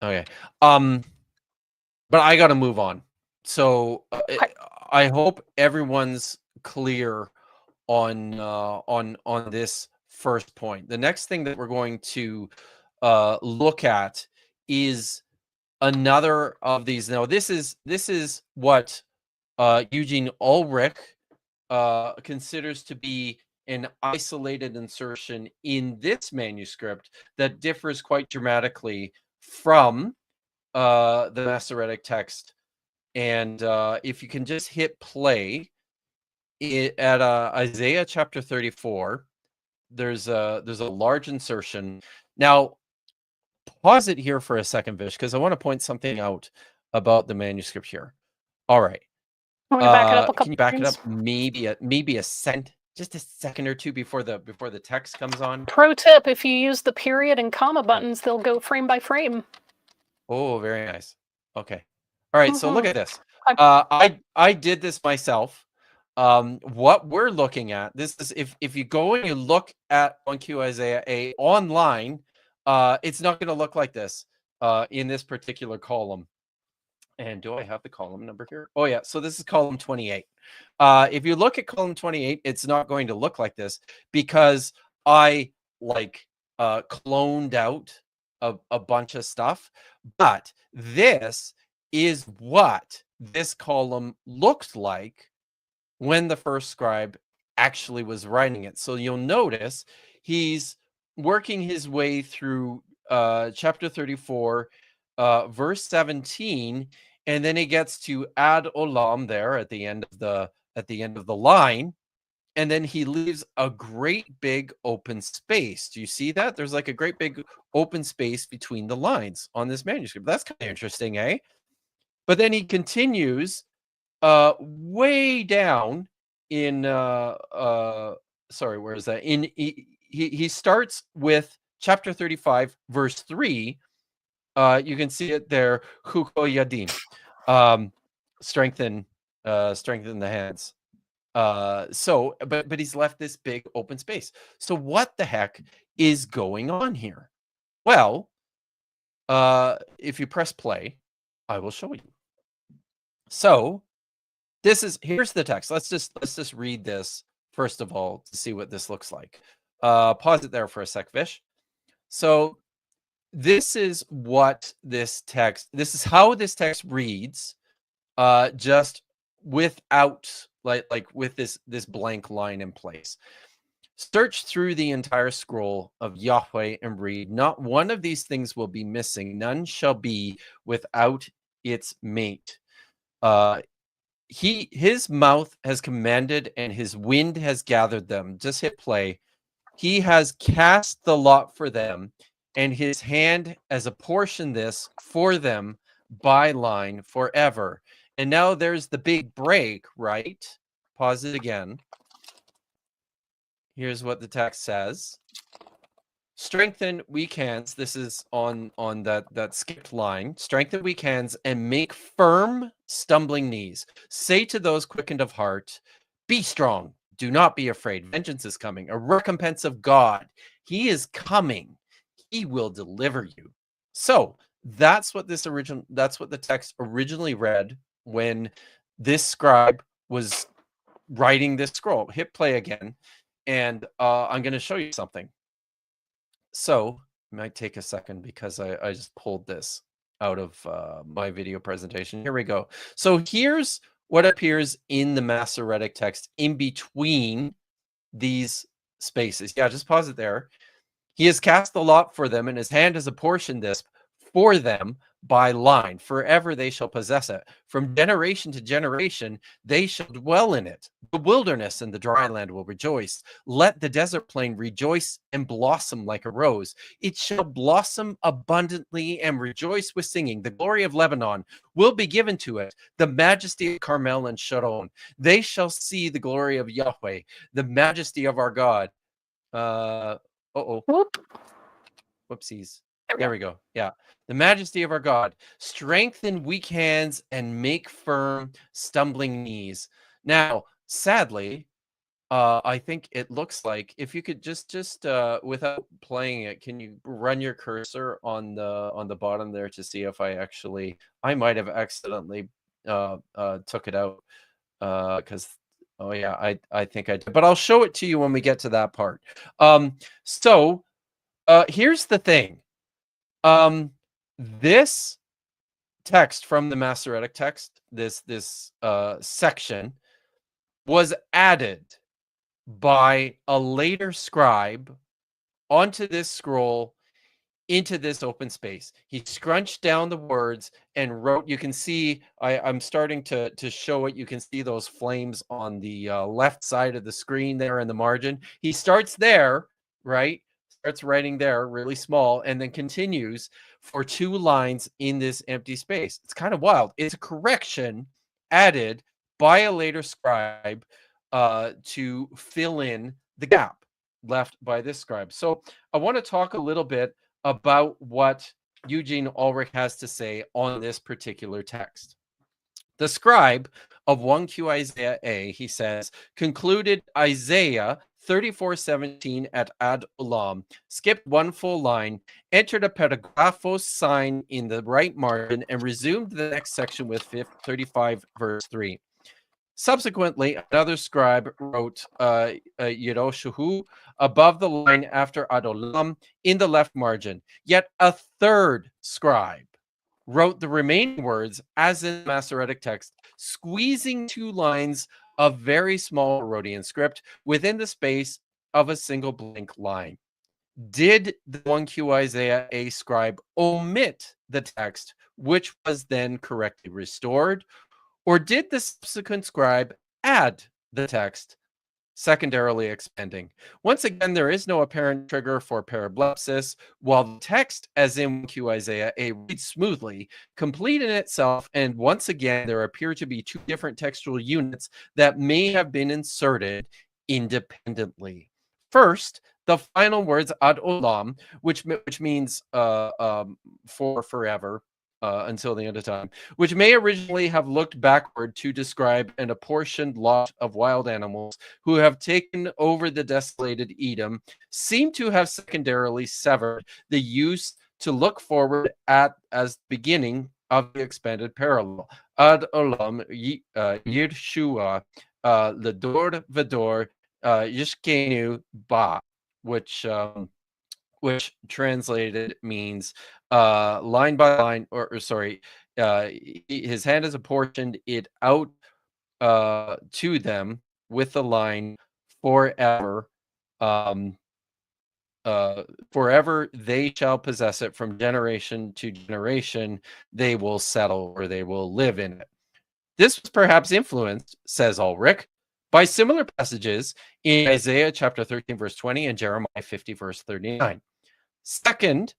Okay. But I got to move on. So I hope everyone's clear on this first point. The next thing that we're going to look at is another of these. Now, this is what Eugene Ulrich considers to be an isolated insertion in this manuscript that differs quite dramatically from the Masoretic text. And if you can just hit play at Isaiah chapter 34, there's a large insertion. Now, pause it here for a second, Vish, because I want to point something out about the manuscript here. All right. I'm gonna back it up a couple can you back times. it up maybe a just a second or two before the text comes on? Pro tip: if you use the period and comma buttons, they'll go frame by frame. Oh, very nice. Okay. All right. So look at this. I did this myself. What we're looking at, this is if you go and you look at 1Q Isaiah A online, it's not going to look like this in this particular column. And do I have the column number here? Oh yeah, so this is column 28. If you look at column 28, it's not going to look like this because I cloned out a bunch of stuff. But this is what this column looked like when the first scribe actually was writing it. So you'll notice he's working his way through chapter 34, verse 17, and then he gets to ad olam there at the end of the line, and then he leaves a great big open space. Do you see that? There's like a great big open space between the lines on this manuscript. That's kind of interesting, eh? But then he continues way down in sorry, where is that? He starts with chapter 35, verse 3. You can see it there. Huko yadim, strengthen the hands. But he's left this big open space. So what the heck is going on here? Well, if you press play, I will show you. So here's the text. Let's just read this first of all to see what this looks like. Pause it there for a sec, Vish. So this is how this text reads, just without like with this blank line in place. Search through the entire scroll of Yahweh and read. Not one of these things will be missing. None shall be without its mate. His mouth has commanded and his wind has gathered them. Just hit play. He has cast the lot for them, and his hand has apportioned this for them by line forever. And now there's the big break, right? Pause it again. Here's what the text says. Strengthen weak hands. This is on that skipped line. Strengthen weak hands and make firm stumbling knees. Say to those quickened of heart, be strong. Do not be afraid. Vengeance is coming. A recompense of God. He is coming. He will deliver you. So that's what the text originally read when this scribe was writing this scroll. Hit play again, and I'm going to show you something. So it might take a second because I just pulled this out of my video presentation. Here we go. So here's what appears in the Masoretic text in between these spaces. Yeah, just pause it there. He has cast the lot for them, and his hand has apportioned this for them by line. Forever they shall possess it. From generation to generation, they shall dwell in it. The wilderness and the dry land will rejoice. Let the desert plain rejoice and blossom like a rose. It shall blossom abundantly and rejoice with singing. The glory of Lebanon will be given to it. The majesty of Carmel and Sharon. They shall see the glory of Yahweh, the majesty of our God. Whoopsies. There we go. Yeah. The majesty of our God. Strengthen weak hands and make firm stumbling knees. Now, sadly, I think it looks like if you could just without playing it, can you run your cursor on the bottom there to see if I might have accidentally took it out because oh yeah, I think I did, but I'll show it to you when we get to that part. So here's the thing. This text from the Masoretic text, this section, was added by a later scribe onto this scroll into this open space. He scrunched down the words and wrote. You can see I'm starting to show it. You can see those flames on the left side of the screen there in the margin. He starts there, right? Starts writing there really small and then continues for 2 lines in this empty space. It's kind of wild. It's a correction added by a later scribe to fill in the gap left by this scribe. So I want to talk a little bit about what Eugene Ulrich has to say on this particular text. The scribe of 1Q Isaiah A, he says, concluded Isaiah 34:17 at ad olam, skipped 1 full line, entered a paragraphos sign in the right margin, and resumed the next section with 35 verse 3. Subsequently, another scribe wrote Yeroshahu above the line after ad olam in the left margin. Yet a third scribe wrote the remaining words as in the Masoretic text, squeezing 2 lines of very small Herodian script within the space of a single blank line. Did the 1Q Isaiah A scribe omit the text, which was then correctly restored, or did the subsequent scribe add the text, secondarily expanding? Once again, there is no apparent trigger for parablepsis, while the text, as in 1Q Isaiah A, reads smoothly, complete in itself, and once again, there appear to be 2 different textual units that may have been inserted independently. First, the final words ad olam, which means for forever, until the end of time, which may originally have looked backward to describe an apportioned lot of wild animals who have taken over the desolated Edom, seem to have secondarily severed the use to look forward at as the beginning of the expanded parallel. Ad olam Yirshua Ledor Vedor Yishkenu Ba, which translated means line by line, or sorry, his hand is apportioned it out to them with the line forever. Forever they shall possess it, from generation to generation they will settle, or they will live in it. This was perhaps influenced, says Ulrich, by similar passages in Isaiah chapter 13 verse 20 and Jeremiah 50 verse 39. Second,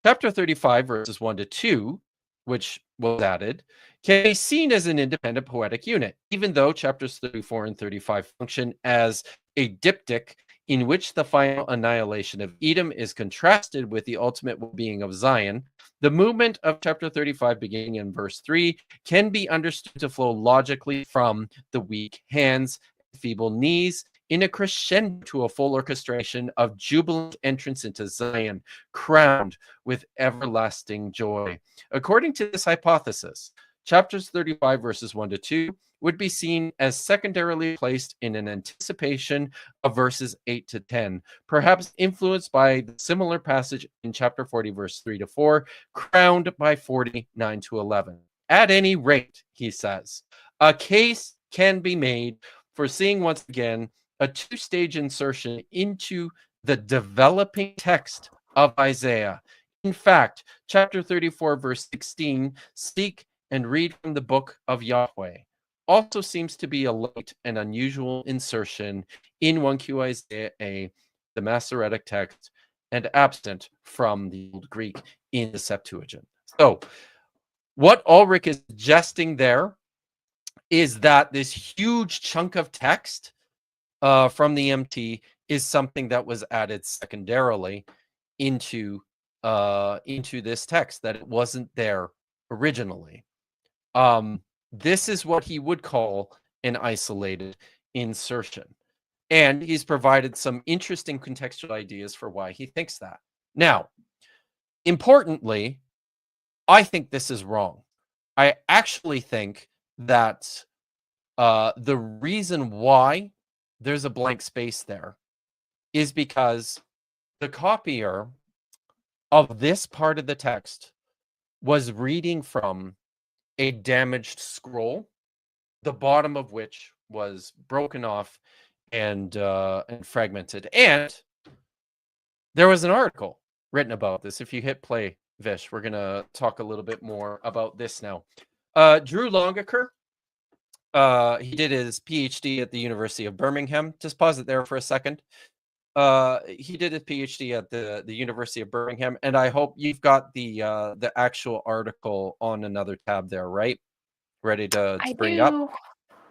chapter 35 verses 1 to 2, which was added, can be seen as an independent poetic unit, even though chapters 34 and 35 function as a diptych in which the final annihilation of Edom is contrasted with the ultimate well-being of Zion. The movement of chapter 35 beginning in verse 3 can be understood to flow logically from the weak hands and feeble knees in a crescendo to a full orchestration of jubilant entrance into Zion, crowned with everlasting joy. According to this hypothesis, chapters 35 verses 1 to 2 would be seen as secondarily placed in an anticipation of verses 8 to 10, perhaps influenced by the similar passage in chapter 40 verse 3 to 4, crowned by 49 to 11. At any rate, he says, a case can be made for seeing once again a 2-stage insertion into the developing text of Isaiah. In fact, chapter 34, verse 16, speak and read from the book of Yahweh, also seems to be a late and unusual insertion in 1Q Isaiah A, the Masoretic text, and absent from the Old Greek in the Septuagint. So, what Ulrich is suggesting there is that this huge chunk of text from the MT is something that was added secondarily into this text, that it wasn't there originally. This is what he would call an isolated insertion, and he's provided some interesting contextual ideas for why he thinks that. Now, importantly, I think this is wrong. I actually think that the reason why there's a blank space there is because the copier of this part of the text was reading from a damaged scroll, the bottom of which was broken off and fragmented. And there was an article written about this. If you hit play, Vish, we're going to talk a little bit more about this now. Drew Longaker, he did his PhD at the University of Birmingham. Just pause it there for a second. He did his PhD at the University of Birmingham, and I hope you've got the actual article on another tab there, right? Ready to bring up?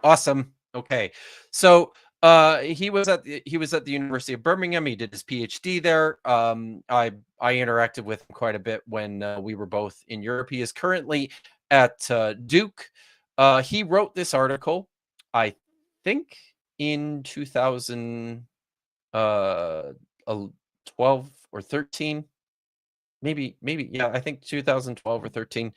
Awesome. Okay, so he was at the University of Birmingham. He did his PhD there. I interacted with him quite a bit when we were both in Europe. He is currently at Duke. He wrote this article, I think, in 2012 or 13, maybe, yeah, I think 2012 or 13.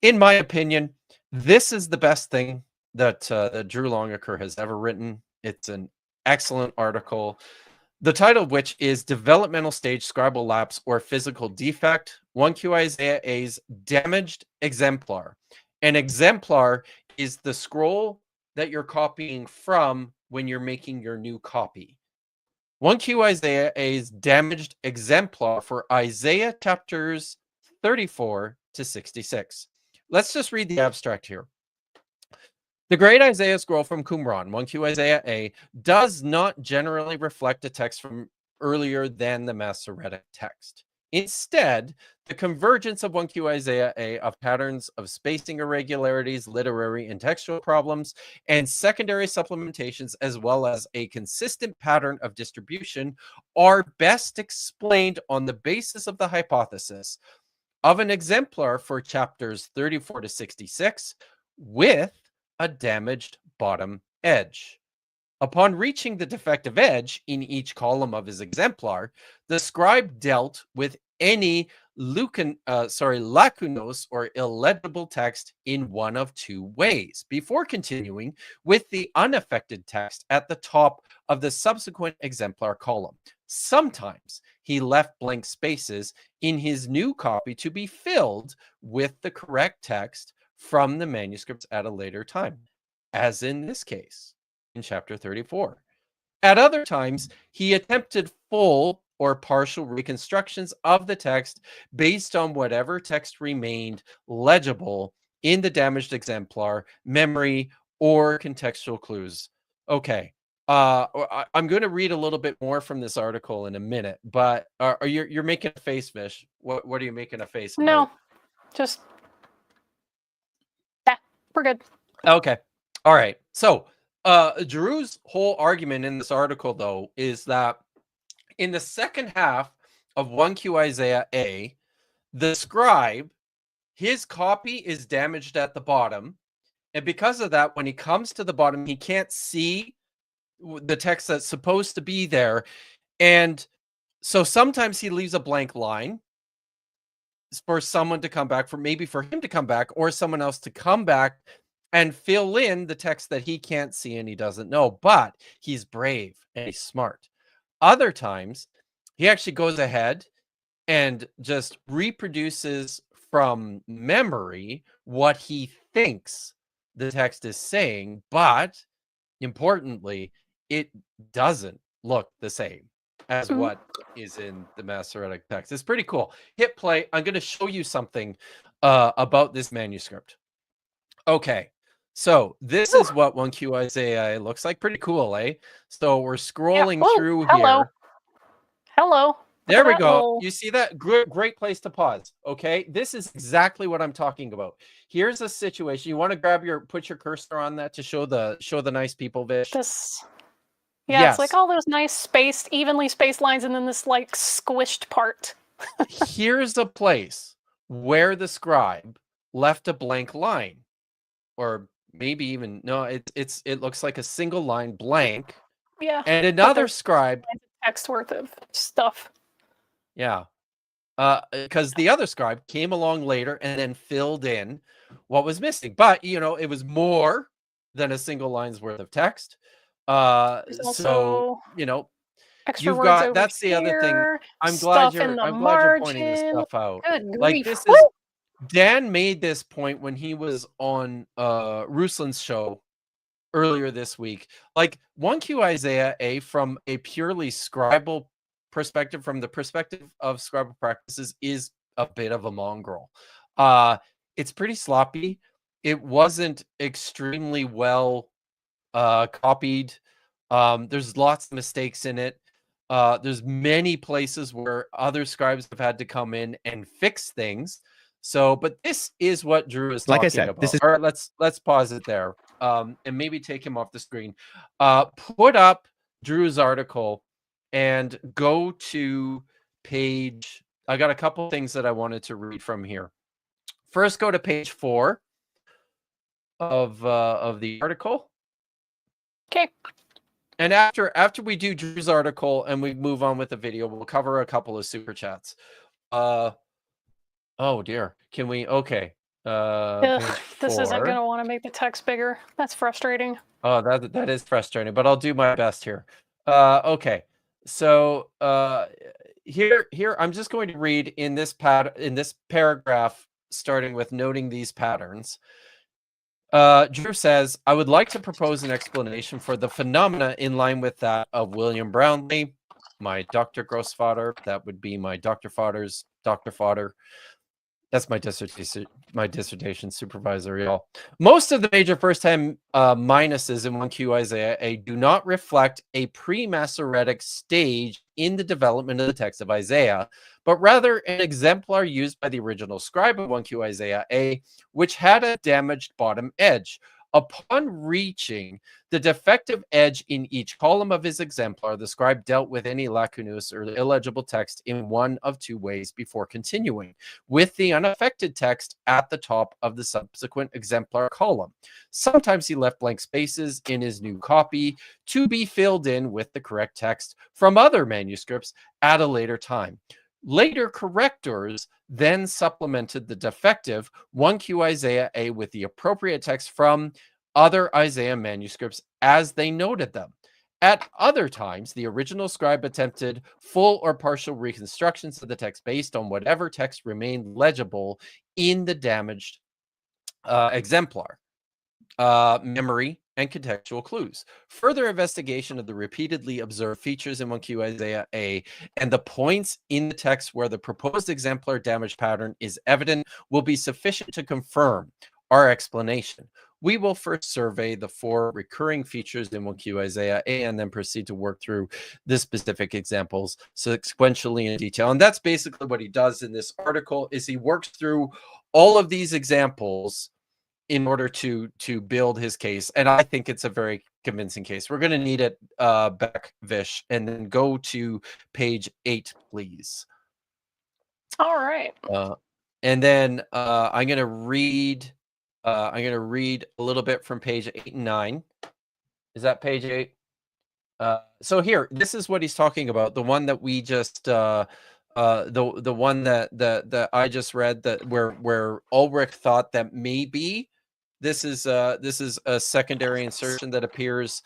In my opinion, this is the best thing that Drew Longaker has ever written. It's an excellent article. The title of which is Developmental Stage Scribal Lapse or Physical Defect, 1Q Isaiah A's Damaged Exemplar. An exemplar is the scroll that you're copying from when you're making your new copy. 1Q Isaiah A's Damaged Exemplar for Isaiah chapters 34 to 66. Let's just read the abstract here. The Great Isaiah Scroll from Qumran, 1Q Isaiah A, does not generally reflect a text from earlier than the Masoretic text. Instead, the convergence of 1Q Isaiah A of patterns of spacing irregularities, literary and textual problems, and secondary supplementations, as well as a consistent pattern of distribution, are best explained on the basis of the hypothesis of an exemplar for chapters 34 to 66 with a damaged bottom edge. Upon reaching the defective edge in each column of his exemplar, the scribe dealt with any lacunose or illegible text in one of two ways, before continuing with the unaffected text at the top of the subsequent exemplar column. Sometimes he left blank spaces in his new copy to be filled with the correct text from the manuscripts at a later time, as in this case in chapter 34. At other times, he attempted full or partial reconstructions of the text based on whatever text remained legible in the damaged exemplar, memory, or contextual clues. Okay. I'm going to read a little bit more from this article in a minute, but you're making a face, Vish. What are you making a face about? No, just we're good. Okay. All right. So Drew's whole argument in this article, though, is that in the second half of 1Q Isaiah A, the scribe, his copy is damaged at the bottom. And because of that, when he comes to the bottom, he can't see the text that's supposed to be there. And so sometimes he leaves a blank line for someone to come back, for him to come back, or someone else to come back and fill in the text that he can't see and he doesn't know. But he's brave and he's smart. Other times, he actually goes ahead and just reproduces from memory what he thinks the text is saying, but importantly, it doesn't look the same as what is in the Masoretic text. It's pretty cool. Hit play. I'm going to show you something about this manuscript. Okay. So this is what 1Q Isaiah looks like. Pretty cool, eh? So we're scrolling through here. Hello. There we go. You see that? Great place to pause. Okay. This is exactly what I'm talking about. Here's a situation. You want to put your cursor on that to show the nice people, Vish? Yeah, it's like all those nice evenly spaced lines and then this like squished part. Here's a place where the scribe left a blank line, or maybe even no, it looks like a single line blank. Yeah. And another scribe text worth of stuff. Yeah. Because the other scribe came along later and then filled in what was missing. But it was more than a single line's worth of text. So extra you've words got over that's the other thing. here, I'm glad you're pointing this stuff out. Like this is Dan made this point when he was on Ruslan's show earlier this week. Like 1Q Isaiah A, from a purely scribal perspective, from the perspective of scribal practices, is a bit of a mongrel. It's pretty sloppy. It wasn't extremely well copied. There's lots of mistakes in it. There's many places where other scribes have had to come in and fix things. So, but this is what Drew is talking about. This is all right. Let's pause it there, and maybe take him off the screen. Put up Drew's article and go to page. I got a couple things that I wanted to read from here. First, go to page 4 of the article. Okay. And after we do Drew's article and we move on with the video, we'll cover a couple of super chats. Oh dear. Can we? Okay. This isn't going to want to make the text bigger. That's frustrating. Oh, that is frustrating, but I'll do my best here. Okay. So here I'm just going to read in this paragraph, starting with noting these patterns. Drew says, I would like to propose an explanation for the phenomena in line with that of William Brownlee, my Dr. Grossfather. That would be my Dr. Father's Dr. Father. That's my dissertation supervisor, y'all. Most of the major first-time minuses in 1Q Isaiah A do not reflect a pre-Masoretic stage in the development of the text of Isaiah, but rather an exemplar used by the original scribe of 1Q Isaiah A, which had a damaged bottom edge. Upon reaching the defective edge in each column of his exemplar, the scribe dealt with any lacunous or illegible text in one of two ways before continuing, with the unaffected text at the top of the subsequent exemplar column. Sometimes he left blank spaces in his new copy to be filled in with the correct text from other manuscripts at a later time. Later correctors then supplemented the defective 1Q Isaiah A with the appropriate text from other Isaiah manuscripts as they noted them. At other times, the original scribe attempted full or partial reconstructions of the text based on whatever text remained legible in the damaged exemplar. Memory and contextual clues. Further investigation of the repeatedly observed features in 1Q Isaiah A and the points in the text where the proposed exemplar damage pattern is evident will be sufficient to confirm our explanation. We will first survey the 4 recurring features in 1Q Isaiah A and then proceed to work through the specific examples sequentially in detail. And that's basically what he does in this article, is he works through all of these examples in order to build his case. And I think it's a very convincing case. We're going to need it back, Vish, and then go to page 8, please. All right. And then I'm going to read a little bit from page 8 and 9. Is that page 8? So here, this is what he's talking about. The one that we just the one that I just read, that where Ulrich thought that maybe this is a secondary insertion that appears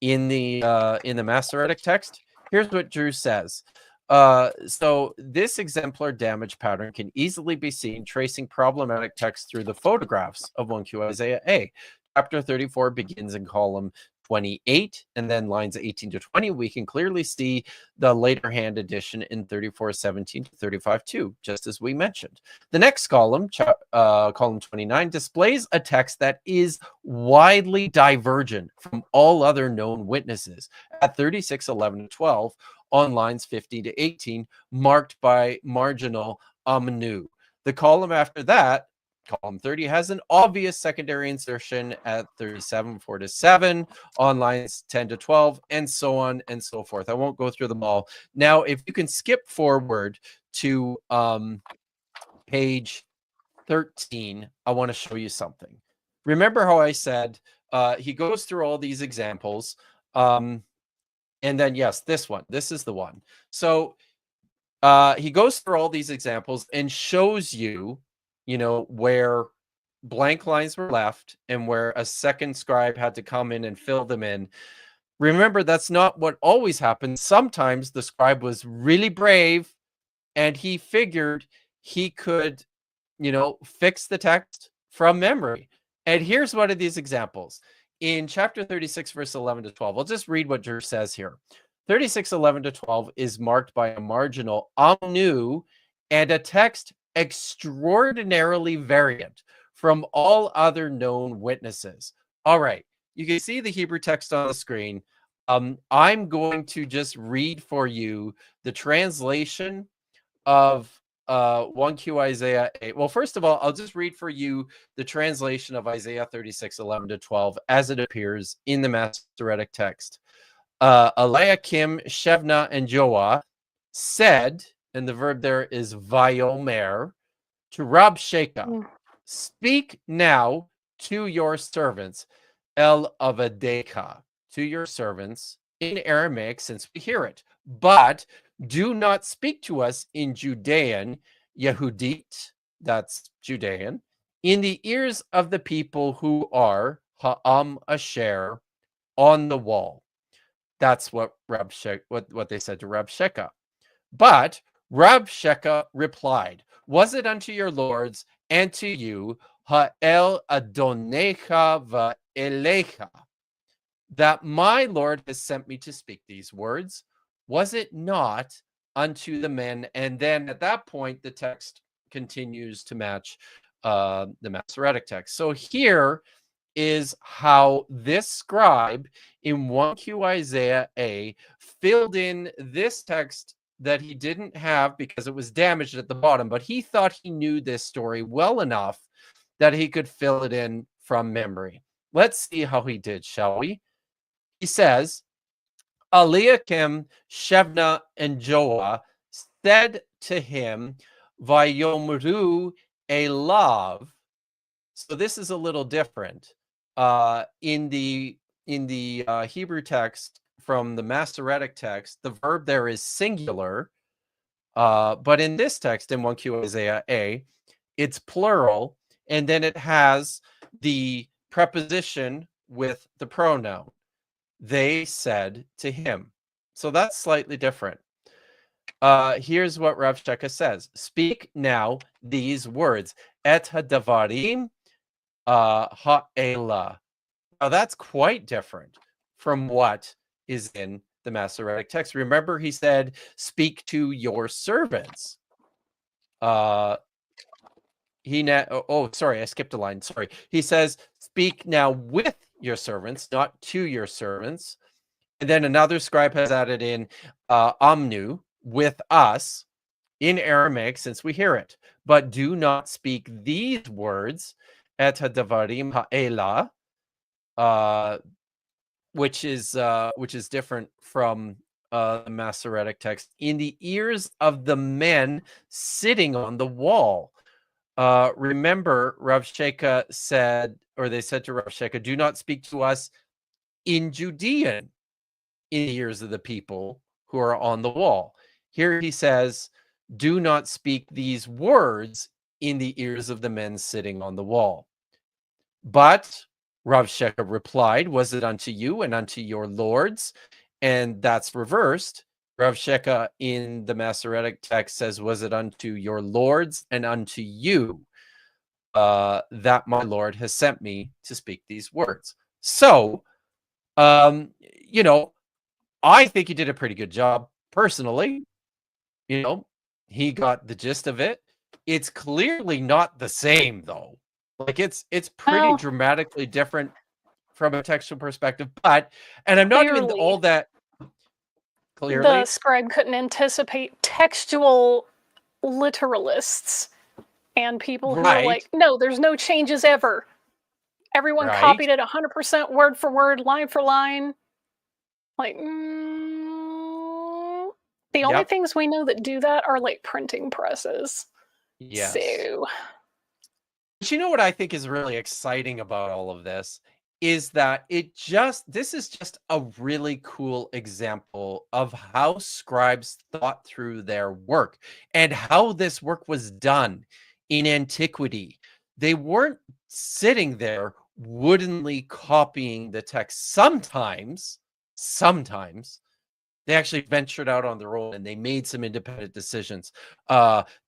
in the Masoretic text. Here's what Drew says. So this exemplar damage pattern can easily be seen tracing problematic text through the photographs of 1Q Isaiah A. Chapter 34 begins in column 28, and then lines 18 to 20. We can clearly see the later hand edition in 34:17 to 35:2, just as we mentioned. The next column, column 29, displays a text that is widely divergent from all other known witnesses at 36:11 to 12 on lines 15 to 18, marked by marginal amnu. The column after that, column 30, has an obvious secondary insertion at 37:4 to 7 on lines 10 to 12, and so on and so forth. I won't go through them all. Now, if you can skip forward to page 13, I want to show you something. Remember how I said he goes through all these examples, and then, yes, this is the one. So he goes through all these examples and shows you, where blank lines were left and where a second scribe had to come in and fill them in. Remember, that's not what always happens. Sometimes the scribe was really brave and he figured he could, fix the text from memory. And here's one of these examples. In chapter 36, verse 11 to 12, I'll just read what Drew says here. 36:11 to 12 is marked by a marginal amnu and a text extraordinarily variant from all other known witnesses. All right, you can see the Hebrew text on the screen. I'm going to just read for you the translation of 1Q Isaiah 8. Well, first of all, I'll just read for you the translation of Isaiah 36:11 to 12 as it appears in the Masoretic text. Eliakim, Shebna, and Joah said, and the verb there is vayomer, to Rabshakeh, speak now to your servants, El Avadecha, to your servants in Aramaic, since we hear it. But do not speak to us in Judean, Yehudit, that's Judean, in the ears of the people who are Ha'am Asher on the wall. That's what what they said to Rab Sheka. But Rab Sheka replied, "Was it unto your lords and to you, ha'el adonecha va'elecha, that my Lord has sent me to speak these words? Was it not unto the men?" And then at that point, the text continues to match the Masoretic text. So here is how this scribe in 1Q Isaiah A filled in this text that he didn't have because it was damaged at the bottom, but he thought he knew this story well enough that he could fill it in from memory. Let's see how he did, shall we? He says, Eliakim, Shebna, and Joah said to him, Vayomru elav. So this is a little different. In the Hebrew text from the Masoretic text, the verb there is singular, but in this text in 1Q Isaiah A, it's plural, and then it has the preposition with the pronoun. They said to him. So that's slightly different. Here's what Rav Sheka says. Speak now these words. Et hadavarim ha'ela. Now that's quite different from what is in the Masoretic text. Remember, he said, speak to your servants. Sorry, I skipped a line. Sorry. He says, speak now with your servants, not to your servants. And then another scribe has added in amnu, with us, in Aramaic, since we hear it. But do not speak these words, et hadavarim ha'ela, which is different from the Masoretic text, in the ears of the men sitting on the wall. Remember, Rav Sheka said, or they said to Rav Sheka, do not speak to us in Judean, in the ears of the people who are on the wall. Here he says, do not speak these words in the ears of the men sitting on the wall. But Rav Sheka replied, was it unto you and unto your lords? And that's reversed. Rav Sheka in the Masoretic text says, was it unto your lords and unto you that my Lord has sent me to speak these words? So, I think he did a pretty good job personally. He got the gist of it. It's clearly not the same though. Like it's pretty dramatically different from a textual perspective, and I'm not even all that clearly. The scribe couldn't anticipate textual literalists and people who are like, no, there's no changes ever. Everyone copied it 100% word for word, line for line. Like, the only things we know that do that are like printing presses. Yes. So. But you know what I think is really exciting about all of this is that this is just a really cool example of how scribes thought through their work and how this work was done in antiquity. They weren't sitting there woodenly copying the text. Sometimes they actually ventured out on their own and they made some independent decisions.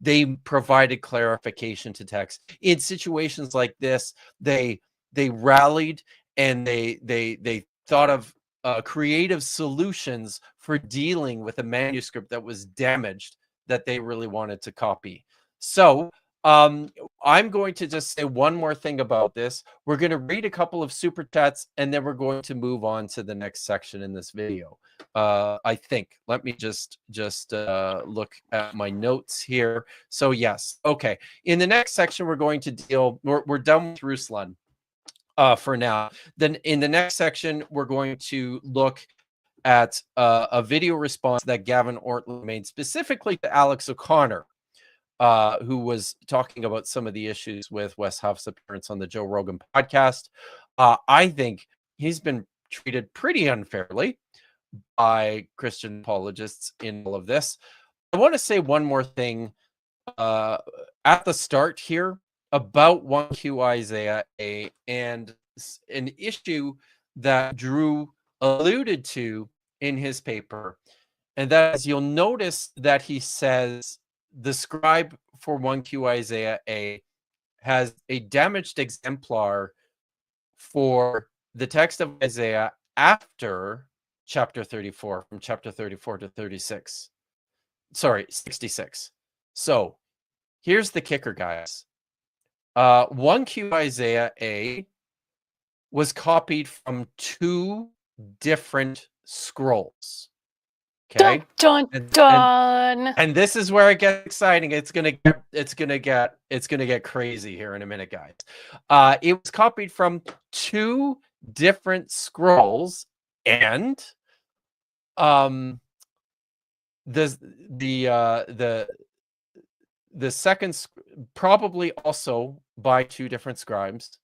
They provided clarification to text. In situations like this, they rallied and they thought of creative solutions for dealing with a manuscript that was damaged that they really wanted to copy. So I'm going to just say one more thing about this. We're going to read a couple of super chats and then we're going to move on to the next section in this video. I think. Let me just look at my notes here. So yes, okay. In the next section, we're going to deal. We're done with Ruslan for now. Then in the next section, we're going to look at a video response that Gavin Ortlund made specifically to Alex O'Connor, who was talking about some of the issues with Wes Huff's appearance on the Joe Rogan podcast. I think he's been treated pretty unfairly by Christian apologists in all of this. I want to say one more thing at the start here about 1Q Isaiah A and an issue that Drew alluded to in his paper, and that is, you'll notice that he says the scribe for 1Q Isaiah A has a damaged exemplar for the text of Isaiah after chapter 34, from chapter 34 to 36. Sorry, 66. So here's the kicker, guys. 1Q Isaiah A was copied from 2 different scrolls. Okay. Dun dun dun. And this is where it gets exciting. It's gonna get crazy here in a minute, guys. It was copied from 2 different scrolls, and the second probably also by 2 different scribes,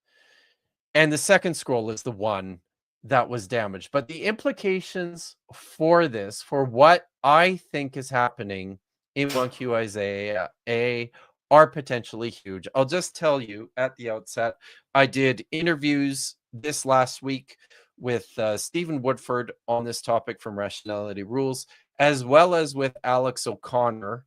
and the second scroll is the one that was damaged. But the implications for this, for what I think is happening in 1Q Isaiah A, are potentially huge. I'll just tell you at the outset, I did interviews this last week with Stephen Woodford on this topic from Rationality Rules, as well as with Alex O'Connor,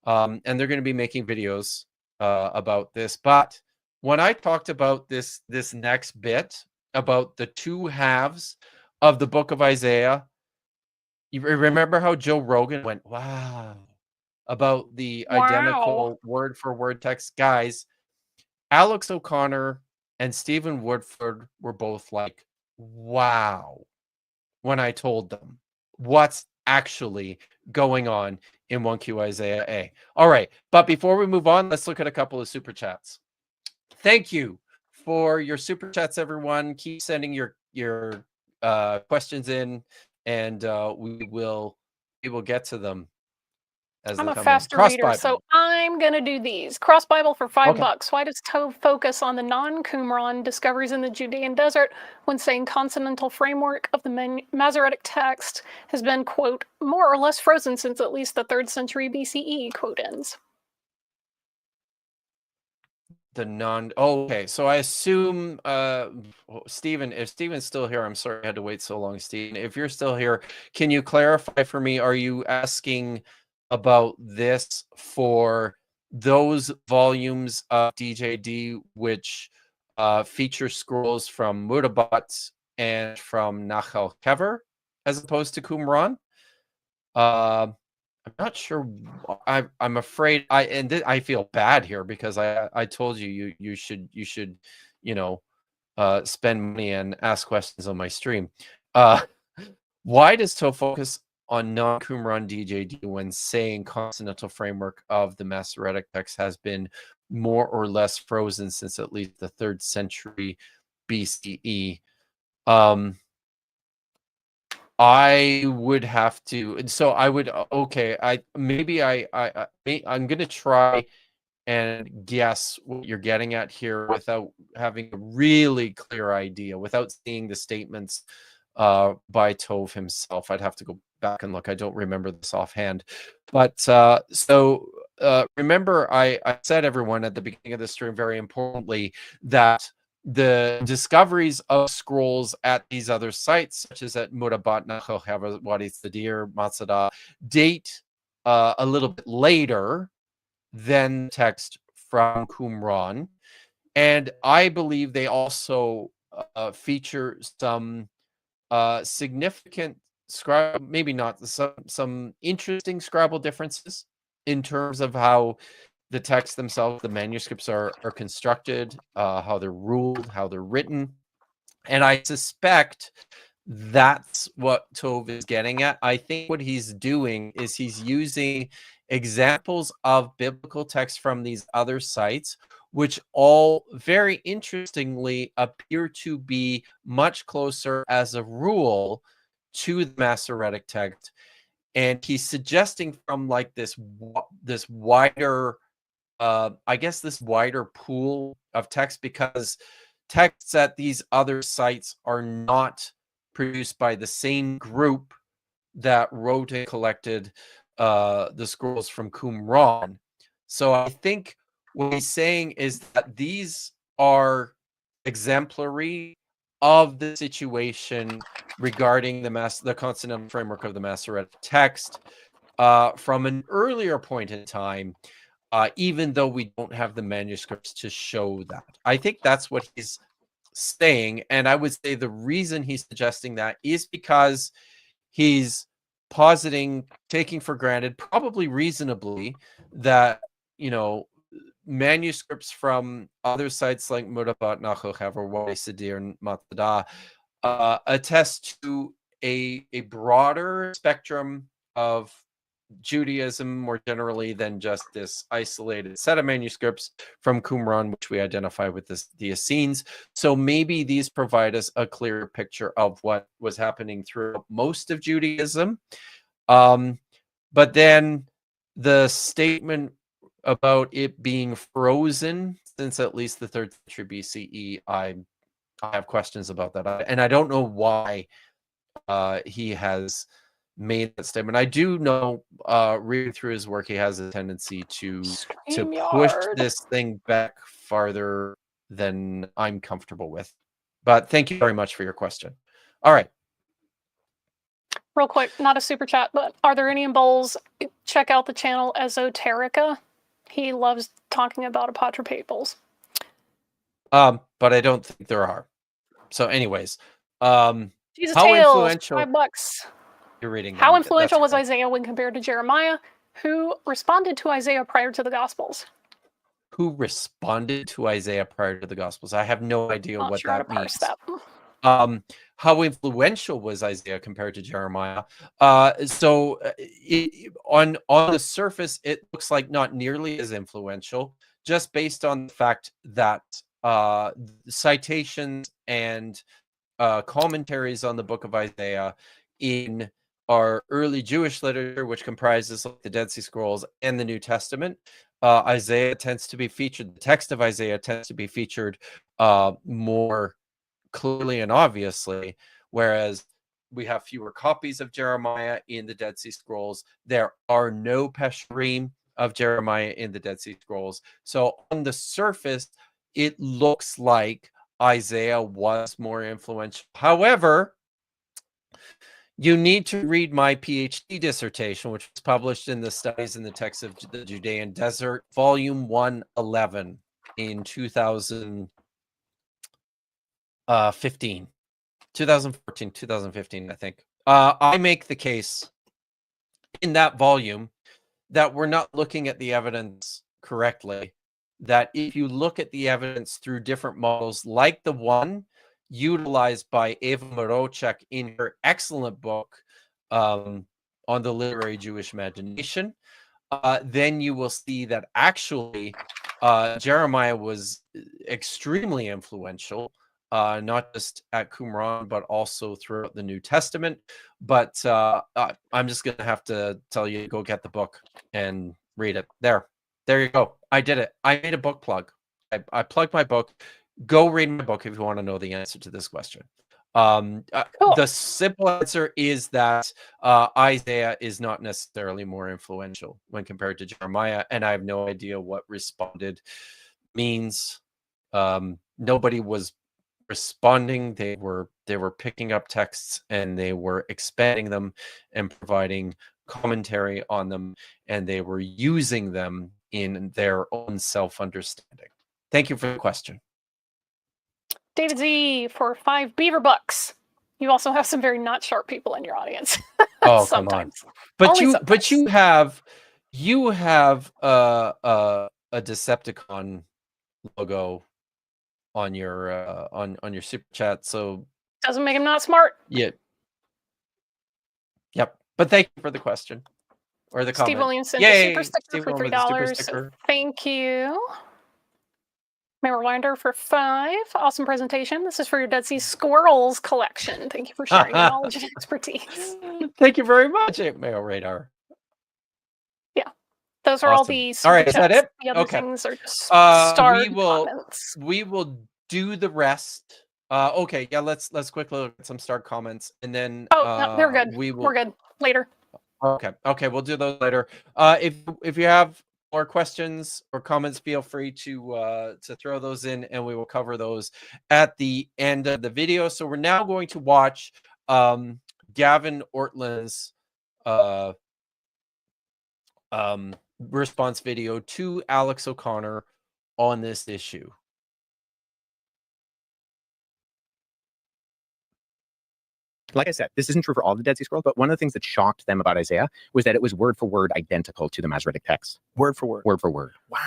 and they're going to be making videos about this. But when I talked about this next bit about the 2 halves of the book of Isaiah, you remember how Joe Rogan went, wow, about the identical word for word text? Guys, Alex O'Connor and Stephen Woodford were both like, wow, when I told them what's actually going on in 1Q Isaiah A. All right, but before we move on, let's look at a couple of super chats. Thank you for your super chats, everyone. Keep sending your questions in, and we will get to them as I'm they a come faster in. reader, so I'm going to do these. Cross Bible for $5. Okay. Why does Tove focus on the non-Qumran discoveries in the Judean desert when saying consonantal framework of the Masoretic text has been, quote, more or less frozen since at least the 3rd century BCE, quote ends? Okay, so I assume Stephen, if Stephen's still here, I'm sorry I had to wait so long, Stephen. If you're still here, can you clarify for me, are you asking about this for those volumes of DJD which feature scrolls from Mutabat and from Nachal Kever as opposed to Qumran? I'm not sure. I'm afraid I feel bad here because I told you you should spend money and ask questions on my stream. Why does Tove focus on non-Qumran DJD when saying consonantal framework of the Masoretic text has been more or less frozen since at least the 3rd century BCE? I would have to, and so I would, okay, I'm going to try and guess what you're getting at here without having a really clear idea, without seeing the statements by Tove himself. I'd have to go back and look. I don't remember this offhand. But remember, I said, everyone, at the beginning of the stream, very importantly, that the discoveries of scrolls at these other sites, such as at Mutabat, Nachal Kever, Wadi Tzadir, Masada, date a little bit later than text from Qumran. And I believe they also feature some significant maybe not some interesting scribal differences in terms of how the texts themselves, the manuscripts are constructed, how they're ruled, how they're written. And I suspect that's what Tove is getting at. I think what he's doing is he's using examples of biblical texts from these other sites, which all very interestingly appear to be much closer as a rule to the Masoretic text. And he's suggesting from like this wider this wider pool of text, because texts at these other sites are not produced by the same group that wrote and collected the scrolls from Qumran. So I think what he's saying is that these are exemplary of the situation regarding the consonantal framework of the Masoretic text from an earlier point in time, even though we don't have the manuscripts to show that. I think that's what he's saying, and I would say the reason he's suggesting that is because he's positing, taking for granted, probably reasonably, that, you know, manuscripts from other sites like Murabat Nachochev or Wadi Sidir and Matada attest to a broader spectrum of Judaism more generally than just this isolated set of manuscripts from Qumran, which we identify with the Essenes. So maybe these provide us a clearer picture of what was happening throughout most of Judaism. But then the statement about it being frozen since at least the 3rd century BCE, I have questions about that. And I don't know why he has made that statement. I do know, reading through his work, he has a tendency to push this thing back farther than I'm comfortable with. But thank you very much for your question. All right. Real quick, not a super chat, but are there any in bowls? Check out the channel Esoterica. He loves talking about apocryphals. But I don't think there are. So anyways, Jesus how Tales, influential... $5. You're reading. How influential was Isaiah when compared to Jeremiah? Who responded to Isaiah prior to the Gospels? Who responded to Isaiah prior to the Gospels? I have no idea Not what sure how that to parse means. that. How influential was Isaiah compared to Jeremiah? On the surface, it looks like not nearly as influential, just based on the fact that citations and commentaries on the book of Isaiah in our early Jewish literature, which comprises the Dead Sea Scrolls and the New Testament, Isaiah tends to be featured. The text of Isaiah tends to be featured more clearly and obviously, whereas we have fewer copies of Jeremiah in the Dead Sea Scrolls. There are no Pesharim of Jeremiah in the Dead Sea Scrolls. So on the surface, it looks like Isaiah was more influential. However, you need to read my PhD dissertation, which was published in the Studies in the Text of the Judean Desert, Volume 111 in 2015, 2015, I think. I make the case in that volume that we're not looking at the evidence correctly, that if you look at the evidence through different models, like the one utilized by Eva Morochek in her excellent book on the literary Jewish imagination, then you will see that actually Jeremiah was extremely influential, not just at Qumran, but also throughout the New Testament. But I'm just going to have to tell you, go get the book and read it. There you go. I did it. I made a book plug. I plugged my book. Go read my book if you want to know the answer to this question. Cool. The simple answer is that Isaiah is not necessarily more influential when compared to Jeremiah, and I have no idea what responded means. Nobody was responding. They were picking up texts and they were expanding them and providing commentary on them, and they were using them in their own self-understanding. Thank you for the question. David Z for 5 beaver bucks. You also have some very not sharp people in your audience. Oh, sometimes. Come on. Only But you have a Decepticon logo on your super chat, so doesn't make him not smart. Yeah. Yep. But thank you for the question or the comment. Steve Williamson, Yay! super sticker Steve for Williamson with the super $3. sticker. Thank you. Mayor Lander for 5. Awesome presentation. This is for your Dead Sea Squirrels collection. Thank you for sharing your knowledge and expertise. Thank you very much, Mail Radar. Yeah. Those are all the super all right, is that chats. it? The other Okay. things are just starred comments. We will do the rest. Okay, yeah, let's quickly look at some start comments and then no, they're good. We're good. Later. Okay, we'll do those later. If you have more questions or comments, feel free to throw those in and we will cover those at the end of the video. So we're now going to watch Gavin Ortland's response video to Alex O'Connor on this issue. Like I said, this isn't true for all the Dead Sea Scrolls, but one of the things that shocked them about Isaiah was that it was word for word identical to the Masoretic text. Word for word. Word for word. Wow.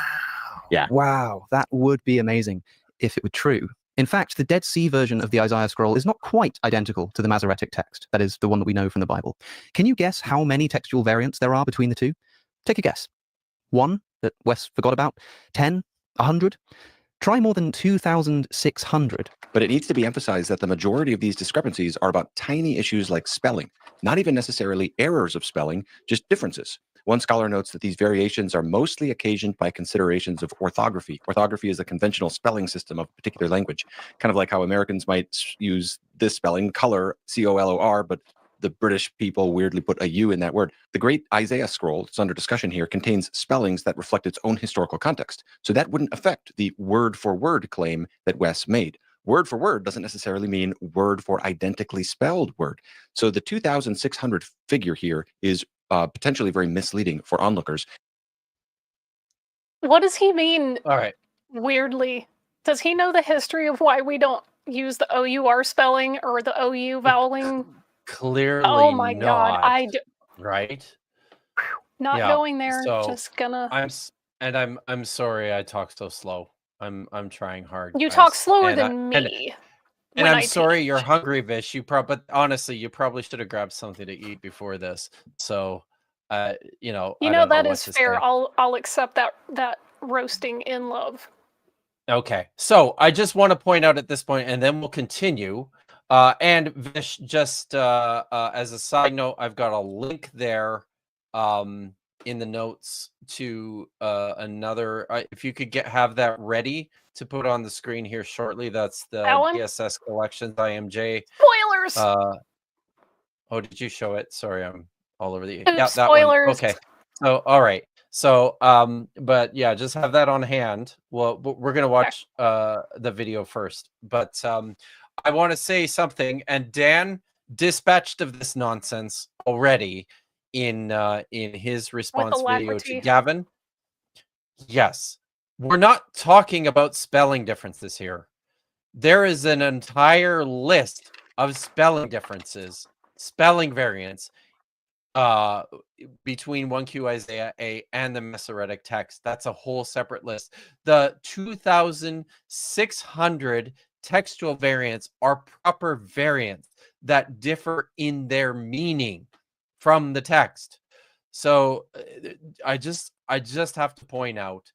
Yeah. Wow, that would be amazing if it were true. In fact, the Dead Sea version of the Isaiah scroll is not quite identical to the Masoretic text, that is, the one that we know from the Bible. Can you guess how many textual variants there are between the two? Take a guess. 1 that Wes forgot about? 10? 100? Try more than 2,600. But it needs to be emphasized that the majority of these discrepancies are about tiny issues like spelling, not even necessarily errors of spelling, just differences. One scholar notes that these variations are mostly occasioned by considerations of orthography. Orthography is a conventional spelling system of a particular language, kind of like how Americans might use this spelling, color, C-O-L-O-R, but the British people weirdly put a U in that word. The great Isaiah scroll, it's under discussion here, contains spellings that reflect its own historical context. So that wouldn't affect the word for word claim that Wes made. Word for word doesn't necessarily mean word for identically spelled word. So the 2,600 figure here is potentially very misleading for onlookers. What does he mean? All right. Weirdly, does he know the history of why we don't use the OUR spelling or the OU voweling? Clearly Oh my god, not, right? not Yeah, going there. so Just gonna. I'm sorry I talk so slow. I'm trying hard. You guys. talk slower And than and- me. And when I'm I sorry teach. you're hungry, Vish. But honestly, you probably should have grabbed something to eat before this. So, you know, You I know don't know that what is to fair. say. I'll accept that roasting in love. Okay, so I just want to point out at this point, and then we'll continue. And Vish, just as a side note, I've got a link there in the notes to another. If you could have that ready to put on the screen here shortly, that's the That one? DSS Collections IMJ. Spoilers. Oh, did you show it? Sorry, I'm all over the. Oops, Yeah, that spoilers. one. Okay. So, all right. So, but yeah, just have that on hand. Well, we're gonna watch the video first, but I want to say something. And Dan dispatched of this nonsense already in his response video to alacrity. Gavin. Yes, we're not talking about spelling differences here. There is an entire list of spelling differences, spelling variants between 1Q Isaiah A and the Masoretic text. That's a whole separate list. The 2,600 textual variants are proper variants that differ in their meaning from the text. So I just have to point out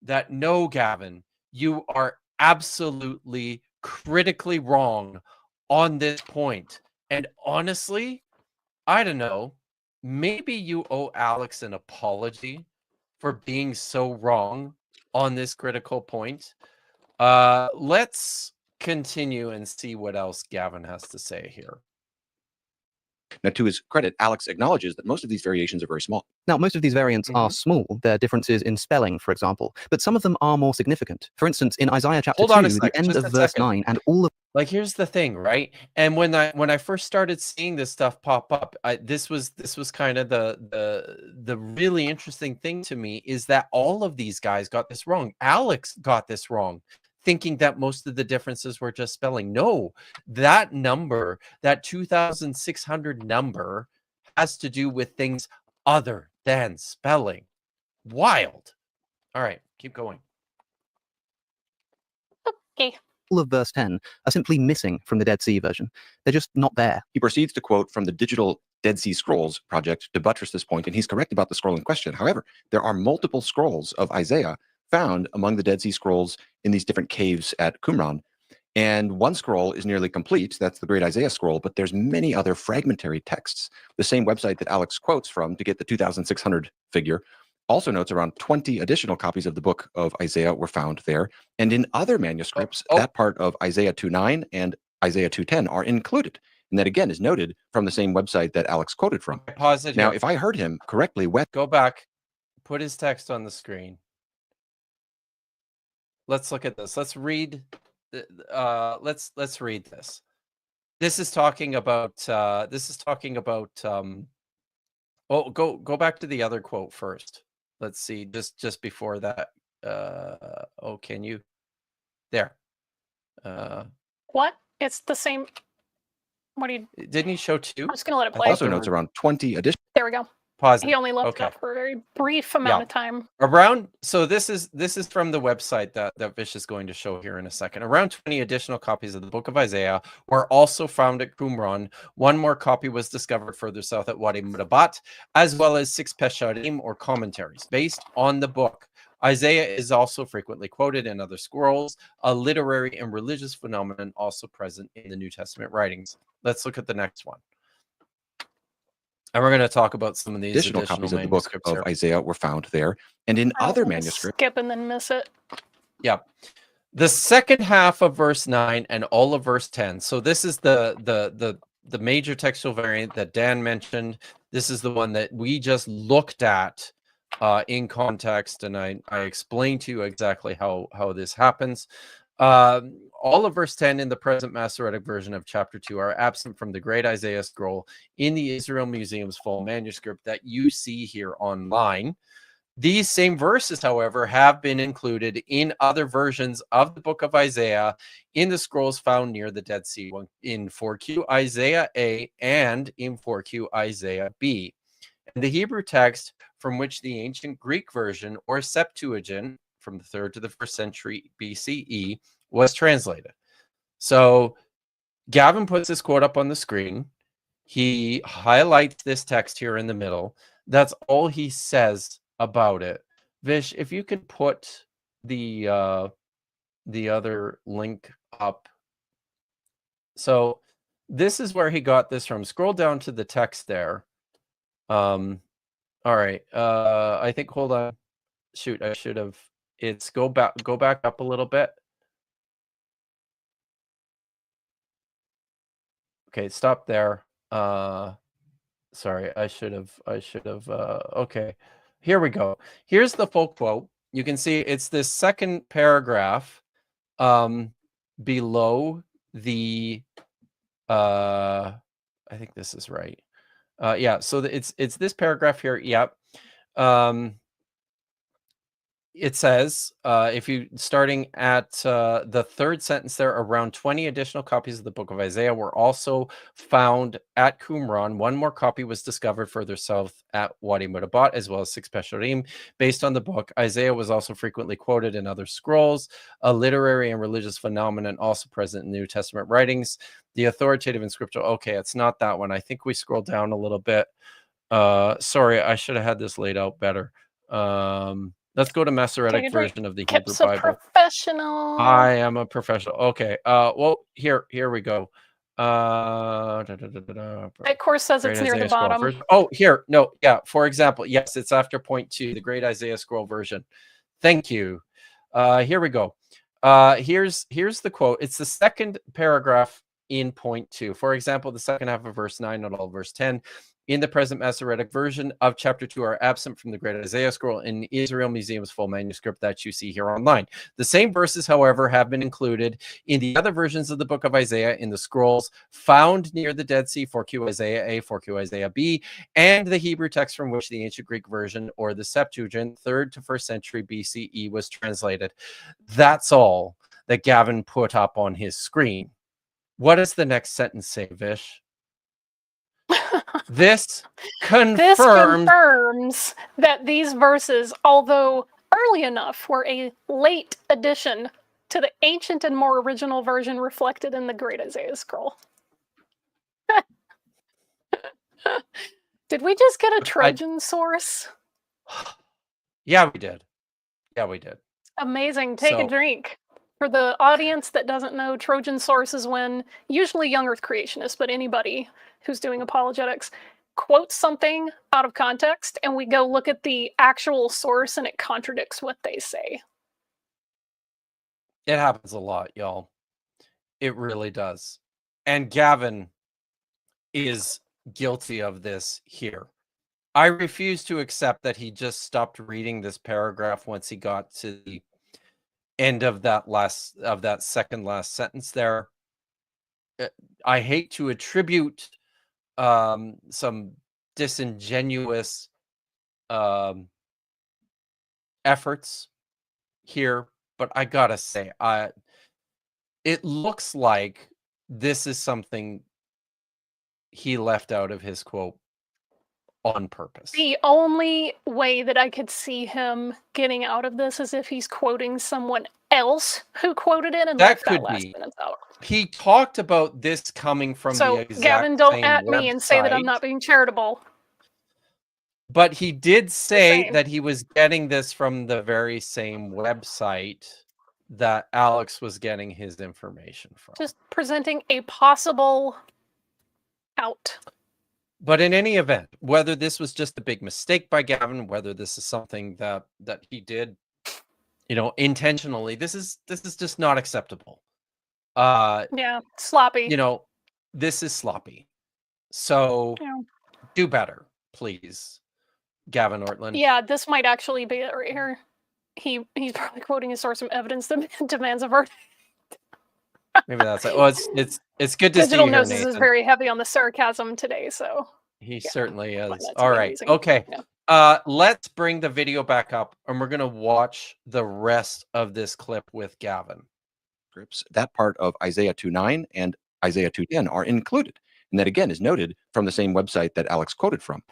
that no, Gavin, you are absolutely critically wrong on this point. And honestly, I don't know. Maybe you owe Alex an apology for being so wrong on this critical point. Let's continue and see what else Gavin has to say here. Now, to his credit, Alex acknowledges that most of these variations are very small. Now, most of these variants are small. They're differences in spelling, for example, but some of them are more significant. For instance, in Isaiah chapter 2, the end of verse 9, and all of like, here's the thing, right? And when I first started seeing this stuff pop up, this was kind of the really interesting thing to me, is that all of these guys got this wrong. Alex got this wrong, thinking that most of the differences were just spelling. No, that number, that 2,600 number, has to do with things other than spelling. Wild. All right, keep going. Okay. all of verse 10 are simply missing from the Dead Sea version. They're just not there. He proceeds to quote from the Digital Dead Sea Scrolls project to buttress this point, and he's correct about the scroll in question. However, there are multiple scrolls of Isaiah found among the Dead Sea Scrolls in these different caves at Qumran. And one scroll is nearly complete. That's the Great Isaiah Scroll, but there's many other fragmentary texts. The same website that Alex quotes from to get the 2,600 figure also notes around 20 additional copies of the book of Isaiah were found there. And in other manuscripts, that part of Isaiah 2:9 and Isaiah 2:10 are included. And that, again, is noted from the same website that Alex quoted from. Pause it Now, here. if I heard him correctly, Go back. Put his text on the screen. Let's look at this. Let's read. Let's read this. This is talking about. Oh, go back to the other quote first. Let's see. Just before that. Oh, can you? There. What? It's the same. What do you? Didn't he show two? I'm just gonna let it I play. thought Also there notes were- around 20 additional. There we go. Pause. He only left Okay. it up for a very brief amount Yeah. of time. Around, so this is from the website that Vish is going to show here in a second. Around 20 additional copies of the Book of Isaiah were also found at Qumran. One more copy was discovered further south at Wadi Mudabat, as well as 6 pesharim or commentaries based on the book. Isaiah is also frequently quoted in other scrolls, a literary and religious phenomenon also present in the New Testament writings. Let's look at the next one. And we're going to talk about some of these Additional copies of the book manuscripts of here. Isaiah were found there, and in I don't other wanna manuscripts. skip and then miss it. Yeah. The second half of verse 9 and all of verse 10. So this is the major textual variant that Dan mentioned. This is the one that we just looked at in context, and I explained to you exactly how this happens. All of verse 10 in the present Masoretic version of chapter 2 are absent from the great Isaiah scroll in the Israel Museum's full manuscript that you see here online. These same verses, however, have been included in other versions of the book of Isaiah in the scrolls found near the Dead Sea, in 4Q Isaiah A and in 4Q Isaiah B. And the Hebrew text from which the ancient Greek version or Septuagint from the 3rd to the 1st century BCE was translated. So Gavin puts this quote up on the screen. He highlights this text here in the middle. That's all he says about it. Vish, if you could put the other link up. So this is where he got this from. Scroll down to the text there. All right. I think, hold on. Shoot, I should have. It's go back up a little bit. Okay, stop there. Sorry, I should have. Okay, here we go. Here's the full quote. You can see it's this second paragraph below the. I think this is right. Yeah, so it's this paragraph here. Yep. It says, if you starting at the third sentence there, around 20 additional copies of the book of Isaiah were also found at Qumran. One more copy was discovered further south at Wadi Mudabat, as well as 6 pesharim based on the book. Isaiah was also frequently quoted in other scrolls, a literary and religious phenomenon also present in New Testament writings. The authoritative and scriptural. Okay, it's not that one. I think we scroll down a little bit. Sorry, I should have had this laid out better. Let's go to Masoretic version of the Hebrew Bible. Professional. I am a professional. Okay. Well, here we go. It course says it's near the bottom. Oh, here. No, yeah. For example, yes, it's after point 2, the Great Isaiah Scroll version. Thank you. Here we go. Here's the quote. It's the second paragraph in point 2. For example, the second half of verse 9 and all of verse 10 in the present Masoretic version of chapter 2 are absent from the Great Isaiah Scroll in Israel Museum's full manuscript that you see here online. The same verses, however, have been included in the other versions of the book of Isaiah in the scrolls found near the Dead Sea, 4Q Isaiah A, 4Q Isaiah B, and the Hebrew text from which the ancient Greek version or the Septuagint, 3rd to 1st century BCE, was translated. That's all that Gavin put up on his screen. What does the next sentence say, Vish? This confirms that these verses, although early enough, were a late addition to the ancient and more original version reflected in the Great Isaiah Scroll. Did we just get a Trojan source? Yeah, we did. Amazing. Take a drink. For the audience that doesn't know, Trojan source is when usually young earth creationists, but anybody who's doing apologetics, quotes something out of context, and we go look at the actual source and it contradicts what they say. It happens a lot, y'all. It really does. And Gavin is guilty of this here. I refuse to accept that he just stopped reading this paragraph once he got to the end of that second last sentence there. I hate to attribute some disingenuous efforts here, but I gotta say, it looks like this is something he left out of his quote on purpose. The only way that I could see him getting out of this is if he's quoting someone else who quoted it and That left that could last be. sentence out. He talked about this coming from the So, exact Gavin, don't same at me and say that I'm website, not being charitable. but he did say saying. that he was getting this from the very same website that Alex was getting his information from. Just presenting a possible out. But in any event, whether this was just a big mistake by Gavin, whether this is something that he did, intentionally, this is just not acceptable. Yeah, sloppy. This is sloppy. So do better, please, Gavin Ortland. Yeah, this might actually be it right here. He's probably quoting a source from evidence that demands a verdict. Maybe that's it. Well, it's good to see Digital you here, Gnosis is Nathan. very heavy on the sarcasm today, so He certainly is. that's All right. amazing. Okay. Yeah. Let's bring the video back up, and we're gonna watch the rest of this clip with Gavin. Scripts, that part of Isaiah 2:9 and Isaiah 2:10 are included. And that again is noted from the same website that Alex quoted from.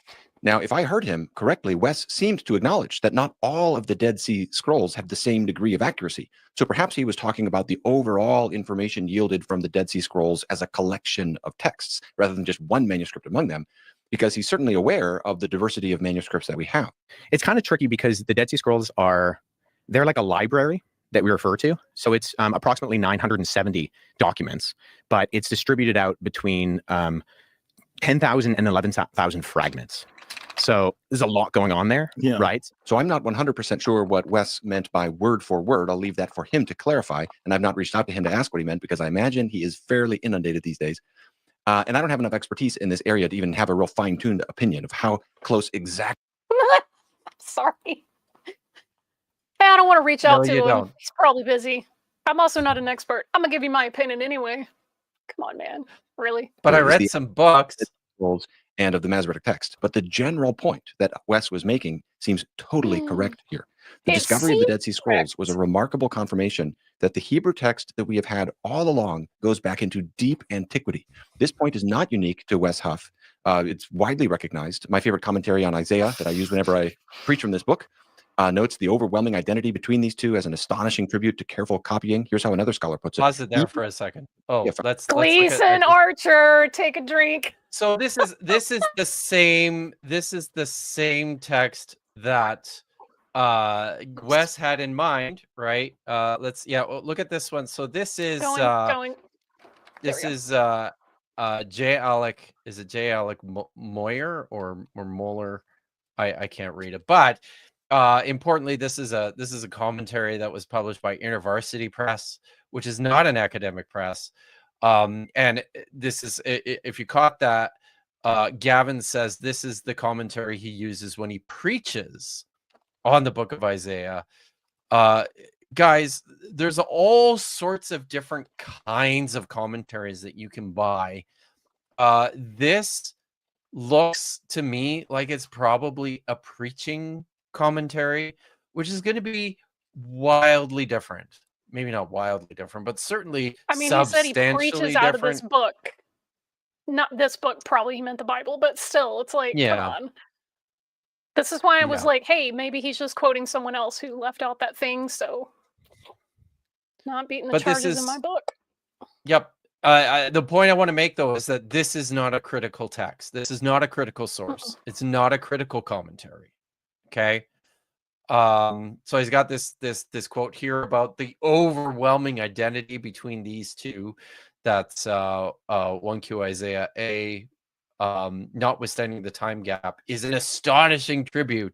Now, if I heard him correctly, Wes seemed to acknowledge that not all of the Dead Sea Scrolls have the same degree of accuracy. So perhaps he was talking about the overall information yielded from the Dead Sea Scrolls as a collection of texts, rather than just one manuscript among them, because he's certainly aware of the diversity of manuscripts that we have. It's kind of tricky because the Dead Sea Scrolls they're like a library that we refer to. So it's approximately 970 documents, but it's distributed out between 10,000 and 11,000 fragments. So there's a lot going on there, right? So I'm not 100% sure what Wes meant by word for word. I'll leave that for him to clarify. And I've not reached out to him to ask what he meant because I imagine he is fairly inundated these days. And I don't have enough expertise in this area to even have a real fine-tuned opinion of how close exactly. Sorry. I don't want to reach out No, to you him. don't. He's probably busy. I'm also not an expert. I'm gonna give you my opinion anyway. Come on, man. Really? But I is read the some books. Scrolls and of the Masoretic text. But the general point that Wes was making seems totally correct here. The It discovery of the Dead Sea seems Scrolls was a remarkable confirmation that the Hebrew text that we have had all along goes back into deep antiquity. This point is not unique to Wes Huff. It's widely recognized. My favorite commentary on Isaiah that I use whenever I preach from this book notes the overwhelming identity between these two as an astonishing tribute to careful copying. Here's how another scholar puts it. Pause it there for a second. Oh, Yeah, let's Gleason Archer, take a drink. So this is the same text that Wes had in mind, right? Look at this one. So this is this is J. Alec. Is it J. Alec Moyer or Moeller? I can't read it, but importantly, this is a commentary that was published by InterVarsity Press, which is not an academic press. And this is, if you caught that, Gavin says this is the commentary he uses when he preaches on the book of Isaiah. Guys, there's all sorts of different kinds of commentaries that you can buy. This looks to me like it's probably a preaching commentary, which is going to be wildly different. Maybe not wildly different, but certainly he said he preaches out of this different. book. Not this book, probably he meant the Bible, but still, it's like, come on. This is why I was like, hey, maybe he's just quoting someone else who left out that thing, so not beating the charges in my book. Yep. The point I want to make, though, is that this is not a critical text. This is not a critical source. It's not a critical commentary. Okay. So he's got this quote here about the overwhelming identity between these two. That's 1Q Isaiah A, notwithstanding the time gap, is an astonishing tribute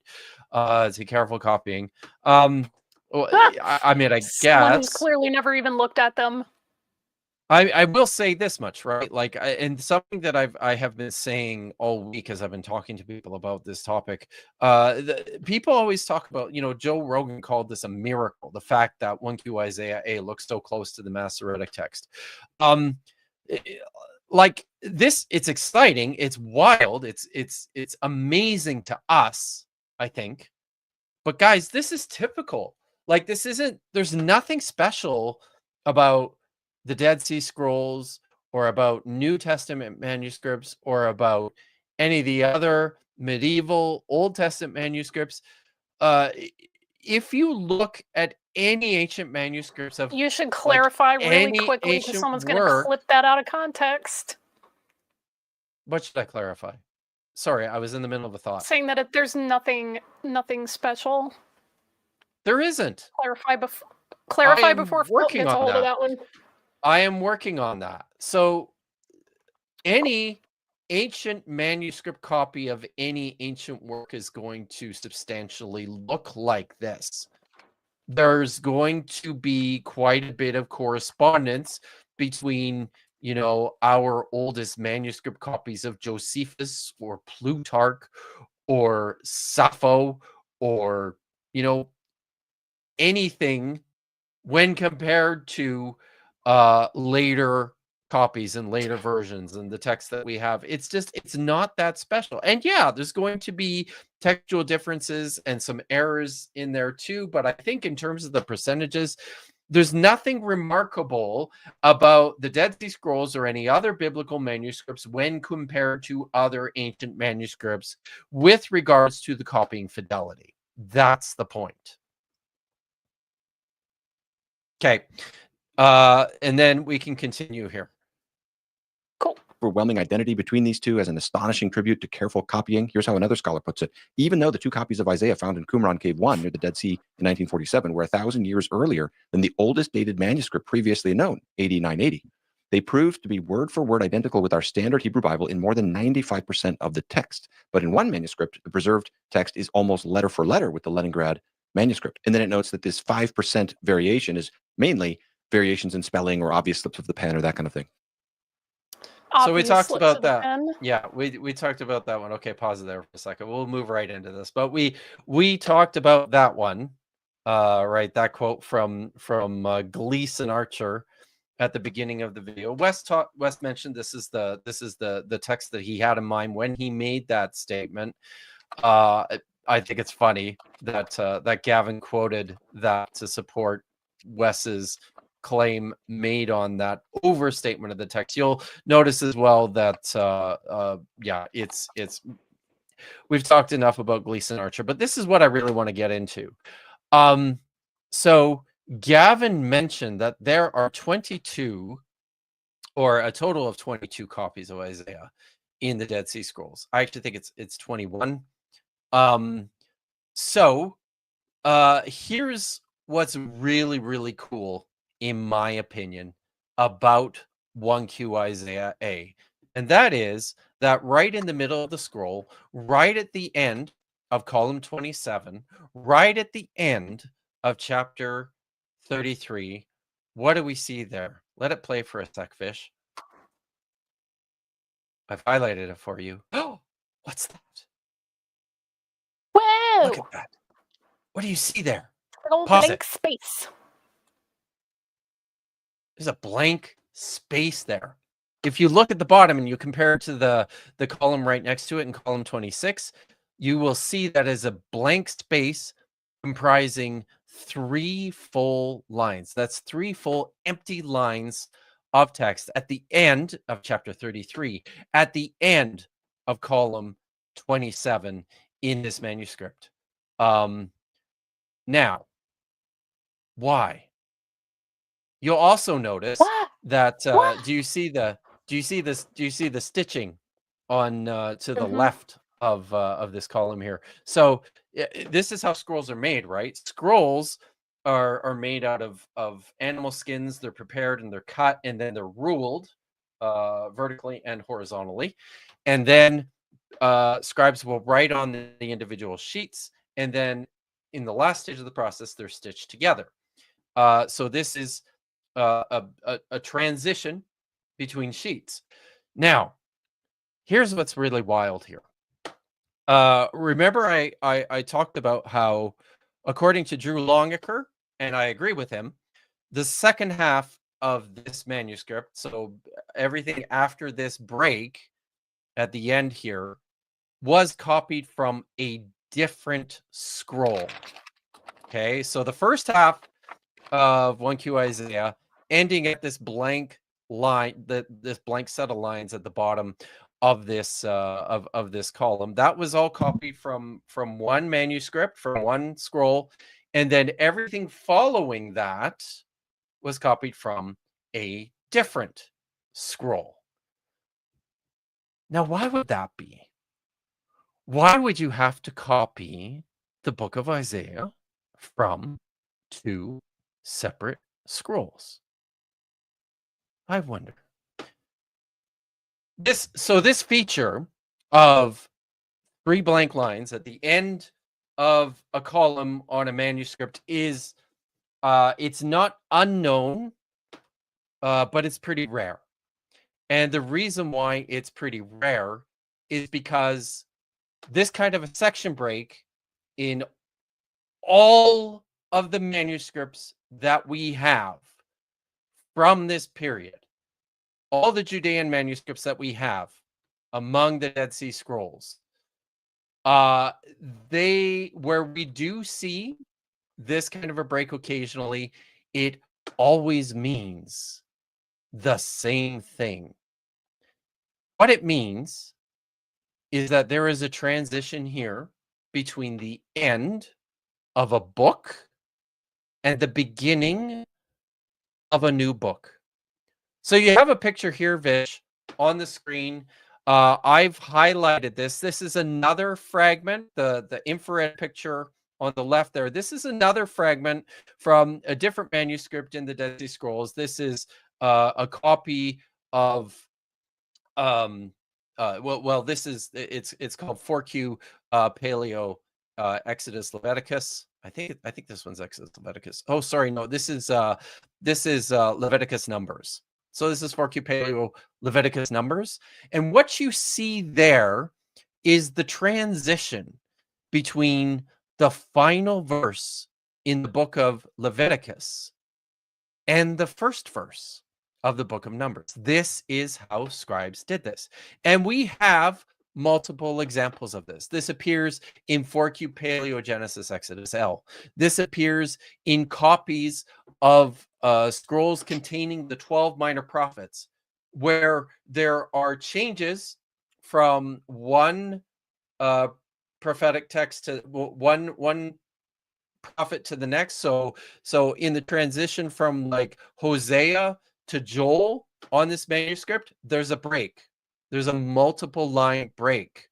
to careful copying. I mean, I Someone who's guess clearly never even looked at them. I will say this much, right? Like, and something that I have been saying all week as I've been talking to people about this topic. People always talk about, Joe Rogan called this a miracle, the fact that 1Q Isaiah A looks so close to the Masoretic text. like this, it's exciting, it's wild, it's amazing to us, I think. But guys, this is typical. Like, this isn't, there's nothing special about the Dead Sea Scrolls or about New Testament manuscripts or about any of the other medieval Old Testament manuscripts. If you look at any ancient manuscripts of, You should clarify really any quickly because ancient someone's going to work, clip that out of context, what should I clarify? Sorry, I was in the middle of a thought. saying that there's nothing special. There isn't. Clarify before Phil working gets a on hold of that. that one. I am working on that. So any ancient manuscript copy of any ancient work is going to substantially look like this. There's going to be quite a bit of correspondence between, you know, our oldest manuscript copies of Josephus or Plutarch or Sappho or, you know, anything when compared to later copies and later versions and the text that we have. It's just, it's not that special. And yeah, there's going to be textual differences and some errors in there too, but I think in terms of the percentages, there's nothing remarkable about the Dead Sea Scrolls or any other biblical manuscripts when compared to other ancient manuscripts with regards to the copying fidelity. That's the point. Okay. And then we can continue here. Overwhelming identity between these two as an astonishing tribute to careful copying. Here's how another scholar puts it. Even though the two copies of Isaiah found in Qumran Cave 1 near the Dead Sea in 1947 were 1,000 years earlier than the oldest dated manuscript previously known, AD 980, they proved to be word for word identical with our standard Hebrew Bible in more than 95% of the text. But in one manuscript, the preserved text is almost letter for letter with the Leningrad manuscript. And then it notes that this 5% variation is mainly variations in spelling or obvious slips of the pen or that kind of thing. So we Obvious talked slips about of the that. pen. Yeah, we talked about that one. Okay, pause it there for a second. We'll move right into this. But we talked about that one, right? That quote from Gleason Archer at the beginning of the video. Wes mentioned this is the text that he had in mind when he made that statement. I think it's funny that that Gavin quoted that to support Wes's claim made on that overstatement of the text. You'll notice as well that yeah, it's we've talked enough about Gleason Archer, but this is what I really want to get into. So Gavin mentioned that there are 22 or a total of 22 copies of Isaiah in the Dead Sea Scrolls. I actually think it's 21. So here's what's really, really cool, in my opinion, about 1Q Isaiah A. And that is that right in the middle of the scroll, right at the end of column 27, right at the end of chapter 33, what do we see there? Let it play for a sec, Fish. I've highlighted it for you. Oh, what's that? Whoa! Look at that. What do you see there? Little Pause blank it. space. There's a blank space there. If you look at the bottom and you compare it to the column right next to it in column 26, you will see that is a blank space comprising 3 full lines. That's 3 full empty lines of text at the end of chapter 33, at the end of column 27 in this manuscript. Now, why? You'll also notice that do you see the stitching on to the left of this column here? So this is how scrolls are made, right? Scrolls are made out of animal skins. They're prepared and they're cut and then they're ruled vertically and horizontally, and then scribes will write on the individual sheets, and then in the last stage of the process, they're stitched together. So this is a transition between sheets. Now, here's what's really wild here. Remember I talked about how, according to Drew Longaker, and I agree with him, the second half of this manuscript, so everything after this break at the end here, was copied from a different scroll. Okay, so the first half of 1Q Isaiah ending at this blank line, this blank set of lines at the bottom of this of this column, that was all copied from one manuscript, from one scroll, and then everything following that was copied from a different scroll. Now, why would that be? Why would you have to copy the book of Isaiah from two separate scrolls? I wonder. This feature of 3 blank lines at the end of a column on a manuscript is it's not unknown, but it's pretty rare. And the reason why it's pretty rare is because this kind of a section break in all of the manuscripts that we have from this period, all the Judean manuscripts that we have among the Dead Sea Scrolls, where we do see this kind of a break occasionally, it always means the same thing. What it means is that there is a transition here between the end of a book and the beginning of a new book. So you have a picture here, Vish, on the screen. I've highlighted this. This is another fragment, the infrared picture on the left there. This is another fragment from a different manuscript in the Dead Sea Scrolls. This is a copy of this is it's called 4Q Paleo Exodus Leviticus. I think this one's Exodus Leviticus. Oh, sorry, no, this is Leviticus Numbers. So this is 4Q Paleo Leviticus Numbers, and what you see there is the transition between the final verse in the book of Leviticus and the first verse of the book of Numbers. This is how scribes did this. And we have multiple examples of this. This appears in 4Q Paleo Genesis Exodus L. This appears in copies of scrolls containing the 12 minor prophets, where there are changes from one prophetic text to one prophet to the next. So in the transition from like Hosea to Joel on this manuscript, there's a break. There's a multiple line break.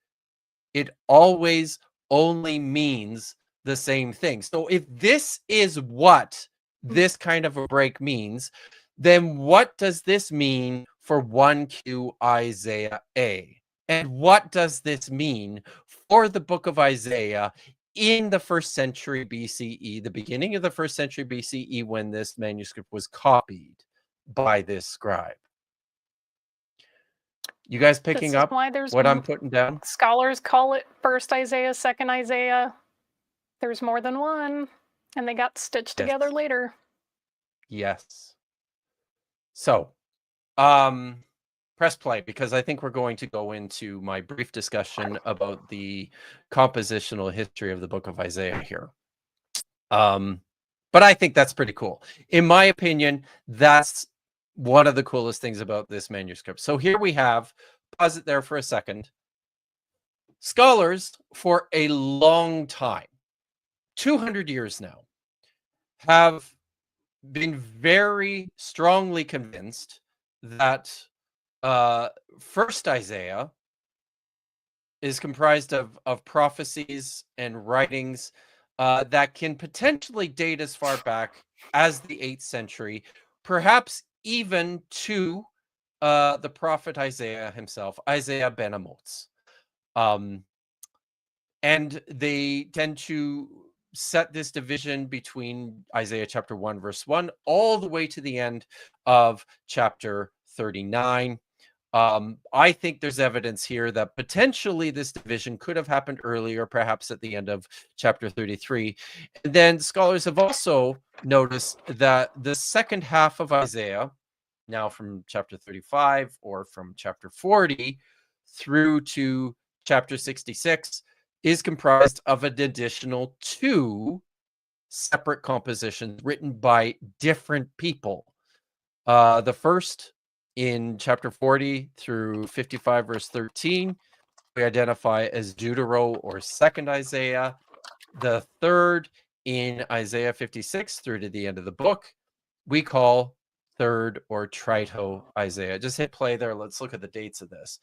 It always only means the same thing. So if this is what this kind of a break means, then what does this mean for 1Q Isaiah A? And what does this mean for the book of Isaiah in the 1st century BCE, the beginning of the 1st century BCE, when this manuscript was copied by this scribe? You guys picking up what I'm putting down? Scholars call it 1st Isaiah, 2nd Isaiah. There's more than one, and they got stitched together later. Yes. So, press play, because I think we're going to go into my brief discussion about the compositional history of the book of Isaiah here. But I think that's pretty cool. In my opinion, that's one of the coolest things about this manuscript. So here we have, pause it there for a second. Scholars for a long time, 200 years now, have been very strongly convinced that 1st Isaiah is comprised of prophecies and writings that can potentially date as far back as the 8th century, perhaps even to the prophet Isaiah himself, Isaiah ben Amoz. And they tend to set this division between Isaiah chapter 1, verse 1, all the way to the end of chapter 39. I think there's evidence here that potentially this division could have happened earlier, perhaps at the end of chapter 33. And then scholars have also noticed that the second half of Isaiah, now from chapter 35 or from chapter 40 through to chapter 66, is comprised of an additional 2 separate compositions written by different people. The first, in chapter 40 through 55, verse 13, we identify as Deutero or second Isaiah. The third, in Isaiah 56 through to the end of the book, we call third or trito Isaiah. Just hit play there. Let's look at the dates of this.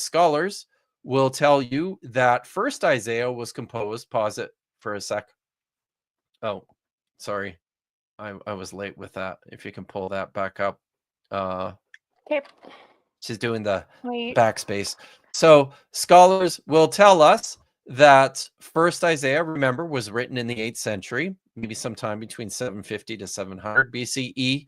Scholars will tell you that first Isaiah was composed, pause it for a sec. Oh, sorry. I was late with that. If you can pull that back up. Okay. She's doing the Wait. backspace. So scholars will tell us that first Isaiah, remember, was written in the 8th century, maybe sometime between 750 to 700 BCE.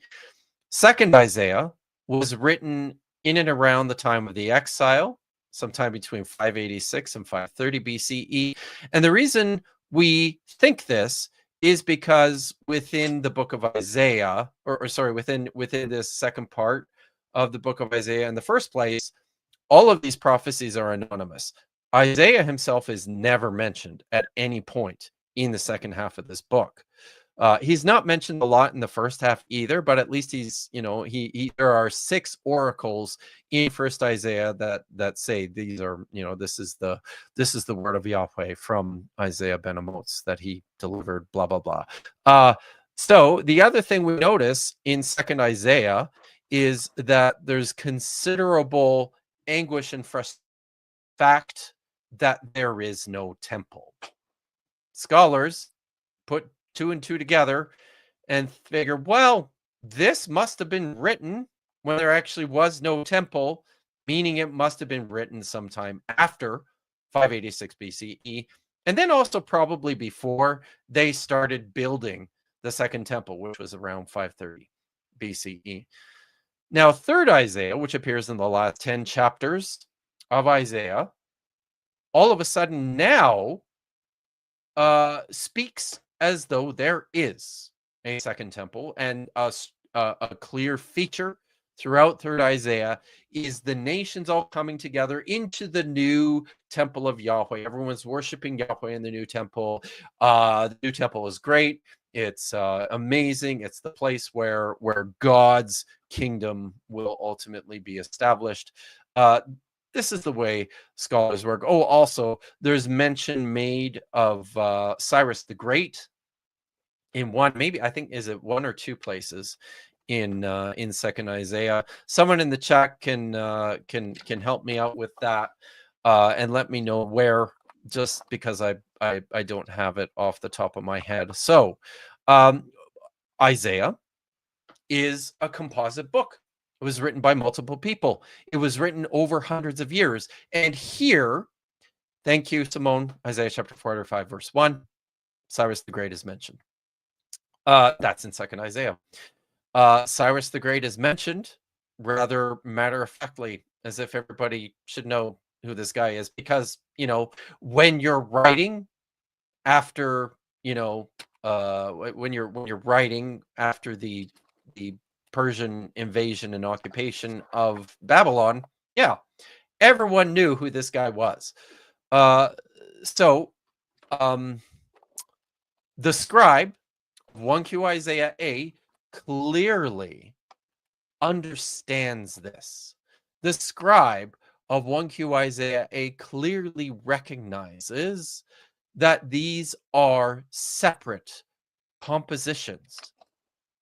Second Isaiah was written in and around the time of the exile, sometime between 586 and 530 BCE. And the reason we think this is because within the book of Isaiah, or sorry, within this second part of the book of Isaiah in the first place, all of these prophecies are anonymous. Isaiah himself is never mentioned at any point in the second half of this book. He's not mentioned a lot in the first half either, but at least he's, there are 6 oracles in first Isaiah that say these are, this is the word of Yahweh from Isaiah ben Amoz that he delivered, blah, blah, blah. So the other thing we notice in second Isaiah is that there's considerable anguish and fact that there is no temple. Scholars put 2 and 2 together and figure, well, this must have been written when there actually was no temple, meaning it must have been written sometime after 586 BCE, and then also probably before they started building the second temple, which was around 530 BCE. Now, third Isaiah, which appears in the last 10 chapters of Isaiah, all of a sudden now speaks as though there is a second temple, and a clear feature throughout third Isaiah is the nations all coming together into the new temple of Yahweh. Everyone's worshiping Yahweh in the new temple. The new temple is great. It's amazing. It's the place where God's kingdom will ultimately be established. This is the way scholars work. Oh, also, there's mention made of Cyrus the Great in one, maybe I think, is it 1 or 2 places in second Isaiah. Someone in the chat can help me out with that and let me know where, just because I don't have it off the top of my head. So Isaiah is a composite book. It was written by multiple people. It was written over hundreds of years. And here, thank you, Simone, Isaiah chapter 45, verse 1, Cyrus the Great is mentioned. That's in second Isaiah. Cyrus the Great is mentioned rather matter-of-factly, as if everybody should know who this guy is, because, when you're writing after, when you're writing after the Persian invasion and occupation of Babylon, yeah, everyone knew who this guy was. So the scribe, 1Q Isaiah A, clearly understands this. The scribe of 1Q Isaiah A clearly recognizes that these are separate compositions.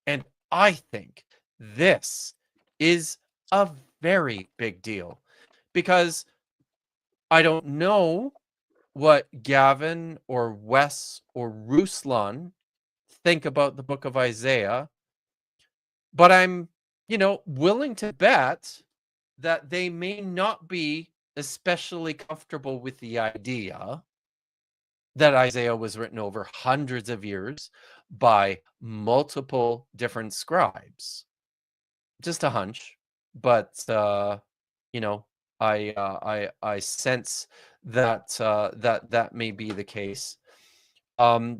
And I think this is a very big deal, because I don't know what Gavin or Wes or Ruslan think about the book of Isaiah, but I'm, willing to bet that they may not be especially comfortable with the idea that Isaiah was written over hundreds of years by multiple different scribes. Just a hunch, but you know, I sense that that may be the case. Now,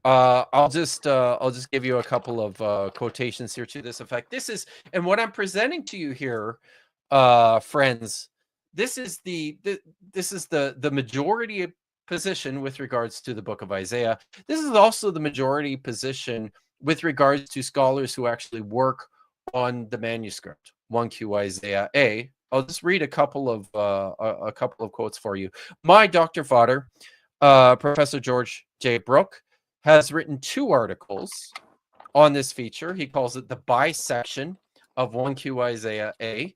I'll just give you a couple of quotations here to this effect. This is, and what I'm presenting to you here, friends, this is the majority position with regards to the book of Isaiah. This is also the majority position with regards to scholars who actually work on the manuscript 1Q Isaiah A. I'll just read a couple of quotes for you. My Dr. Fodder, Professor George J. Brooke, has written 2 articles on this feature. He calls it the bisection of 1Q Isaiah A.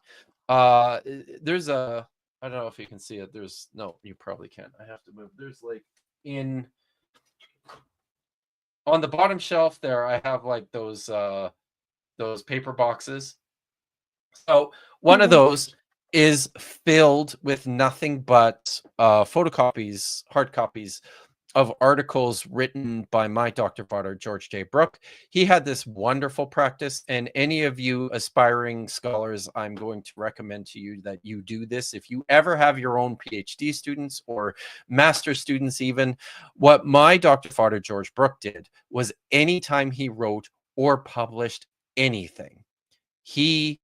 There's a, I don't know if you can see it. There's, no, you probably can't. I have to move. There's like on the bottom shelf there, I have like those paper boxes. So one of those is filled with nothing but photocopies, hard copies of articles written by my Dr. Fodder, George J. Brooke. He had this wonderful practice, and any of you aspiring scholars, I'm going to recommend to you that you do this. If you ever have your own PhD students or master students even, what my Dr. Fodder, George Brooke, did was anytime he wrote or published anything, he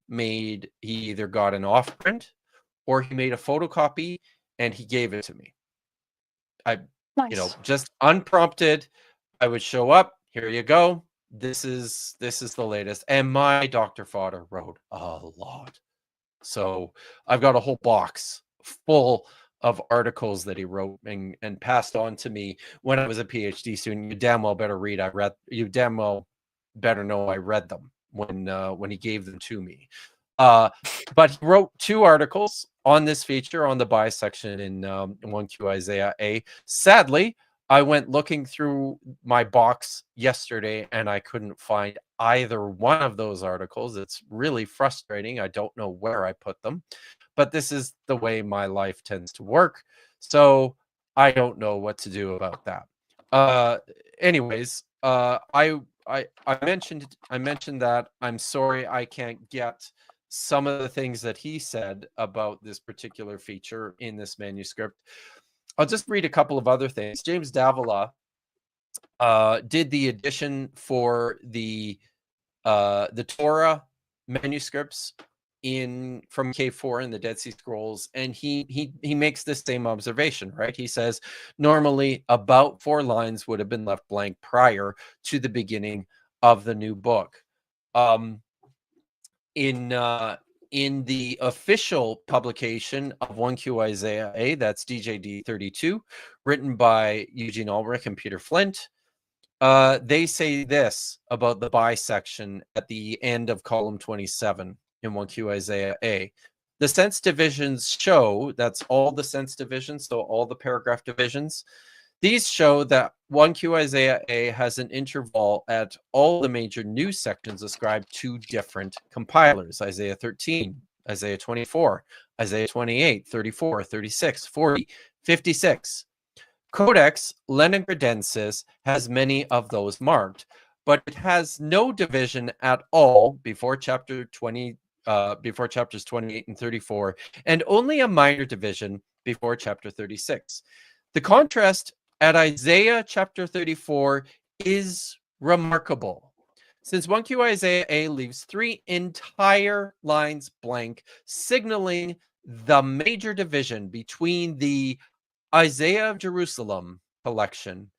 either got an off print or he made a photocopy and he gave it to me. Nice. You know, just unprompted, I would show up. Here you go. This is the latest. And my Dr. Fodder wrote a lot. So I've got a whole box full of articles that he wrote and passed on to me when I was a PhD student. You damn well better read. You damn well better know I read them when he gave them to me. But he wrote 2 articles on this feature on the bisection in 1Q Isaiah A. Sadly, I went looking through my box yesterday and I couldn't find either one of those articles. It's really frustrating. I don't know where I put them, but this is the way my life tends to work. So I don't know what to do about that. Anyways, I mentioned that I'm sorry I can't get some of the things that he said about this particular feature in this manuscript. I'll just read a couple of other things. James Davila did the edition for the Torah manuscripts from K4 in the Dead Sea Scrolls, and he makes the same observation, right? He says normally about 4 lines would have been left blank prior to the beginning of the new book. In the official publication of 1Q Isaiah A, that's DJD 32, written by Eugene Ulrich and Peter Flint, they say this about the bisection at the end of column 27 in 1Q Isaiah A. The sense divisions show, that's all the sense divisions, so all the paragraph divisions, these show that 1Q Isaiah A has an interval at all the major new sections ascribed to different compilers: Isaiah 13, Isaiah 24, Isaiah 28, 34, 36, 40, 56. Codex Leningradensis has many of those marked, but it has no division at all before chapters 28 and 34, and only a minor division before chapter 36. The contrast at Isaiah chapter 34 is remarkable, since 1Q Isaiah A leaves 3 entire lines blank, signaling the major division between the Isaiah of Jerusalem collection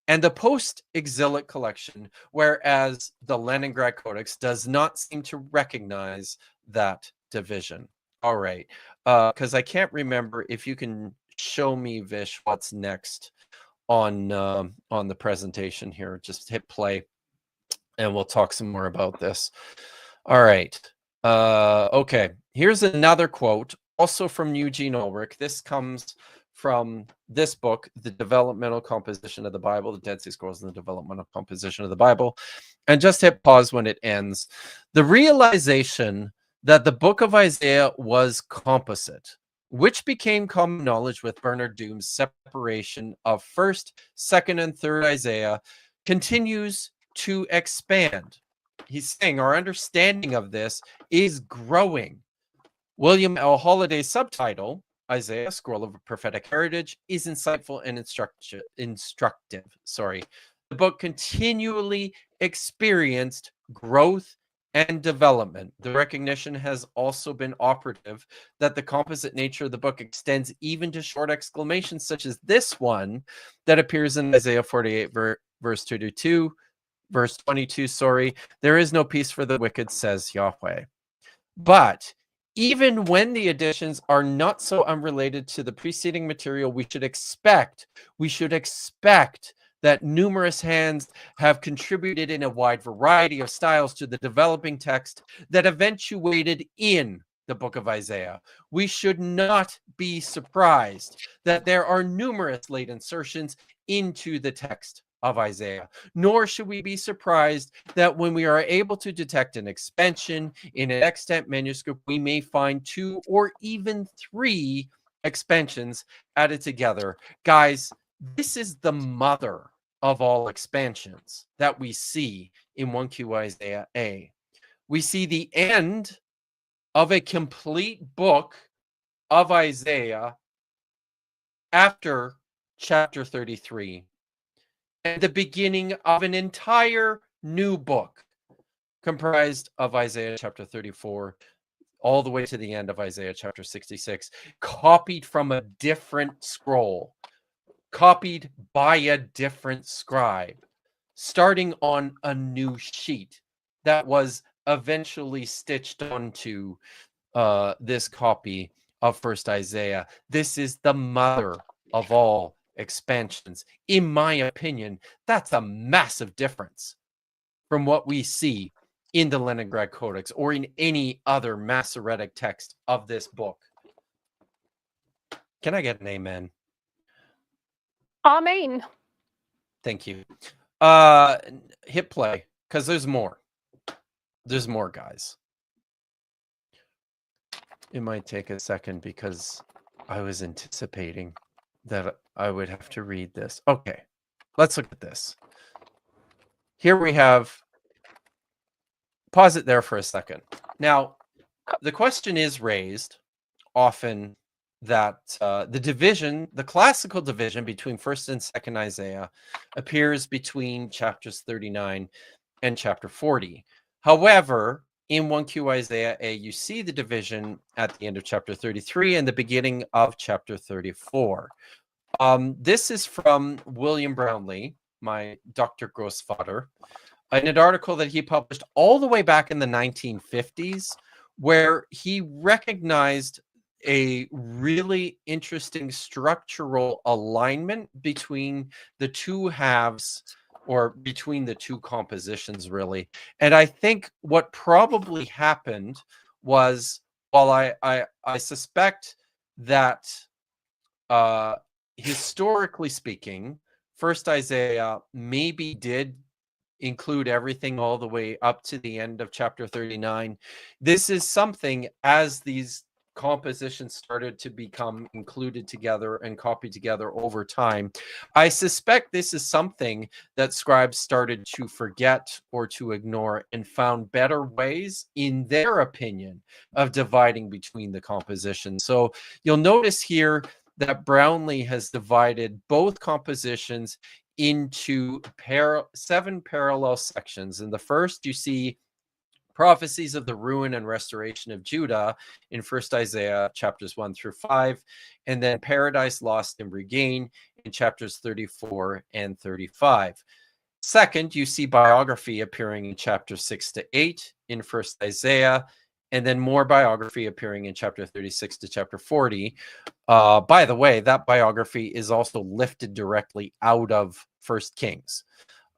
and the post-exilic collection, whereas the Leningrad Codex does not seem to recognize that division. All right, because I can't remember if you can show me, Vish, what's next on the presentation here. Just hit play and we'll talk some more about this. All right. Okay, here's another quote, also from Eugene Ulrich. This comes from this book, The Developmental Composition of the Bible, the Dead Sea Scrolls and the Developmental Composition of the Bible. And just hit pause when it ends. The realization that the book of Isaiah was composite, which became common knowledge with Bernard Doom's separation of 1st, 2nd, and 3rd Isaiah, continues to expand. He's saying our understanding of this is growing. William L. Holliday's subtitle, Isaiah, Scroll of a Prophetic Heritage, is insightful and instructive. The book continually experienced growth and development. The recognition has also been operative that the composite nature of the book extends even to short exclamations such as this one that appears in Isaiah 48 verse 22, verse 22, there is no peace for the wicked, says Yahweh. But even when the additions are not so unrelated to the preceding material, we should expect that numerous hands have contributed in a wide variety of styles to the developing text that eventuated in the book of Isaiah. We should not be surprised that there are numerous late insertions into the text of Isaiah, nor should we be surprised that when we are able to detect an expansion in an extant manuscript, we may find 2 or even 3 expansions added together. Guys, this is the mother of all expansions that we see in 1Q Isaiah A. We see the end of a complete book of Isaiah after chapter 33, and the beginning of an entire new book comprised of Isaiah chapter 34 all the way to the end of Isaiah chapter 66, copied from a different scroll, copied by a different scribe, starting on a new sheet that was eventually stitched onto this copy of First Isaiah. This is the mother of all expansions. In my opinion, that's a massive difference from what we see in the Leningrad Codex or in any other Masoretic text of this book. Can I get an amen? Amen. Thank you. Hit play, because there's more. There's more, guys. It might take a second because I was anticipating that I would have to read this. Okay, let's look at this. Here we have, pause it there for a second. Now, the question is raised often that the classical division between 1st and 2nd Isaiah appears between chapters 39 and chapter 40. However, in 1Q Isaiah A, you see the division at the end of chapter 33 and the beginning of chapter 34. This is from William Brownlee, my Dr. Grossvater, in an article that he published all the way back in the 1950s, where he recognized a really interesting structural alignment between the two halves, or between the two compositions, really. And I think what probably happened was, while I suspect that historically speaking, First Isaiah maybe did include everything all the way up to the end of chapter 39. This is something, as these compositions started to become included together and copied together over time, I suspect this is something that scribes started to forget or to ignore and found better ways, in their opinion, of dividing between the compositions. So you'll notice here that Brownlee has divided both compositions into 7 parallel sections. In the first, you see prophecies of the ruin and restoration of Judah in 1st Isaiah chapters 1 through 5, and then paradise lost and regained in chapters 34 and 35. Second, you see biography appearing in chapters 6 to 8 in 1st Isaiah, and then more biography appearing in chapter 36 to chapter 40. By the way, that biography is also lifted directly out of 1st Kings.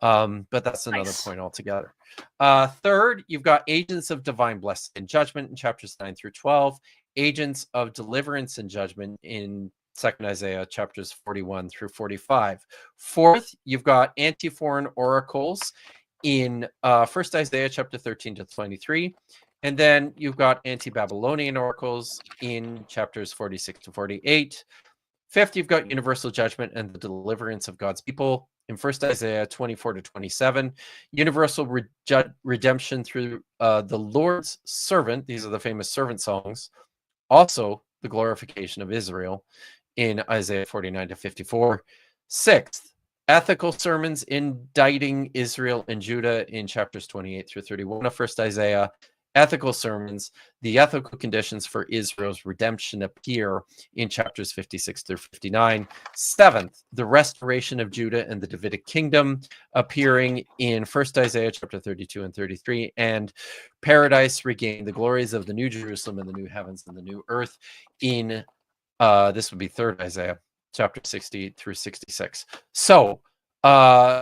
But that's another point altogether. Third, you've got agents of divine blessing and judgment in chapters 9 through 12, agents of deliverance and judgment in 2nd Isaiah chapters 41 through 45. Fourth, you've got anti-foreign oracles in 1st Isaiah chapter 13 to 23. And then you've got anti-Babylonian oracles in chapters 46 to 48. Fifth, you've got universal judgment and the deliverance of God's people in 1st Isaiah 24 to 27. Universal redemption through the Lord's servant. These are the famous servant songs. also the glorification of Israel in Isaiah 49 to 54. Sixth, ethical sermons indicting Israel and Judah in chapters 28 through 31 of First Isaiah. Ethical sermons, the ethical conditions for Israel's redemption appear in chapters 56 through 59. Seventh, the restoration of Judah and the Davidic kingdom appearing in First Isaiah chapter 32 and 33, and paradise regained, the glories of the New Jerusalem and the new heavens and the new earth in this would be Third Isaiah chapter 60 through 66. So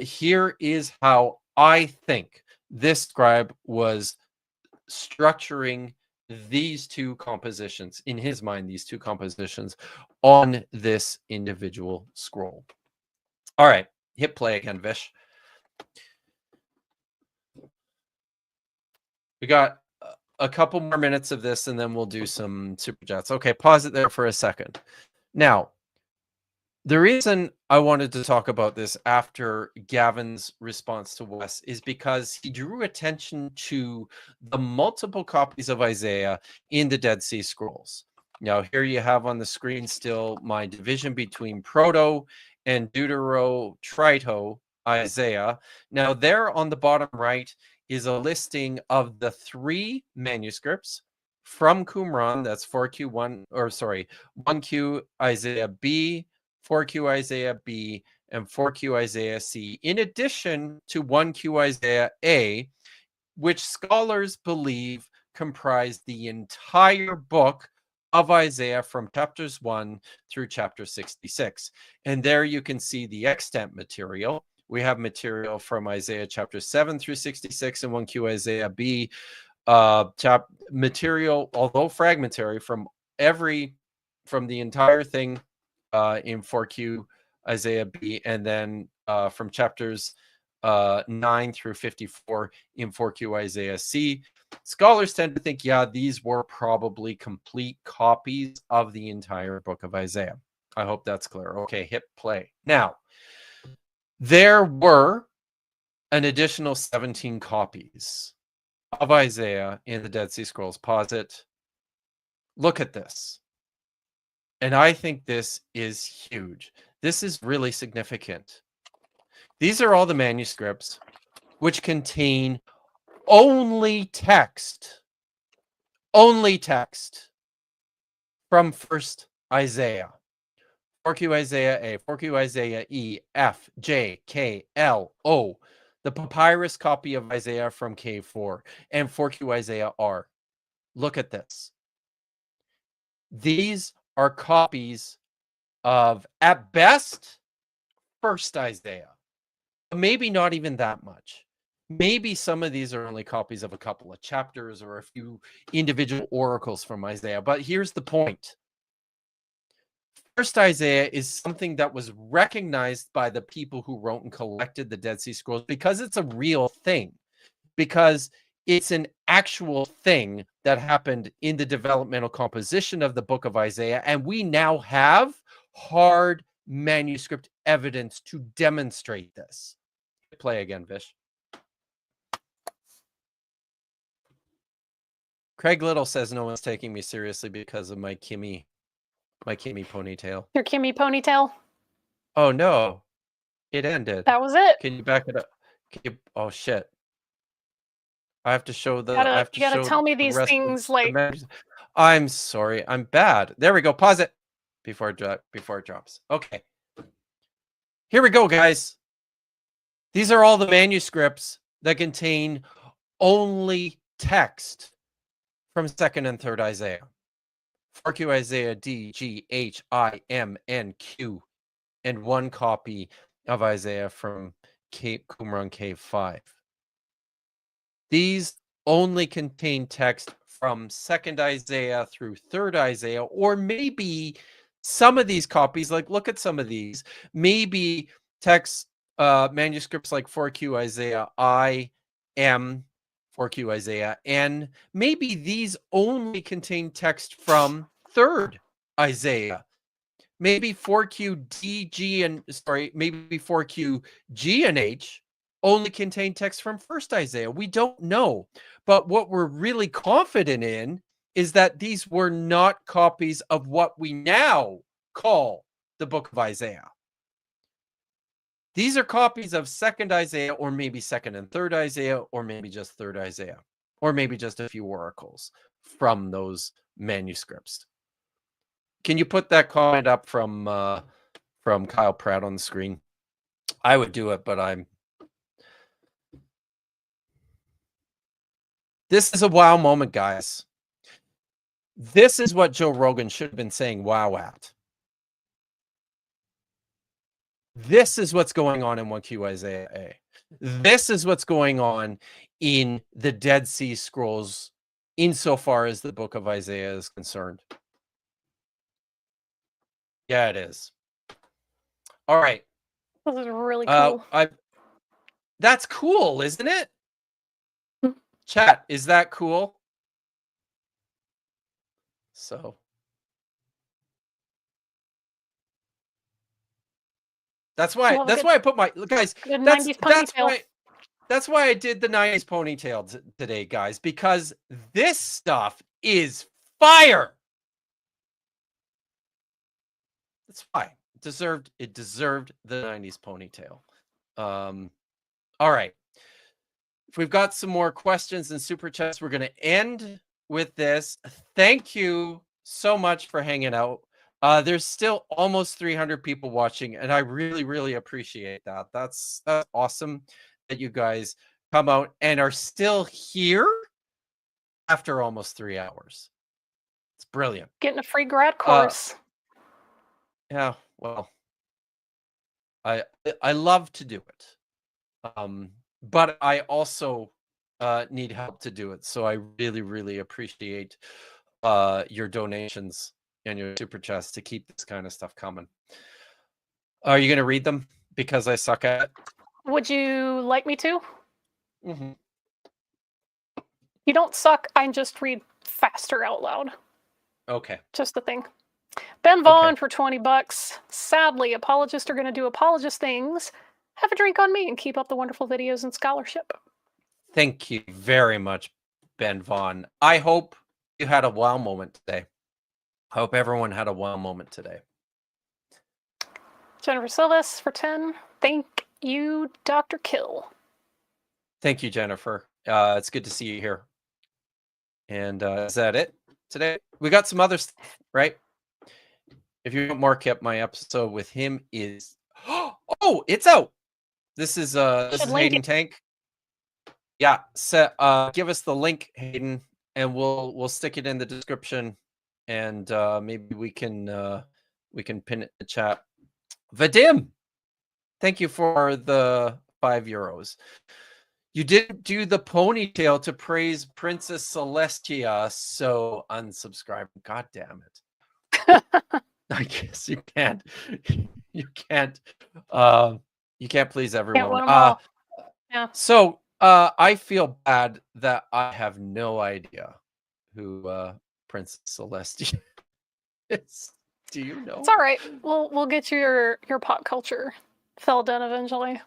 here is how I think this scribe was structuring these two compositions, in his mind, these two compositions on this individual scroll. All right, hit play again, Vish. We got a couple more minutes of this and then we'll do some super chats. Okay, pause it there for a second. Now, the reason I wanted to talk about this after Gavin's response to Wes is because he drew attention to the multiple copies of Isaiah in the Dead Sea Scrolls. Now, here you have on the screen still my division between Proto and Deuterotrito Isaiah. Now, there on the bottom right is a listing of the 3 manuscripts from Qumran. That's 4Q1, or sorry, 1Q Isaiah B, 4Q Isaiah B, and 4Q Isaiah C, in addition to 1Q Isaiah A, which scholars believe comprise the entire book of Isaiah from chapters 1 through chapter 66. And there you can see the extant material. We have material from Isaiah chapter 7 through 66 and 1Q Isaiah B, material, although fragmentary, from the entire thing in 4Q Isaiah B, and then from chapters 9 through 54 in 4Q Isaiah C. Scholars tend to think, yeah, these were probably complete copies of the entire book of Isaiah. I hope that's clear. Okay, hit play. Now, there were an additional 17 copies of Isaiah in the Dead Sea Scrolls. Pause it. Look at this. And I think this is huge. This is really significant. These are all the manuscripts which contain only text from First Isaiah. 4Q Isaiah A, 4Q Isaiah E, F, J, K, L, O, the papyrus copy of Isaiah from K4, and 4Q Isaiah R. Look at this. These are copies of, at best, First Isaiah. Maybe not even that much. Maybe some of these are only copies of a couple of chapters or a few individual oracles from Isaiah. But here's the point. First Isaiah is something that was recognized by the people who wrote and collected the Dead Sea Scrolls because it's a real thing, because it's an actual thing that happened in the developmental composition of the book of Isaiah, and we now have hard manuscript evidence to demonstrate this. Play again, Vish. Craig Little says no one's taking me seriously because of my Kimmy ponytail. Your Kimmy ponytail? Oh no, it ended. That was it. Can you back it up? Oh shit! I have to show the. You gotta tell me these things like. I'm sorry. I'm bad. There we go. Pause it before it drops. Okay. Here we go, guys. These are all the manuscripts that contain only text from 2nd and 3rd Isaiah. 4Q Isaiah D, G, H, I, M, N, Q, and 1 copy of Isaiah from Qumran Cave 5. These only contain text from 2nd Isaiah through 3rd Isaiah, or maybe some of these copies, like look at some of these, maybe text manuscripts like 4Q Isaiah I, M, 4Q Isaiah N. Maybe these only contain text from 3rd Isaiah. Maybe 4Q D, G, and maybe 4Q G and H only contain text from 1st Isaiah. We don't know. But what we're really confident in is that these were not copies of what we now call the book of Isaiah. These are copies of 2nd Isaiah, or maybe 2nd and 3rd Isaiah, or maybe just 3rd Isaiah, or maybe just a few oracles from those manuscripts. Can you put that comment up from Kyle Pratt on the screen? I would do it, but this is a wow moment, guys. This is what Joe Rogan should have been saying wow at. This is what's going on in 1Q Isaiah A. This is what's going on in the Dead Sea Scrolls insofar as the book of Isaiah is concerned. Yeah, it is. All right. This is really cool. That's cool, isn't it? Chat, is that cool? So that's why I put my guys. That's why I did the 90s ponytail today, guys, because this stuff is fire. That's why it deserved the 90s ponytail. All right. If we've got some more questions and super chats, we're going to end with this. Thank you so much for hanging out. There's still almost 300 people watching, and I really, really appreciate that. That's awesome that you guys come out and are still here after almost 3 hours. It's brilliant. Getting a free grad course. Yeah, well, I love to do it. But I also need help to do it. So I really, really appreciate your donations and your super chats to keep this kind of stuff coming. Are you going to read them because I suck at it? Would you like me to? Mm-hmm. You don't suck. I just read faster out loud. Okay. Just the thing. Ben Vaughn for $20. Sadly, apologists are going to do apologist things. Have a drink on me and keep up the wonderful videos and scholarship. Thank you very much, Ben Vaughn. I hope you had a wow moment today. I hope everyone had a wow moment today. Jennifer Silvas for 10. Thank you, Dr. Kill. Thank you, Jennifer. It's good to see you here. And is that it today? We got some other stuff, right? If you want more, Kip, my episode with him is... Oh, it's out! This is Hayden Tank. Yeah, so give us the link, Hayden, and we'll stick it in the description, and maybe we can pin it in the chat. Vadim, thank you for the €5. You didn't do the ponytail to praise Princess Celestia, so unsubscribe. God damn it! I guess you can't. You can't. You can't please everyone. Yeah. So I feel bad that I have no idea who Princess Celestia is. Do you know? It's all right. We'll get you your pop culture filled in eventually.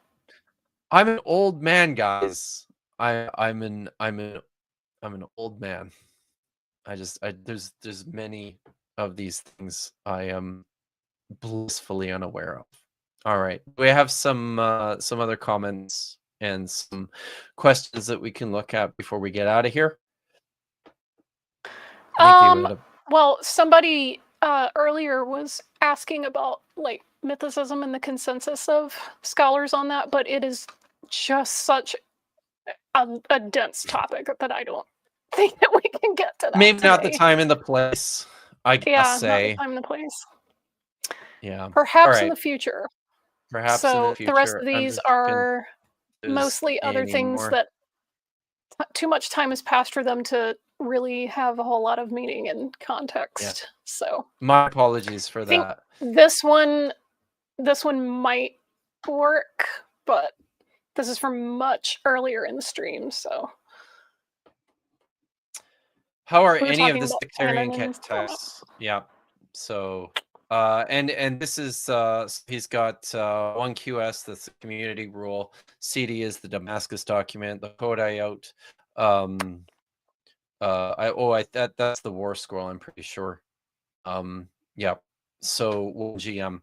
I'm an old man, guys. I'm an old man. There's many of these things I am blissfully unaware of. All right, we have some other comments and some questions that we can look at before we get out of here. Well, somebody earlier was asking about like mythicism and the consensus of scholars on that, but it is just such a dense topic that I don't think that we can get to that. Maybe today. not the time and the place. I guess not the time and the place. Yeah. Perhaps in the future. Perhaps so in the future. The rest of these are mostly other things that too much time has passed for them to really have a whole lot of meaning and context. Yeah. So my apologies for that. This one might work, but this is from much earlier in the stream. So how are any of the sectarian texts? Yeah. So and this is he's got 1QS, that's the community rule. CD is the Damascus document, the Kodai out That's the war scroll, I'm pretty sure. Yeah. So we'll GM.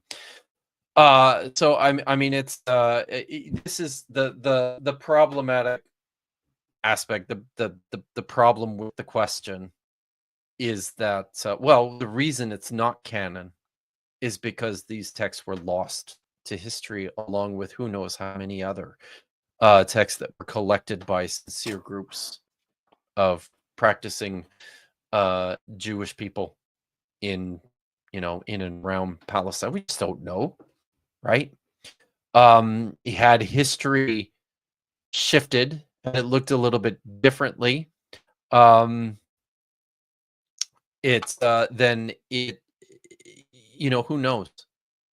So I mean, it's this is the problematic aspect. The problem with the question is that well, the reason it's not canon is because these texts were lost to history, along with who knows how many other texts that were collected by sincere groups of practicing Jewish people in in and around Palestine. We just don't know, right? He had history shifted and it looked a little bit differently. It's then it, who knows?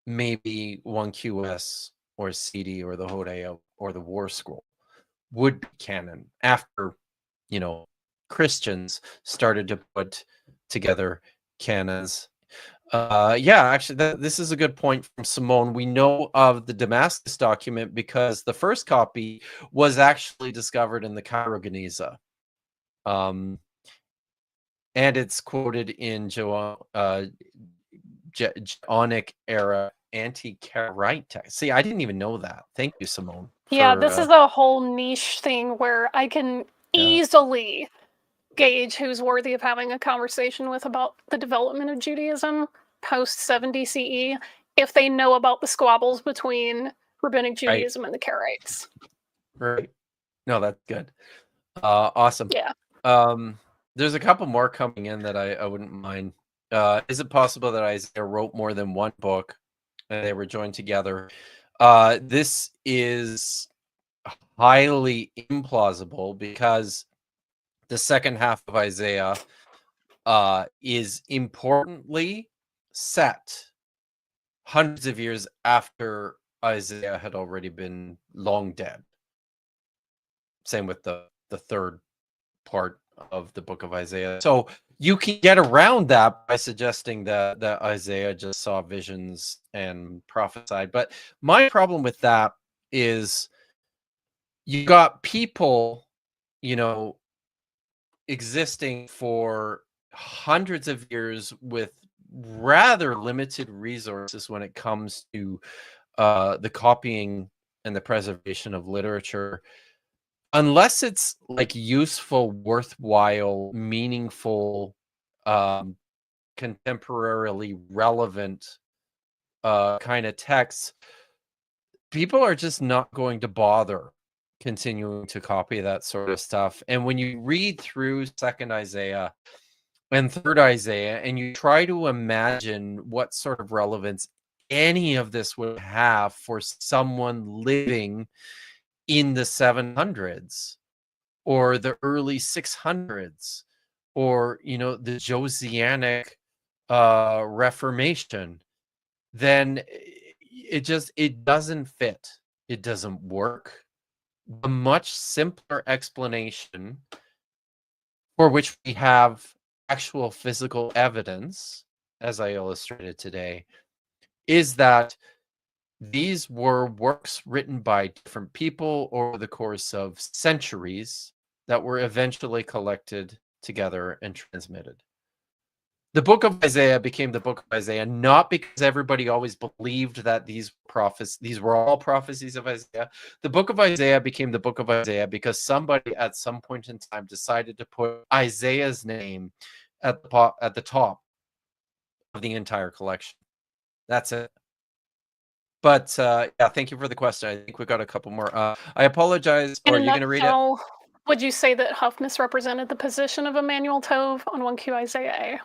Maybe 1QS or CD or the Hodea or the War Scroll would be canon after, Christians started to put together canons. Yeah, actually, this is a good point from Simone. We know of the Damascus document because the first copy was actually discovered in the Cairo Geniza. And it's quoted in Joonic era anti-Karaite text. See, I didn't even know that. Thank you, Simone. Yeah, this is a whole niche thing where I can easily gauge who's worthy of having a conversation with about the development of Judaism post 70 CE if they know about the squabbles between Rabbinic Judaism and the Karaites. Right. No, that's good. Awesome. Yeah. There's a couple more coming in that I wouldn't mind. Is it possible that Isaiah wrote more than one book and they were joined together? This is highly implausible because the second half of Isaiah is importantly set hundreds of years after Isaiah had already been long dead. Same with the third part of the book of Isaiah. So you can get around that by suggesting that Isaiah just saw visions and prophesied. But my problem with that is you got people, existing for hundreds of years with rather limited resources when it comes to the copying and the preservation of literature. Unless it's like useful, worthwhile, meaningful, contemporarily relevant kind of texts, people are just not going to bother continuing to copy that sort of stuff. And when you read through Second Isaiah and Third Isaiah, and you try to imagine what sort of relevance any of this would have for someone living in the 700s or the early 600s or the Josianic Reformation, then it doesn't fit. It doesn't work. A much simpler explanation, for which we have actual physical evidence, as I illustrated today, is that these were works written by different people over the course of centuries that were eventually collected together and transmitted. The book of Isaiah became the book of Isaiah not because everybody always believed that these were all prophecies of Isaiah. The book of Isaiah became the book of Isaiah because somebody at some point in time decided to put Isaiah's name at the top of the entire collection. That's it. But yeah, thank you for the question. I think we got a couple more. I apologize. Are you going to read it? Would you say that Huff misrepresented the position of Emmanuel Tove on 1Q Isaiah A?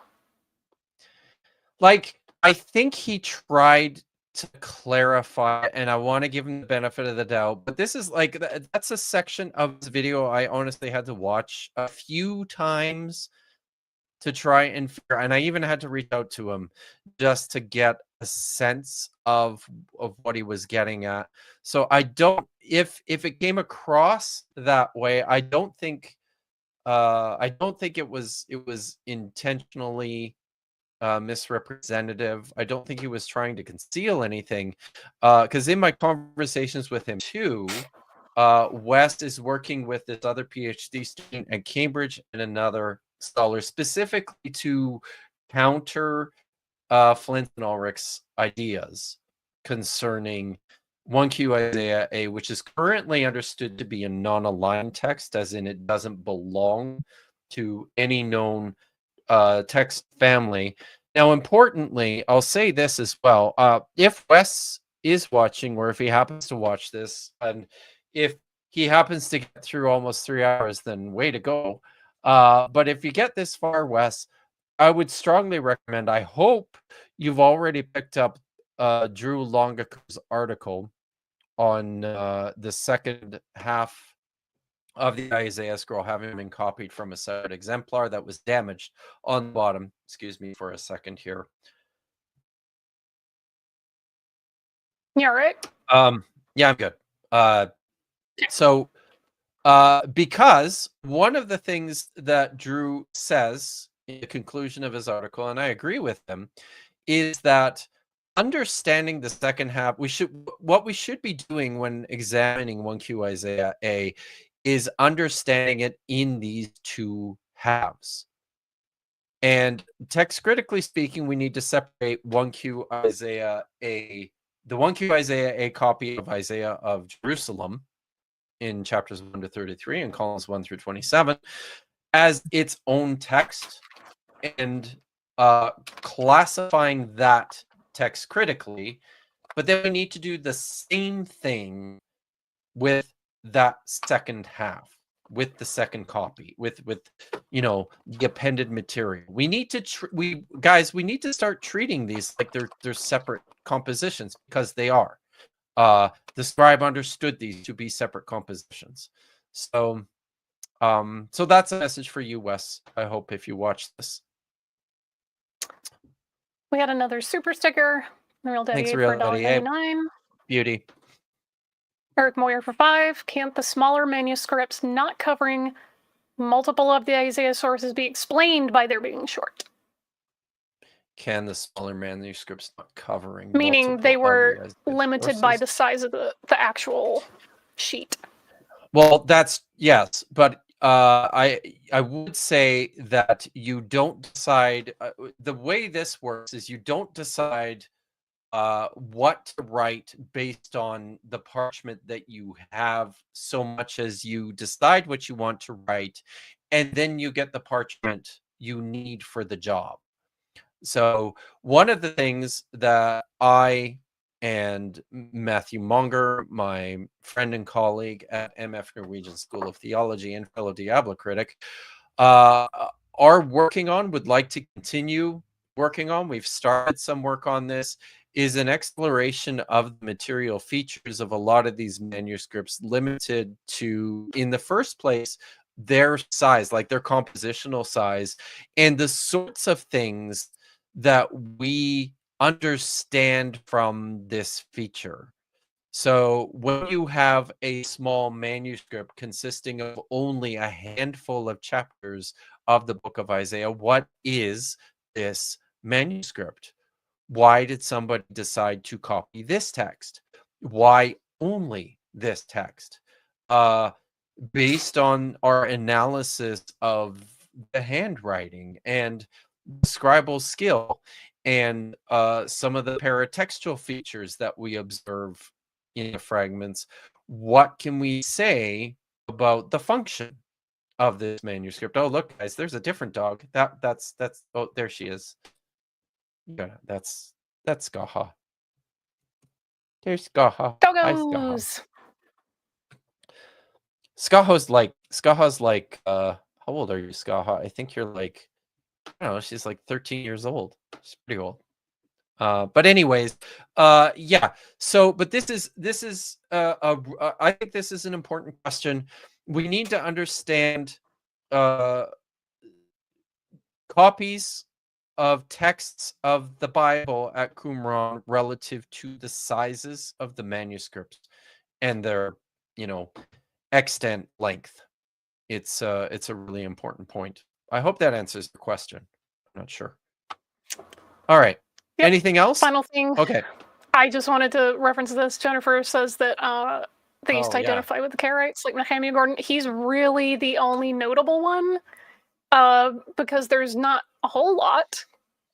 Like, I think he tried to clarify, and I want to give him the benefit of the doubt, but this is like, that's a section of this video I honestly had to watch a few times to try and figure, and I even had to reach out to him just to get a sense of what he was getting at. So I don't, if it came across that way, I don't think it was intentionally misrepresentative. I don't think he was trying to conceal anything, because in my conversations with him too, West is working with this other PhD student at Cambridge and another scholars, specifically to counter Flint and Ulrich's ideas concerning 1Q Isaiah A, which is currently understood to be a non-aligned text, as in it doesn't belong to any known text family. Now, importantly, I'll say this as well. If Wes is watching, or if he happens to watch this, and if he happens to get through almost 3 hours, then way to go. But if you get this far, Wes, I would strongly recommend, I hope you've already picked up Drew Longaker's article on the second half of the Isaiah scroll having been copied from a separate exemplar that was damaged on the bottom. Excuse me for a second here. Yeah, right. Yeah, I'm good. So because one of the things that Drew says in the conclusion of his article, and I agree with him, is that understanding the second half, what we should be doing when examining 1Q Isaiah A is understanding it in these two halves. And text critically speaking, we need to separate 1Q Isaiah A, the 1Q Isaiah A copy of Isaiah of Jerusalem in chapters 1 to 33 and columns 1 through 27 as its own text, and classifying that text critically. But then we need to do the same thing with that second half, with the second copy, with the appended material. We need to we need to start treating these like they're separate compositions, because they are. The scribe understood these to be separate compositions. So so that's a message for you, Wes. I hope if you watch this. We had another super sticker. Real Daddy Thanks, for Real Daddy. $1.99. Beauty. Eric Moyer for 5. Can't the smaller manuscripts not covering multiple of the Isaiah sources be explained by their being short? Can the smaller manuscripts not covering? Meaning they were sources? limited by the size of the actual sheet. Well, that's yes, but I would say that you don't decide. The way this works is you don't decide what to write based on the parchment that you have, so much as you decide what you want to write, and then you get the parchment you need for the job. So one of the things that I and Matthew Monger, my friend and colleague at MF Norwegian School of Theology and fellow Diablo critic, are working on, would like to continue working on, we've started some work on this, is an exploration of the material features of a lot of these manuscripts, limited to, in the first place, their size, like their compositional size, and the sorts of things that we understand from this feature. So when you have a small manuscript consisting of only a handful of chapters of the book of Isaiah, what is this manuscript? Why did somebody decide to copy this text? Why only this text? Based on our analysis of the handwriting and scribal skill and some of the paratextual features that we observe in the fragments, what can we say about the function of this manuscript? Oh, look, guys, there's a different dog. That's oh, there she is. Yeah, that's Gaha. There's Gaha. Hi, Doggos. Skaha's like how old are you, Skaha? I think you're like, I don't know, she's like 13 years old. She's pretty old. But anyways, yeah. So, but this is I think this is an important question. We need to understand copies of texts of the Bible at Qumran relative to the sizes of the manuscripts and their, extent, length. It's a really important point. I hope that answers the question. I'm not sure. All right. Yep. Anything else? Final thing. Okay. I just wanted to reference this. Jennifer says that they used to identify with the Karaites, like Nehemiah Gordon. He's really the only notable one. because there's not a whole lot,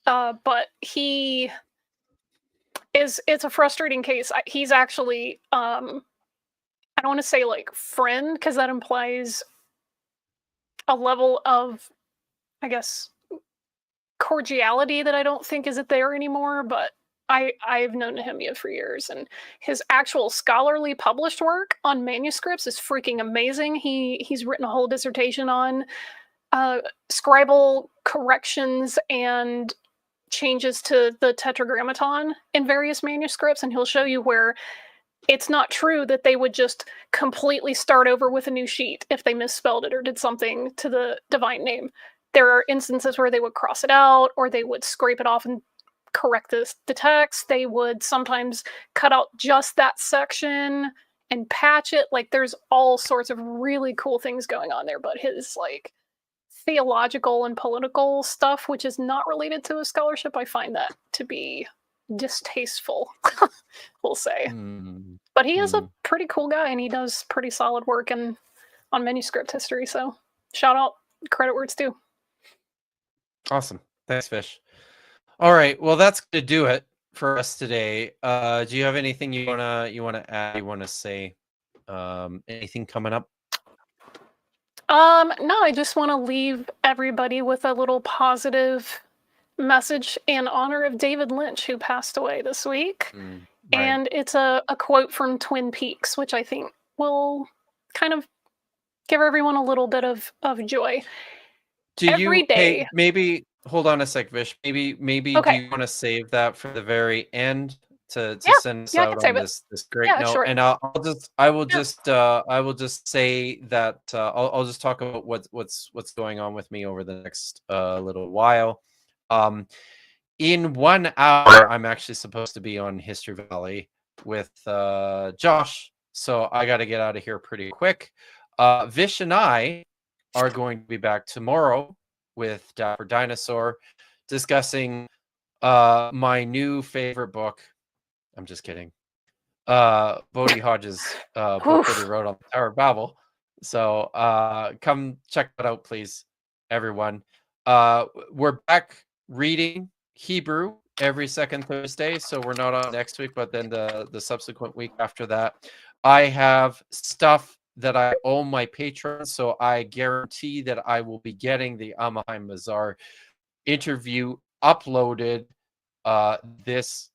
but he is. It's a frustrating case. He's actually, I don't want to say like friend, because that implies a level of, I guess, cordiality that I don't think is there anymore, but I've known him for years, and his actual scholarly published work on manuscripts is freaking amazing. He's written a whole dissertation on scribal corrections and changes to the tetragrammaton in various manuscripts, and he'll show you where it's not true that they would just completely start over with a new sheet if they misspelled it or did something to the divine name. There are instances where they would cross it out, or they would scrape it off and correct the text. They would sometimes cut out just that section and patch it. Like, there's all sorts of really cool things going on there, but his like theological and political stuff, which is not related to his scholarship, I find that to be distasteful, we'll say. But he is a pretty cool guy, and he does pretty solid work on manuscript history, so shout out, credit where it's due. Awesome. Thanks, Fish. All right. Well, that's going to do it for us today. Do you have anything you wanna add? You wanna say anything coming up? No, I just want to leave everybody with a little positive message in honor of David Lynch, who passed away this week. Right. And it's a quote from Twin Peaks, which I think will kind of give everyone a little bit of joy. Every day. Hey, maybe hold on a sec, Vish. Maybe Okay. do you want to save that for the very end to Yeah, send us yeah, I can out save on it. this great Yeah, note? sure. And I will just say that I'll just talk about what's going on with me over the next little while. In 1 hour, I'm actually supposed to be on History Valley with Josh, so I got to get out of here pretty quick. Vish and I are going to be back tomorrow with Dapper Dinosaur, discussing my new favorite book. I'm just kidding. Bodie Hodges' book that he wrote on the Tower of Babel. So come check that out, please, everyone. We're back reading Hebrew every second Thursday, so we're not on next week, but then the subsequent week after that. I have stuff that I owe my patrons, so I guarantee that I will be getting the Amahai Mazar interview uploaded this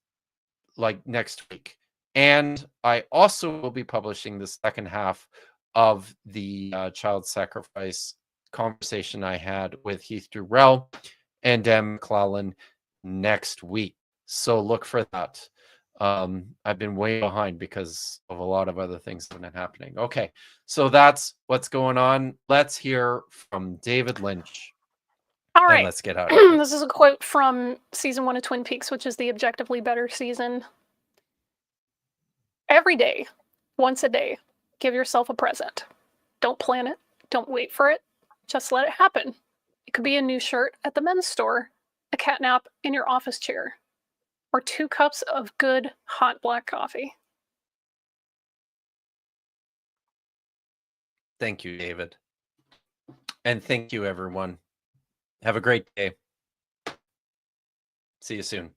next week. And I also will be publishing the second half of the child sacrifice conversation I had with Heath Durrell and Dan McClellan next week. So look for that. I've been way behind because of a lot of other things that have been happening. Okay, so that's what's going on. Let's hear from David Lynch. All right. And let's get out of here. This is a quote from season 1 of Twin Peaks, which is the objectively better season. Every day, once a day, give yourself a present. Don't plan it. Don't wait for it. Just let it happen. It could be a new shirt at the men's store, a cat nap in your office chair, or 2 cups of good hot black coffee. Thank you, David. And thank you, everyone. Have a great day. See you soon.